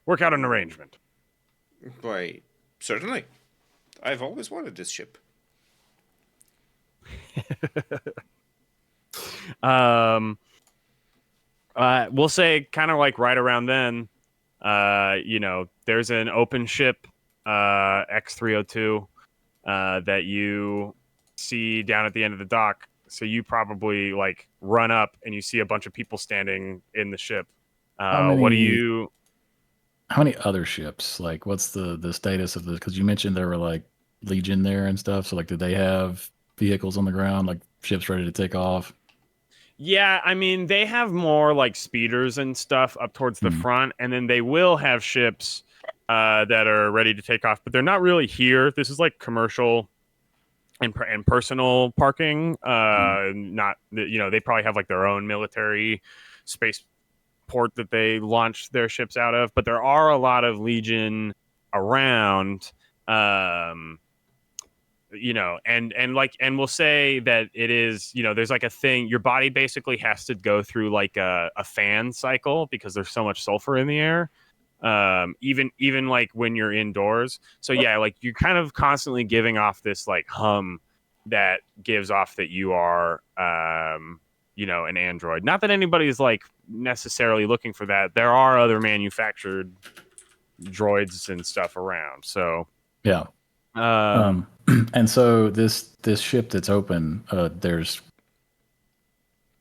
work out an arrangement. Why, certainly. I've always wanted this ship. We'll say kind of like right around then, there's an open ship, X302, that you see down at the end of the dock. So you probably like run up and you see a bunch of people standing in the ship. What do you... How many other ships? Like, what's the status of this? Because you mentioned there were like Legion there and stuff. So like, did they have vehicles on the ground, like ships ready to take off? Yeah, I mean, they have more like speeders and stuff up towards the front, and then they will have ships that are ready to take off, but they're not really here. This is like commercial and personal parking. Not, they probably have like their own military space port that they launch their ships out of, but there are a lot of Legion around. And we'll say that it is, there's like a thing, your body basically has to go through like a fan cycle because there's so much sulfur in the air. even like when you're indoors. So yeah, like you're kind of constantly giving off this like hum that gives off that you are an android. Not that anybody's like necessarily looking for that. There are other manufactured droids and stuff around. So Yeah. And so this ship that's open, there's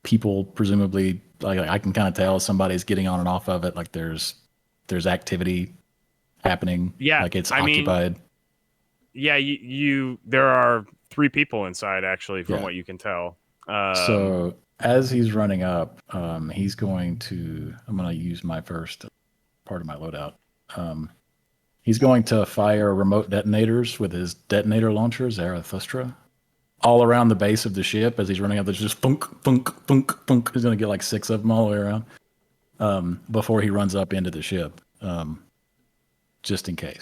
people presumably, like I can kind of tell somebody's getting on and off of it. Like there's activity happening. Yeah, like it's I mean, occupied. yeah, there are 3 people inside actually, from Yeah. what you can tell. So as he's running up, he's going to. I'm going to use my first part of my loadout. He's going to fire remote detonators with his detonator launcher, Zarathustra, all around the base of the ship as he's running up. There's just thunk, thunk, thunk, thunk. He's going to get like 6 of them all the way around before he runs up into the ship, just in case.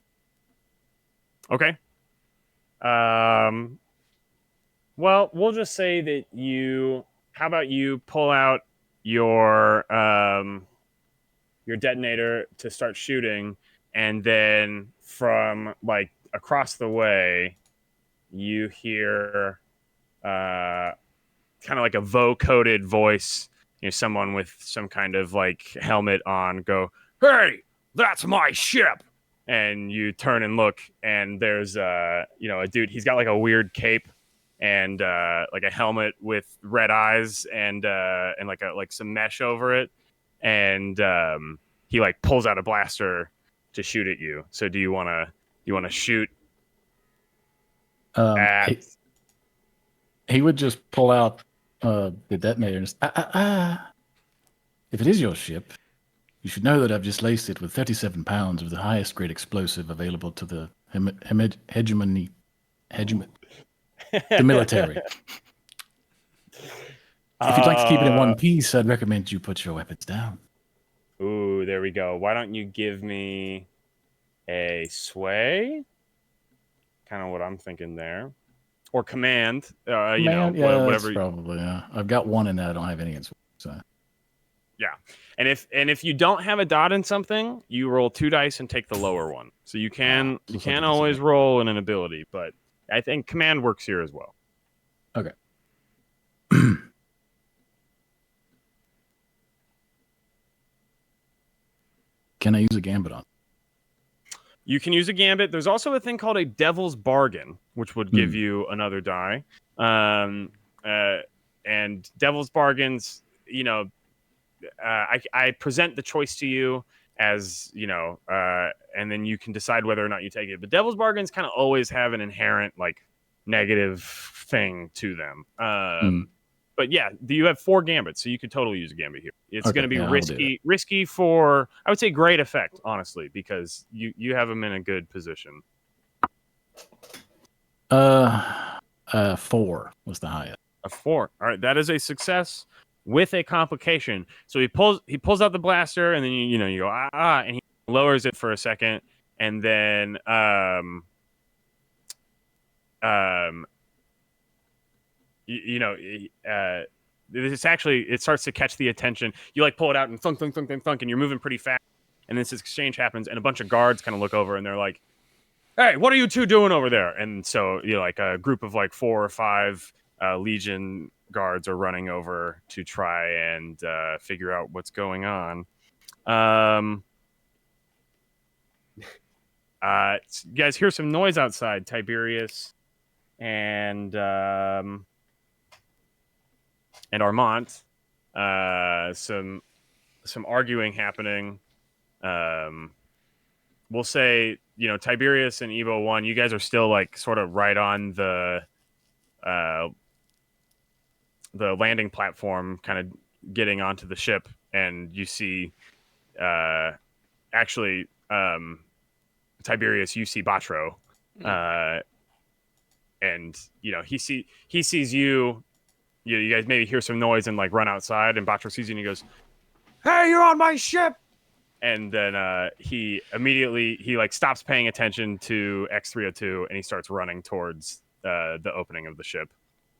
Okay. Well, we'll just say that you. How about you pull out your detonator to start shooting, and then from like across the way, you hear kind of like a vocoded voice. Someone with some kind of like helmet on go, "Hey, that's my ship!" And you turn and look, and there's a dude. He's got like a weird cape and like a helmet with red eyes and like some mesh over it, and he like pulls out a blaster to shoot at you. So do you want to shoot at? He would just pull out the detonator and just, If it is your ship, you should know that I've just laced it with 37 pounds of the highest grade explosive available to the hegemony, the military. If you'd like to keep it in one piece, I'd recommend you put your weapons down. Ooh, there we go. Why don't you give me a sway? Kind of what I'm thinking there. Or command, Command, whatever. Probably, yeah. I've got 1 in that. I don't have any in sway, so. Yeah. And if you don't have a dot in something, you roll 2 dice and take the lower one. So you can always roll in an ability, but I think command works here as well. Okay. Can I use a gambit on? You can use a gambit. There's also a thing called a devil's bargain, which would give you another die. And devil's bargains, I present the choice to you as, and then you can decide whether or not you take it. But devil's bargains kind of always have an inherent like negative thing to them. But yeah, you have 4 gambits, so you could totally use a gambit here. It's going to be risky for, I would say, great effect, honestly, because you have them in a good position. 4 was the highest. A 4. All right, that is a success with a complication. So he pulls out the blaster, and then you go and he lowers it for a second, and then it starts to catch the attention. You like pull it out and thunk, thunk, thunk, thunk, thunk, and you're moving pretty fast. And this exchange happens, and a bunch of guards kind of look over, and they're like, "Hey, what are you 2 doing over there?" And so like a group of like 4 or 5 Legion guards are running over to try and figure out what's going on. You guys hear some noise outside. Tiberius and Armand, some arguing happening. We'll say, Tiberius and Evo 1, you guys are still like sort of right on the landing platform, kind of getting onto the ship, and you see Tiberius, you see Batro, and he sees you. You guys maybe hear some noise and like run outside, and Batro sees you and he goes, "Hey, you're on my ship!" And then he immediately like stops paying attention to X302 and he starts running towards the opening of the ship,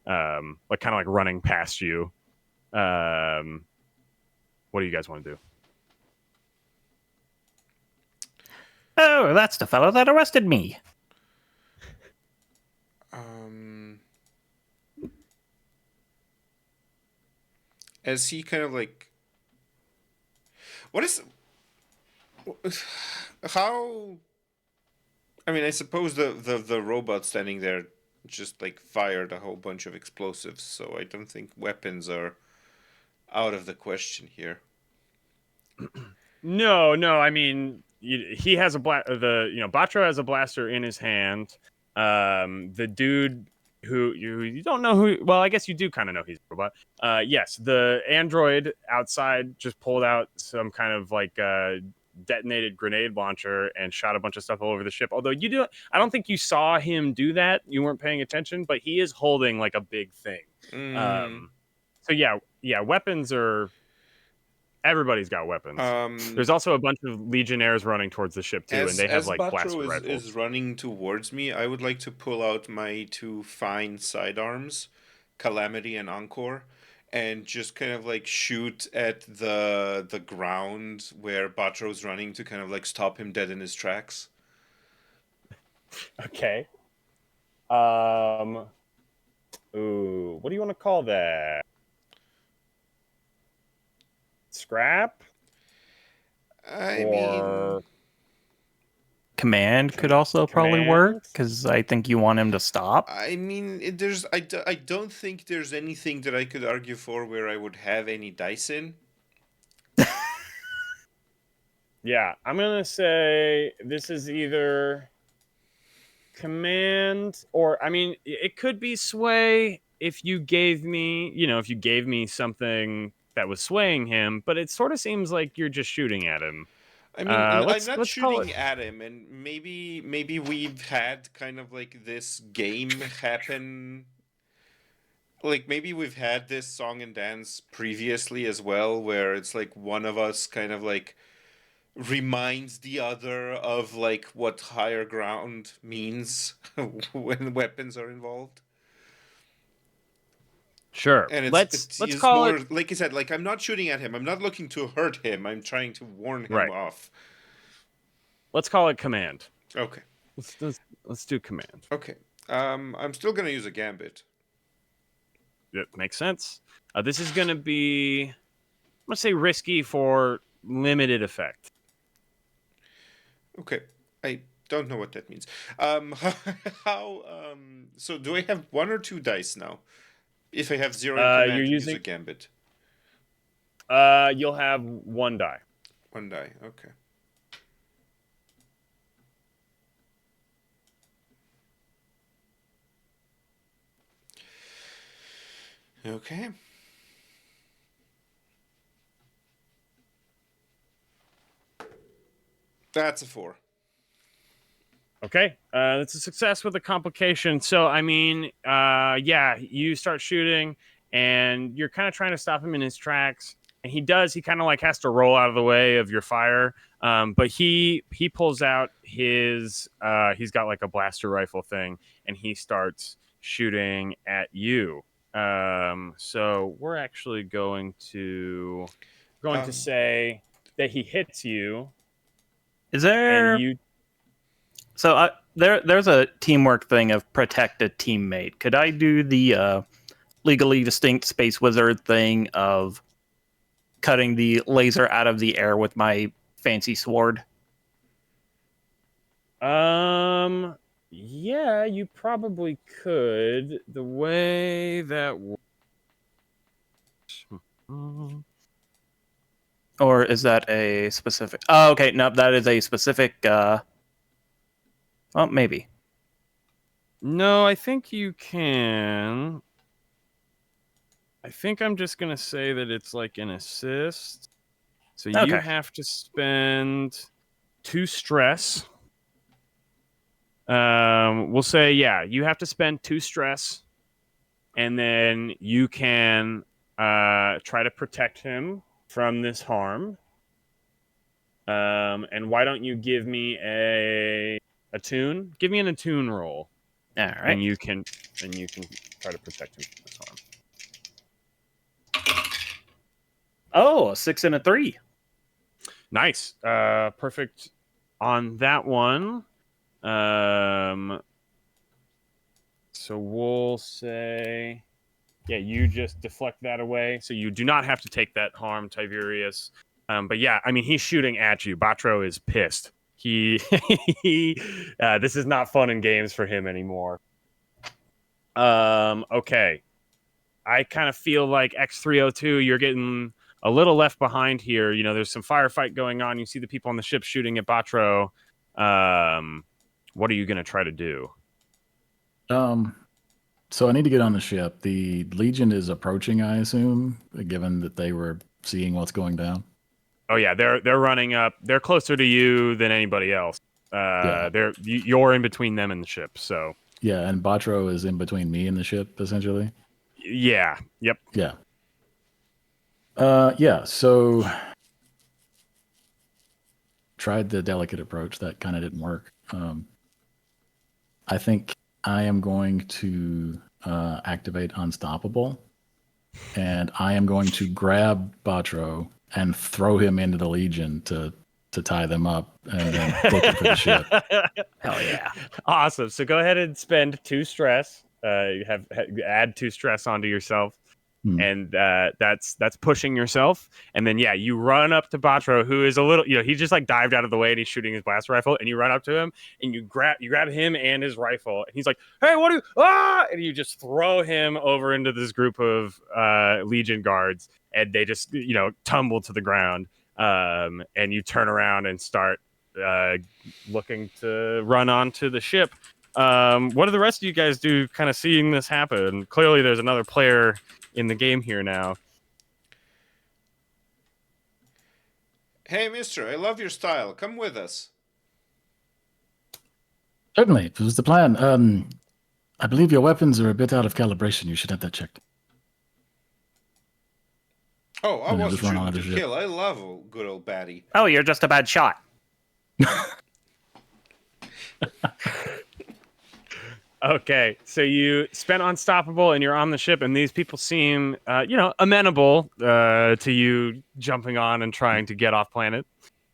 like kind of like running past you. What do you guys want to do? Oh, that's the fellow that arrested me. As he kind of like, what is, how? I mean, I suppose the robot standing there just like fired a whole bunch of explosives, so I don't think weapons are out of the question here. No, I mean he has Batro has a blaster in his hand. The dude who you don't know who. Well, I guess you do kind of know he's a robot. Yes, the android outside just pulled out some kind of like detonated grenade launcher and shot a bunch of stuff all over the ship. Although I don't think you saw him do that. You weren't paying attention, but he is holding like a big thing. So yeah, weapons are. Everybody's got weapons. There's also a bunch of legionnaires running towards the ship too, and they have like blaster Batro rifles. is running towards me, I would like to pull out my two fine sidearms, Calamity and Encore, and just kind of like shoot at the ground where Batro's running to kind of like stop him dead in his tracks. Okay. Ooh, what do you want to call that? Scrap? I mean, Command could also probably work, because I think you want him to stop. I mean, I don't think there's anything that I could argue for where I would have any dice in. Yeah, I'm gonna say this is either command or I mean it could be sway if you gave me something that was swaying him, but it sort of seems like you're just shooting at him. I mean, I'm not let's shooting at him, and maybe we've had kind of like this game happen. Like maybe we've had this song and dance previously as well, where it's like one of us kind of like reminds the other of like what higher ground means when weapons are involved. Sure. And Let's call more, it, like I said, like I'm not shooting at him. I'm not looking to hurt him. I'm trying to warn him Right. off. Let's call it command. Okay. Let's do command. Okay. I'm still gonna use a gambit. It makes sense. This is gonna be, I'm gonna say risky for limited effect. Okay. I don't know what that means. So do I have one or two dice now? If I have zero in command, you're to using use a gambit. You'll have one die. One die. Okay. Okay. That's a 4. Okay, that's a success with a complication. So, I mean, yeah, you start shooting, and you're kind of trying to stop him in his tracks. And he kind of like has to roll out of the way of your fire. But he pulls out he's got like a blaster rifle thing, and he starts shooting at you. So we're actually going to say that he hits you. Is there? And you. So there's a teamwork thing of protect a teammate. Could I do the legally distinct Space Wizard thing of cutting the laser out of the air with my fancy sword? Yeah, you probably could. The way that works. Or is that a specific? Oh, okay. No, that is a specific. Well, maybe. No, I think you can. I think I'm just gonna say that it's like an assist. So you Okay. have to spend 2 stress. We'll say, yeah, you have to spend 2 stress, and then you can try to protect him from this harm. And why don't you give me a attune? Give me an attune roll. All right. And you can try to protect him from this harm. Oh, a 6 and a 3. Nice. Perfect on that one, so we'll say, yeah, you just deflect that away. So you do not have to take that harm, Tiberius. But yeah, I mean, he's shooting at you. Batro is pissed. This is not fun and games for him anymore. Okay. I kind of feel like X302, you're getting a little left behind here. You know, there's some firefight going on. You see the people on the ship shooting at Batro. What are you going to try to do? So I need to get on the ship. The Legion is approaching, I assume, given that they were seeing what's going down. Oh yeah, they're running up. They're closer to you than anybody else. Yeah. You're in between them and the ship. So Yeah, and Batro is in between me and the ship, essentially. yeah, yep. Yeah. Yeah, so tried the delicate approach. That kind of didn't work. I think I am going to activate Unstoppable, and I am going to grab Batro and throw him into the Legion to tie them up and then book it for the ship. Hell yeah. Awesome. So go ahead and spend 2 stress. You add 2 stress onto yourself. And that's pushing yourself. And then yeah, you run up to Batro, who is a little, he just like dived out of the way and he's shooting his blast rifle, and you run up to him and you grab him and his rifle, and he's like, "Hey, what are you?" And you just throw him over into this group of Legion guards, and they just tumble to the ground. And you turn around and start looking to run onto the ship. What do the rest of you guys do, kind of seeing this happen? Clearly, there's another player in the game here now. Hey, mister, I love your style. Come with us. Certainly, it was the plan. I believe your weapons are a bit out of calibration. You should have that checked. Oh, I And wasn't just run shooting on to the ship. kill. I love a good old baddie. Oh, you're just a bad shot. Okay, so you spent Unstoppable and you're on the ship, and these people seem, amenable to you jumping on and trying to get off planet.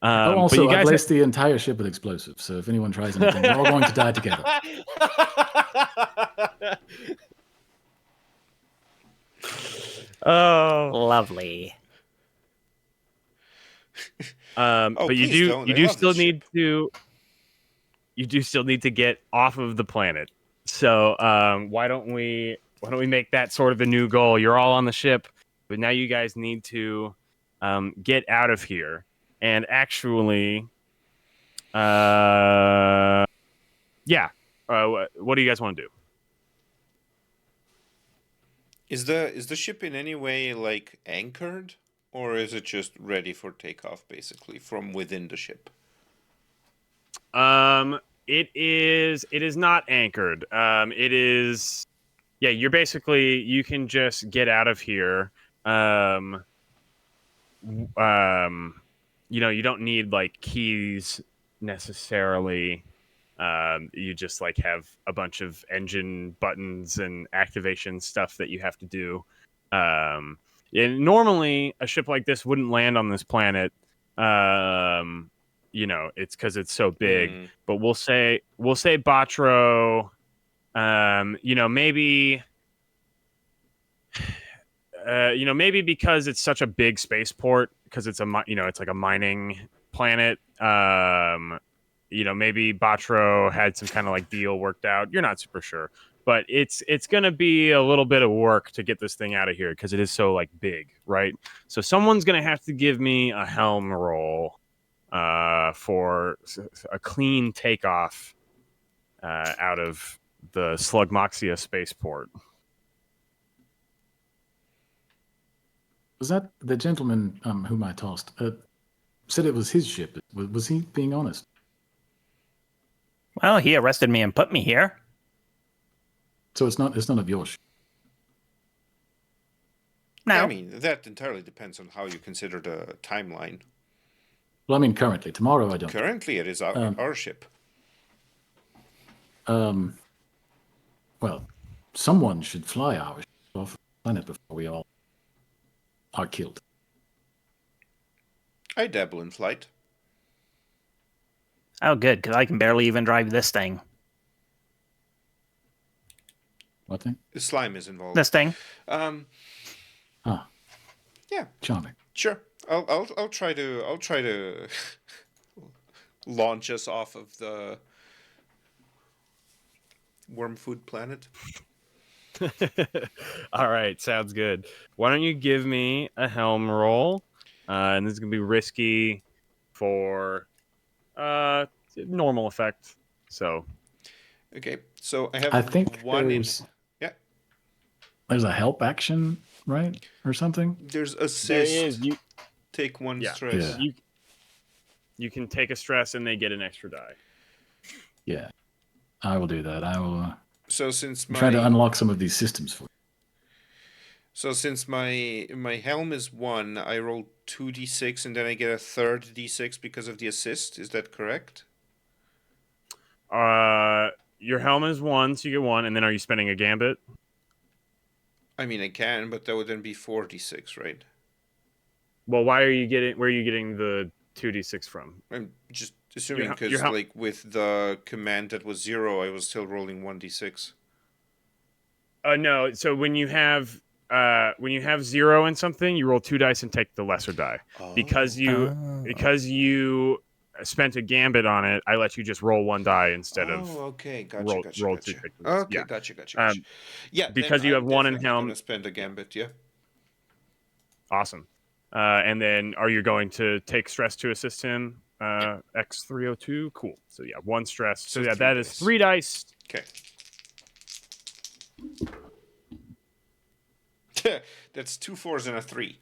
Oh, But also, you I've guys laced the entire ship with explosives, so if anyone tries anything, we're all going to die together. Oh, Lovely. but you please do don't. you I do love still this need ship. to get off of the planet. So why don't we make that sort of the new goal? You're all on the ship, but now you guys need to get out of here. And actually, yeah. What do you guys want to do? Is the ship in any way like anchored, or is it just ready for takeoff, basically from within the ship? It is not anchored. It is, yeah. You're basically, you can just get out of here. You don't need like keys necessarily. You just like have a bunch of engine buttons and activation stuff that you have to do. And normally a ship like this wouldn't land on this planet. It's because it's so big. But we'll say Batro. Maybe. Maybe because it's such a big spaceport, because it's it's like a mining planet. Maybe Batro had some kind of like deal worked out. You're not super sure, but it's gonna be a little bit of work to get this thing out of here because it is so like big, right? So someone's gonna have to give me a helm roll for a clean takeoff out of the Slugmoxia spaceport. Was that the gentleman whom I tossed? Said it was his ship. Was he being honest? Well, he arrested me and put me here. So it's none of your ship. No. I mean, that entirely depends on how you consider the timeline. Well, I mean, currently. Tomorrow, I don't. Currently, it is our ship. Well, someone should fly our ship off the planet before we all are killed. I dabble in flight. Oh, good, because I can barely even drive this thing. What thing? The slime is involved. This thing. Um, Oh, yeah, charming. sure. I'll try to launch us off of the worm food planet. All right, sounds good. Why don't you give me a helm roll? And this is gonna be risky for normal effect. So Okay, so I have I think one in. there's Yeah, a help action, right, or something. there's assist. there is you. Take one Yeah. stress. Yeah. You can take a stress and they get an extra die. Yeah, I will do that. I will So since try to my unlock some of these systems for you. my helm is 1, I roll 2d6 and then I get a third d6 because of the assist. Is that correct? Your helm is 1, so you get 1, and then are you spending a gambit? I mean, I can, but that would then be 4d6, right? Well, why are you getting? Where are you getting the 2d6 from? I'm just assuming Your because, hel- like, with the command that was 0, I was still rolling 1d6. No. So when you have 0 in something, you roll 2 dice and take the lesser die. Oh. Because you spent a gambit on it, I let you just roll 1 die instead of okay, gotcha, roll gotcha, roll gotcha. 2 pictures. Okay, Yeah. gotcha, gotcha, gotcha. Yeah, because then you I'm have 1 in definitely helm. gonna spend a gambit, yeah. Awesome. And then are you going to take stress to assist him? X302. Cool. So yeah, 1 stress. So yeah, 3 that is dice. 3 dice. Okay. That's 2 4s and a 3.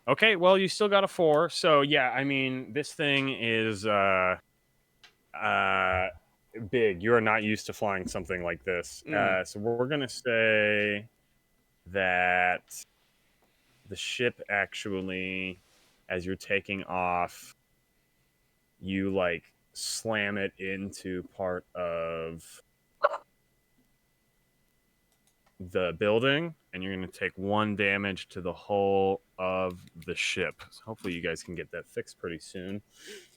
Okay, well, you still got a 4. So yeah, I mean, this thing is big. You are not used to flying something like this. So we're gonna say that the ship actually, as you're taking off, you like slam it into part of the building, and you're going to take 1 damage to the hull of the ship. So hopefully you guys can get that fixed pretty soon.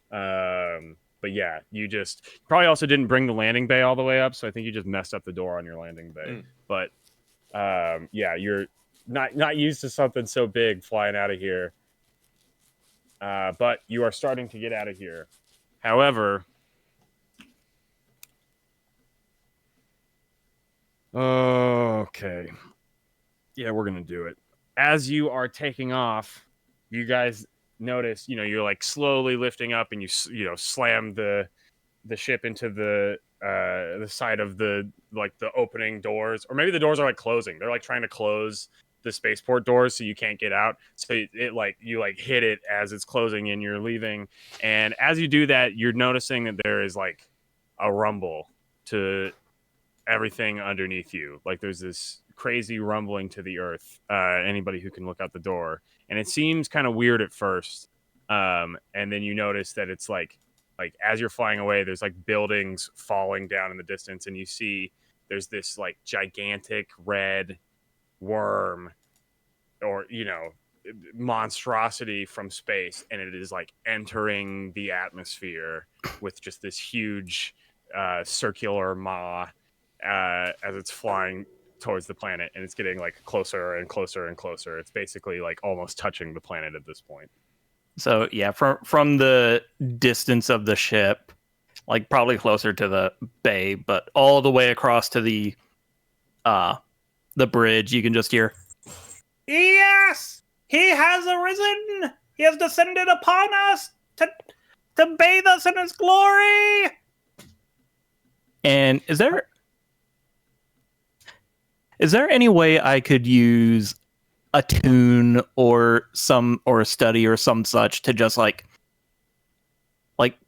But yeah, you just probably also didn't bring the landing bay all the way up, so I think you just messed up the door on your landing bay. But yeah, you're not used to something so big flying out of here. But you are starting to get out of here. However, okay. Yeah, we're gonna do it. As you are taking off, you guys notice, you're like slowly lifting up, and you slam the ship into the side of the opening doors, or maybe the doors are like closing. They're like trying to close the spaceport doors so you can't get out. So you hit it as it's closing and you're leaving. And as you do that, you're noticing that there is like a rumble to everything underneath you. Like there's this crazy rumbling to the earth. Anybody who can look out the door, and it seems kind of weird at first. And then you notice that it's like as you're flying away, there's like buildings falling down in the distance, and you see there's this like gigantic red worm, or monstrosity from space, and it is like entering the atmosphere with just this huge circular maw as it's flying towards the planet, and it's getting like closer and closer and closer. It's basically like almost touching the planet at this point. So yeah, from the distance of the ship, like probably closer to the bay, but all the way across to the bridge, you can just hear, "Yes, he has arisen. He has descended upon us to bathe us in his glory." And is there any way I could use a tune or a study or some such to just like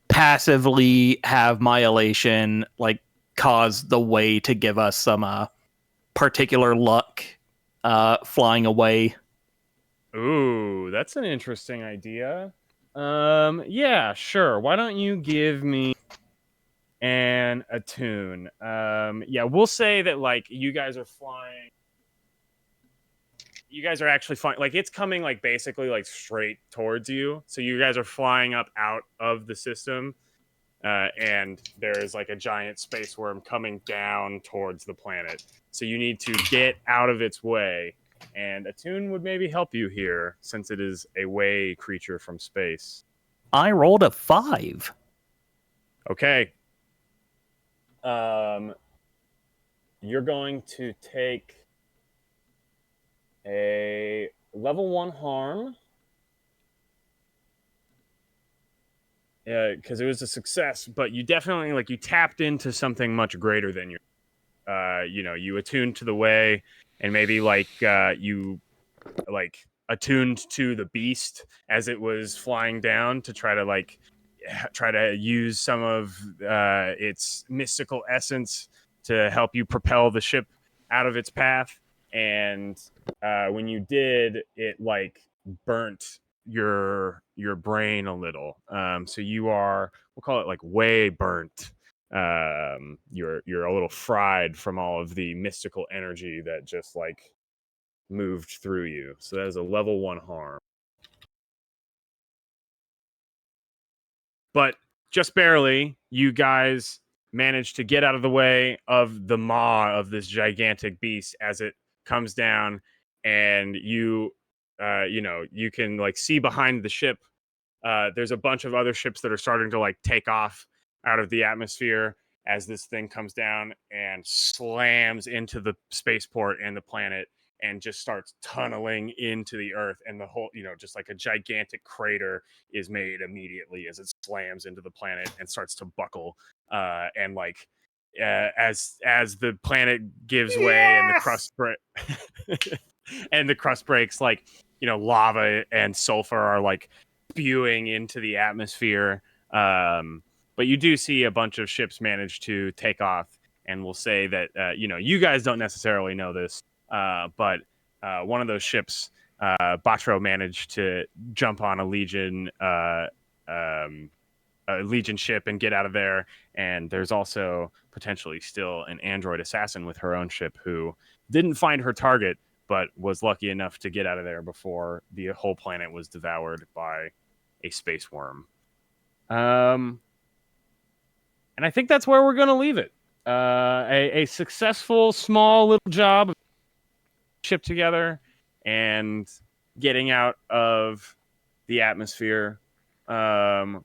passively have my elation like cause the way to give us some particular luck flying away? Ooh, that's an interesting idea. Yeah, sure. Why don't you give me an attune? Yeah, we'll say that like you guys are flying you guys are actually flying. Like it's coming like basically like straight towards you. So you guys are flying up out of the system, and there is like a giant space worm coming down towards the planet. So you need to get out of its way. And Attune would maybe help you here since it is a way creature from space. I rolled a 5. Okay. You're going to take a level 1 harm. Because it was a success, but you definitely you tapped into something much greater than you attuned to the way, and maybe you attuned to the beast as it was flying down to try to use some of its mystical essence to help you propel the ship out of its path. And when you did, it burnt your brain a little. So you are, we'll call it way burnt. You're a little fried from all of the mystical energy that just moved through you. So that is a level 1 harm. But just barely, you guys managed to get out of the way of the maw of this gigantic beast as it comes down, and you can see behind the ship. There's a bunch of other ships that are starting to take off out of the atmosphere as this thing comes down and slams into the spaceport and the planet and just starts tunneling into the earth, and the whole, just like a gigantic crater is made immediately as it slams into the planet and starts to buckle. And as the planet gives way and the crust and the crust breaks, lava and sulfur are spewing into the atmosphere. But you do see a bunch of ships manage to take off, and we'll say that you guys don't necessarily know this, but one of those ships, Batro, managed to jump on a Legion ship and get out of there. And there's also potentially still an android assassin with her own ship who didn't find her target, but was lucky enough to get out of there before the whole planet was devoured by a space worm. And I think that's where we're going to leave it. A successful small little job of ship together and getting out of the atmosphere. What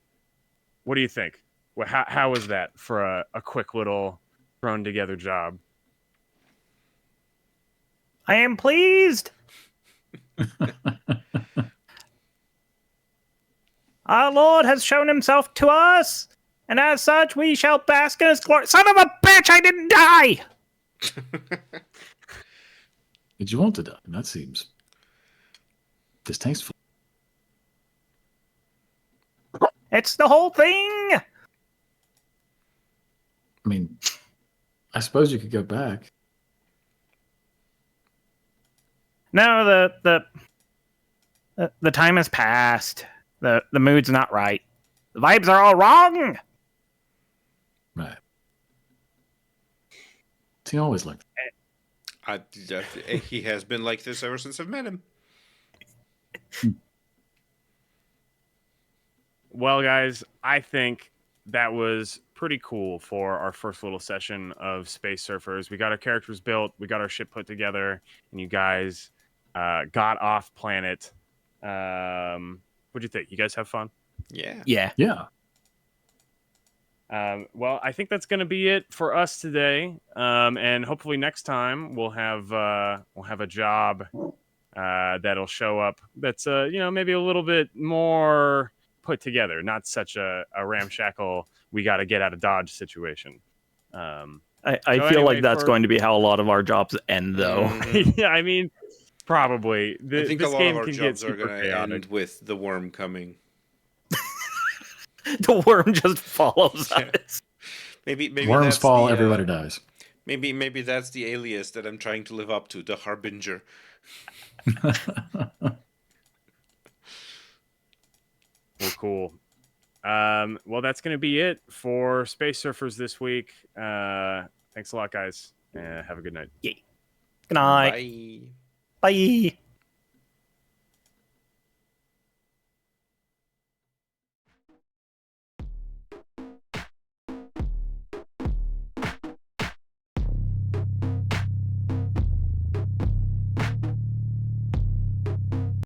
do you think? How was that for a quick little thrown together job? I am pleased. Our Lord has shown himself to us, and as such we shall bask in his glory. Son of a bitch, I didn't die! Did you want to die? That seems distasteful. It's the whole thing! I mean, I suppose you could go back. No, the time has passed. The mood's not right. The vibes are all wrong! Right. He always like that. He has been like this ever since I've met him. Well, guys, I think that was pretty cool for our first little session of Space Surfers. We got our characters built, we got our ship put together, and you guys got off planet. What'd you think? You guys have fun? Yeah. Yeah. Well, I think that's going to be it for us today. And hopefully next time we'll have a job that'll show up that's maybe a little bit more put together, not such a ramshackle we got to get out of Dodge situation. I feel like that's going to be how a lot of our jobs end, though. Mm-hmm. Yeah, I mean, probably. I think this a lot game of our can jobs get are going to chaotic. end with the worm coming. The worm just follows us. Maybe Worms that's fall, the, everybody dies. Maybe that's the alias that I'm trying to live up to, the Harbinger. Well, cool. Well, that's going to be it for Space Surfers this week. Thanks a lot, guys. Have a good night. Good night. Bye. Bye.